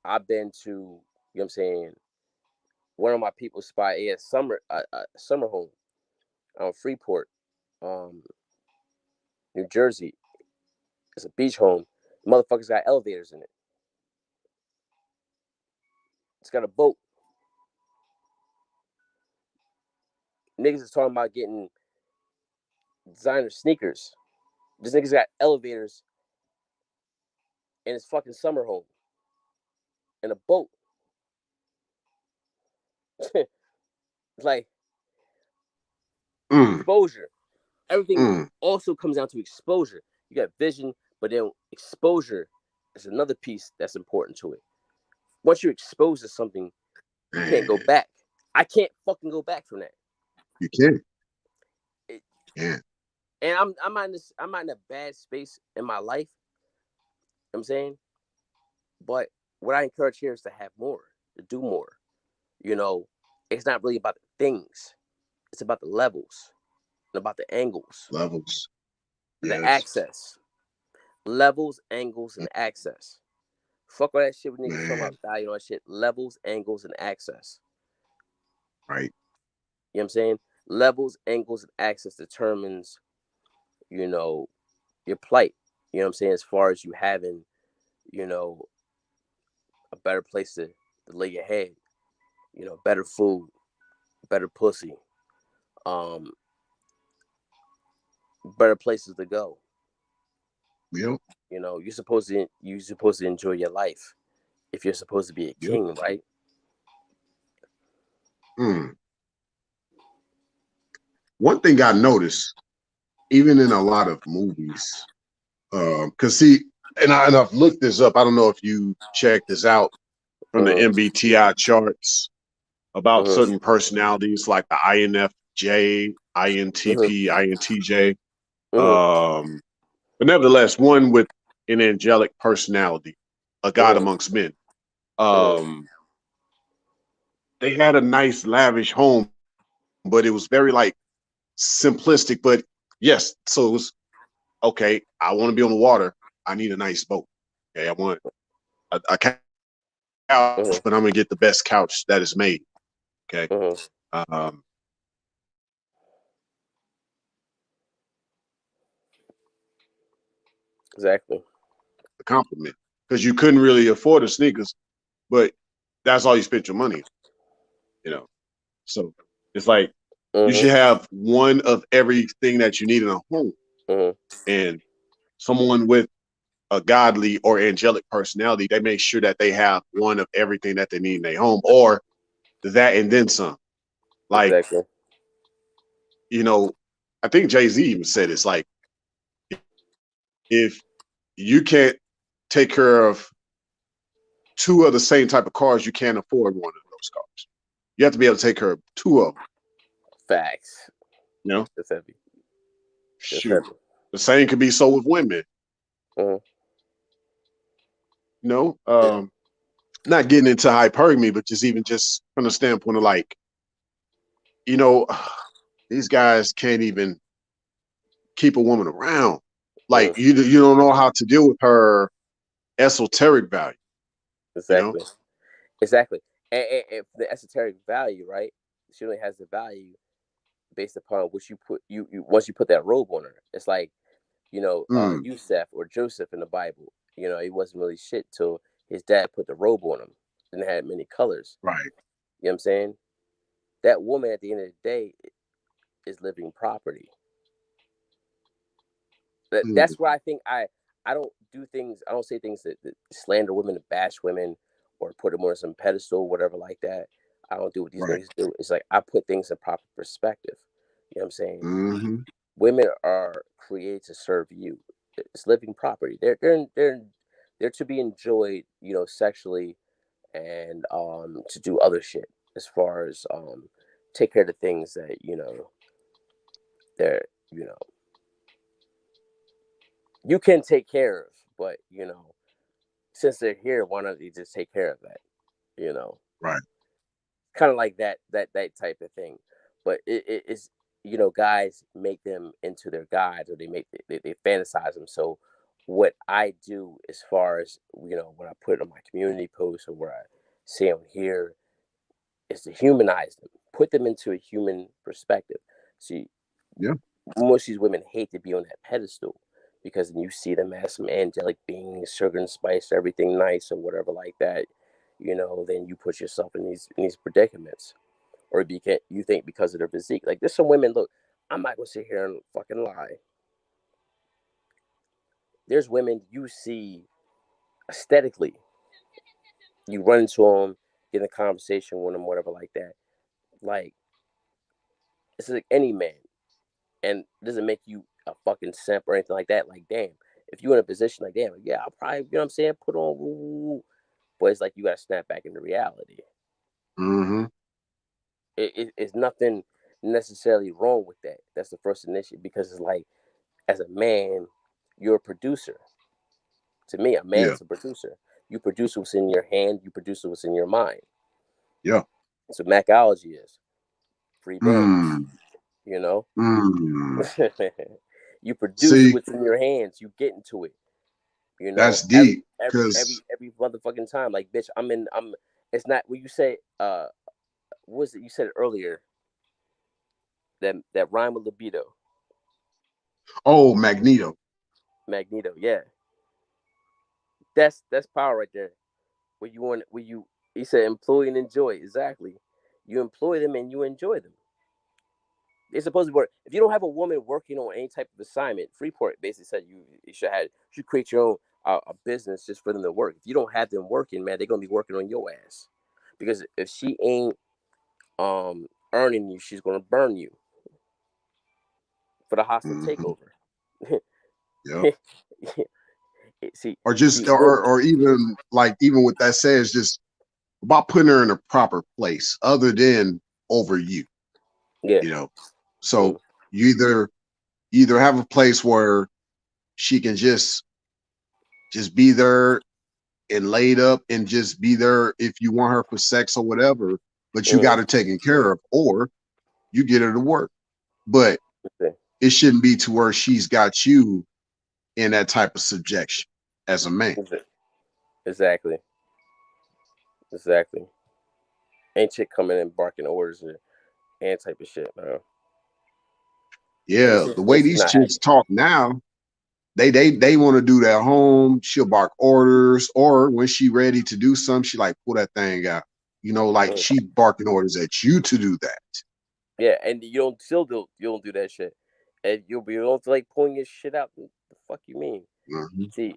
S2: I've been to, you know what I'm saying, one of my people's spot, a summer home on Freeport, um, New Jersey. It's a beach home. Motherfuckers got elevators in it. It's got a boat. Niggas is talking about getting designer sneakers. This niggas got elevators in his fucking summer home and a boat. Like
S3: mm,
S2: exposure. Everything
S3: mm.
S2: also comes down to exposure. You got vision, but then exposure is another piece that's important to it. Once you're exposed to something, you can't go
S3: Man,
S2: back. I can't fucking go back from that.
S3: you can't.
S2: It,
S3: Yeah.
S2: and I'm not in a bad space in my life. You know what I'm saying, but what I encourage here is to have more, to do more. You know, it's not really about the things; it's about the levels and about the angles,
S3: Levels.
S2: the
S3: Yes.
S2: access, levels, angles, and access. Fuck all that shit with niggas talking
S3: Man.
S2: about value and all that shit. Levels, angles, and access.
S3: Right.
S2: You know what I'm saying? Levels, angles, and access determines, you know, your plight. You know what I'm saying? As far as you having, you know, a better place to lay your head, you know, better food, better pussy, um, better places to go.
S3: Yep.
S2: You know, you're supposed to enjoy your life if you're supposed to be a
S3: Yep.
S2: king, right?
S3: Mm. One thing I noticed, even in a lot of movies, because see, and I've looked this up. I don't know if you checked this out from the
S2: Mm-hmm.
S3: MBTI charts about
S2: Mm-hmm.
S3: certain personalities like the INFJ, INTP, INTJ.
S2: Mm-hmm.
S3: Um, but nevertheless, one with an angelic personality, a god
S2: Mm-hmm.
S3: amongst men.
S2: Mm-hmm.
S3: Um, they had a nice, lavish home, but it was very like simplistic. But yes, so it was okay. I want to be on the water. I need a nice boat. Okay, I want a couch, but I'm gonna get the best couch that is made. Okay, um,
S2: Mm-hmm. Exactly.
S3: a compliment because you couldn't really afford the sneakers, but that's all you spent your money on, you know. So it's like you
S2: Mm-hmm.
S3: should have one of everything that you need in a home,
S2: Mm-hmm.
S3: and someone with a godly or angelic personality, they make sure that they have one of everything that they need in their home, or that and then some. Like,
S2: Exactly.
S3: you know, I think Jay-Z even said it's like if you can't take care of two of the same type of cars, you can't afford one of those cars. You have to be able to take care of two of them.
S2: Facts.
S3: You know,
S2: It's heavy. It's
S3: shoot.
S2: heavy.
S3: The same could be so with women.
S2: Mm-hmm.
S3: You know,
S2: Yeah.
S3: not getting into hypergamy, but just from the standpoint of like, you know, these guys can't even keep a woman around.
S2: Mm-hmm.
S3: Like you don't know how to deal with her esoteric value. You know,
S2: Exactly. Exactly. And the esoteric value, right? She only has the value based upon what you put you once you put that robe on her. It's like,
S3: mm,
S2: Yusuf or Joseph in the Bible. He wasn't really shit till his dad put the robe on him. And it had many colors.
S3: right,
S2: You know what I'm saying? That woman at the end of the day is living property.
S3: mm,
S2: That's why I think I don't do things. I don't say things that slander women, to bash women, or put them on some pedestal, whatever like that. I don't do what these
S3: right,
S2: niggas do. It's like I put things in proper perspective. You know what I'm saying?
S3: mm-hmm,
S2: Women are created to serve you. It's living property. They're to be enjoyed, sexually, and to do other shit as far as take care of the things that they're you know you can take care of, but since they're here, why don't you just take care of that? You know,
S3: right,
S2: kind of like that type of thing. But it's guys make them into their guides, or they fantasize them. So what I do as far as what I put on my community posts or what I say on here is to humanize them, put them into a human perspective. See,
S3: yeah,
S2: most of these women hate to be on that pedestal because then you see them as some angelic beings, sugar and spice, everything nice or whatever like that. Then you put yourself in these predicaments, or you think because of their physique. Like there's some women. Look, I'm not gonna sit here and fucking lie. There's women you see aesthetically, you run into them, get in a conversation with them, whatever like that. Like it's like any man, and it doesn't make you a fucking simp or anything like that. Like damn, if you're in a position like damn, yeah, I'll probably what I'm saying, put on. Woo, woo, woo. But it's like you gotta snap back into reality.
S3: mm-hmm,
S2: It's nothing necessarily wrong with that. That's the first initiative because it's like as a man, you're a producer. To me, a man
S3: yeah,
S2: is a producer. You produce what's in your hand. You produce what's in your mind.
S3: yeah,
S2: So Mackology is free bands.
S3: mm,
S2: You know,
S3: mm.
S2: you produce
S3: See,
S2: what's in your hands. You get into it.
S3: that's
S2: Every
S3: deep
S2: every every
S3: because
S2: every motherfucking time. Like bitch, I'm in. I'm. It's not what you say. What was it you said earlier? That rhyme with libido.
S3: oh, Magneto,
S2: Magneto. Yeah, that's power right there. Where you want, where you he said employ and enjoy. Exactly. You employ them and you enjoy them. They're supposed to work. If you don't have a woman working on any type of assignment, Freeport basically said you should create your own a business just for them to work. If you don't have them working, man, they're gonna be working on your ass. Because if she ain't earning you, she's gonna burn you for the hostile
S3: mm-hmm,
S2: takeover.
S3: yeah,
S2: see,
S3: or
S2: see,
S3: just or even like even with that said, it's just about putting her in a proper place other than over you,
S2: yeah,
S3: you know.
S2: mm,
S3: So you either have a place where she can just be there and laid up and just be there if you want her for sex or whatever, but you got
S2: Mm-hmm.
S3: her taken care of, or you get her to work. But
S2: Okay.
S3: it shouldn't be to where she's got you in that type of subjection as a man.
S2: Exactly. Exactly. Ain't chick coming in barking orders and type of shit, man.
S3: Yeah, the
S2: And
S3: way
S2: she's
S3: these
S2: not
S3: chicks
S2: happy.
S3: talk now, they want to do that home. She'll bark orders, or when she ready to do something, she like pull that thing out. You know, like
S2: Mm.
S3: she barking orders at you to do that.
S2: Yeah, and you don't do that shit, and you don't like pulling your shit out. What the fuck you mean?
S3: Mhm.
S2: See,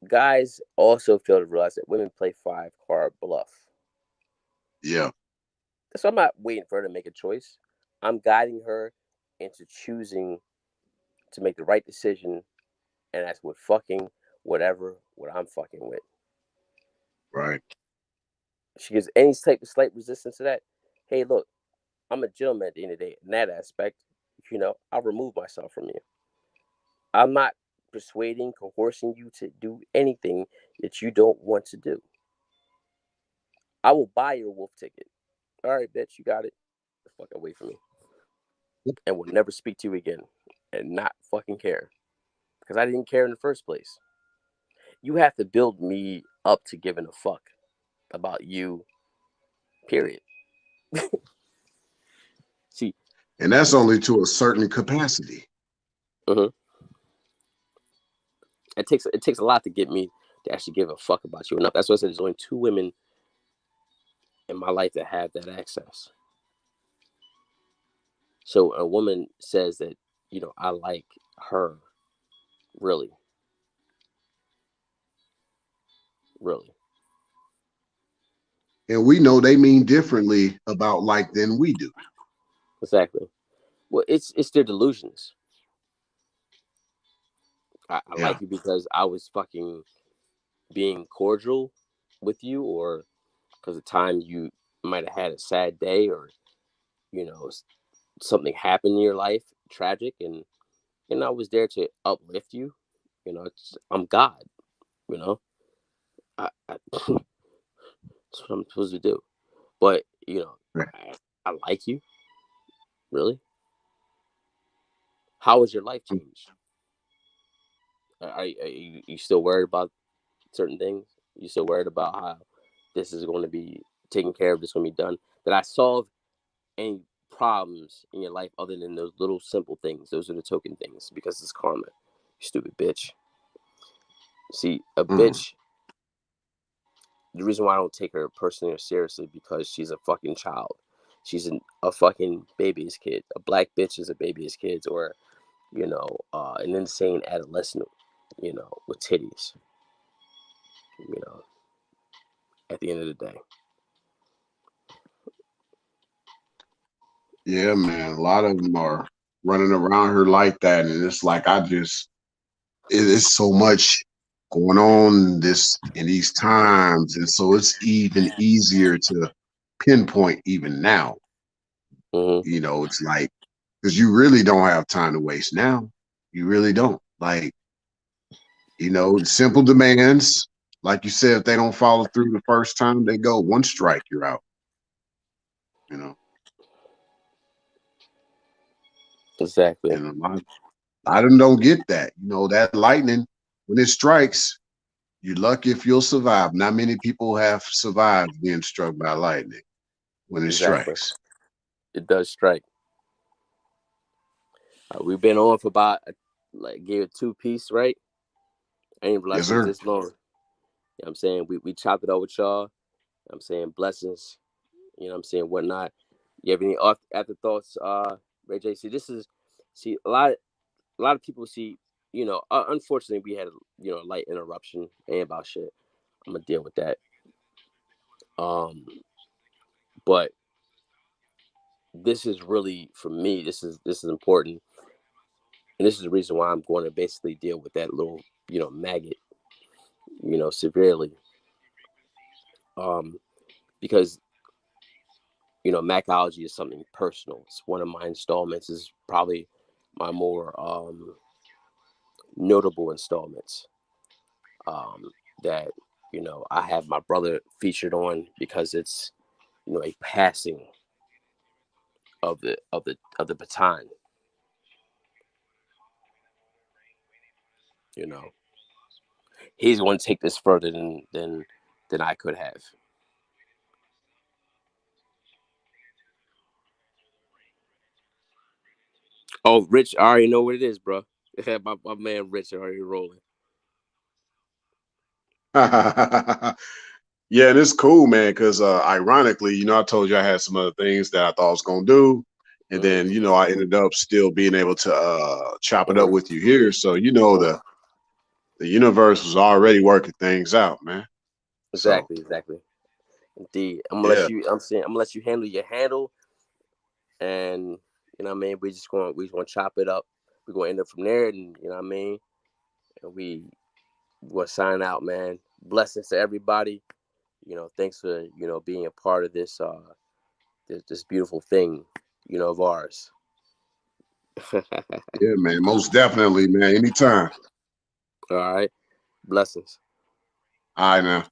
S2: guys also fail to realize that women play 5 card bluff.
S3: Yeah,
S2: So I'm not waiting for her to make a choice. I'm guiding her into choosing to make the right decision, and that's with fucking what I'm fucking with.
S3: right.
S2: If she gives any type of slight resistance to that, hey, look, I'm a gentleman at the end of the day. In that aspect, I'll remove myself from you. I'm not persuading, coercing you to do anything that you don't want to do. I will buy your wolf ticket. All right, bitch, you got it. Get the fuck away from me. And will never speak to you again. And not fucking care. Because I didn't care in the first place. You have to build me up to giving a fuck about you, period. See,
S3: And that's only to a certain capacity.
S2: uh it takes a lot to get me to actually give a fuck about you enough. That's why I said there's only 2 women in my life that have that access. So a woman says that, I like her, really, really.
S3: And we know they mean differently about like than we do.
S2: Exactly. Well, it's their delusions. I
S3: Yeah.
S2: like you because I was fucking being cordial with you, or because the time you might have had a sad day, or something happened in your life, tragic, and I was there to uplift you. I'm God. You know, that's what I'm supposed to do. But
S3: Right.
S2: I like you, really. How has your life changed? Are you still worried about certain things? You still worried about how this is going to be taken care of? This is going to be done? Did I solve any problems in your life other than those little simple things? Those are the token things because it's karma. You stupid bitch. See, a
S3: Mm.
S2: bitch. The reason why I don't take her personally or seriously because she's a fucking child. She's a fucking baby's kid. A black bitch is a baby's kid, or an insane adolescent, with titties. You know, at the end of the day.
S3: Yeah, man. A lot of them are running around her like that. And it's like it's so much going on this in these times. And so it's even easier to pinpoint even now.
S2: Mm-hmm.
S3: It's like because you really don't have time to waste now. You really don't. Like, simple demands. Like you said, if they don't follow through the first time, they go one strike, you're out. You know,
S2: Exactly.
S3: and a lot of them don't get that. That lightning when it strikes, you're lucky if you'll survive. Not many people have survived being struck by lightning when it
S2: Exactly.
S3: strikes.
S2: It does strike. We've been on for about like gave it 2 piece, right? I didn't realize
S3: Yes,
S2: it was
S3: sir.
S2: this long. I'm saying we chopped it up with y'all. I'm saying blessings. I'm saying whatnot. You have any afterthoughts, Ray J? See a lot of people see. Unfortunately, we had a light interruption and about shit. I'm gonna deal with that. Um, but this is really for me. This is important, and this is the reason why I'm going to basically deal with that little maggot severely. Um, because Mackology is something personal. It's one of my installments. Is probably my more notable installments that, you know, I have my brother featured on because it's, you know, a passing of the baton. You know, he's going to take this further than I could have. Oh, Rich, I already know what it is, bro. My man Rich already rolling.
S3: Yeah, and it's cool, man, because ironically, you know, I told you I had some other things that I thought I was gonna do. And
S2: Hmm.
S3: then, you know, I ended up still being able to chop it up
S2: Hmm.
S3: with you here. So, you know, the universe was already working things out, man. So
S2: Exactly, exactly. Indeed. I'm gonna let
S3: yeah,
S2: you. I'm gonna let you handle your handle, and you know what I mean. We just gonna chop it up. We're gonna end up from there, and you know what I mean. And we're gonna sign out, man. Blessings to everybody. You know, thanks for, you know, being a part of this beautiful thing, you know, of ours. All
S3: yeah, man. Most definitely, man. Anytime.
S2: right, blessings.
S3: All right now.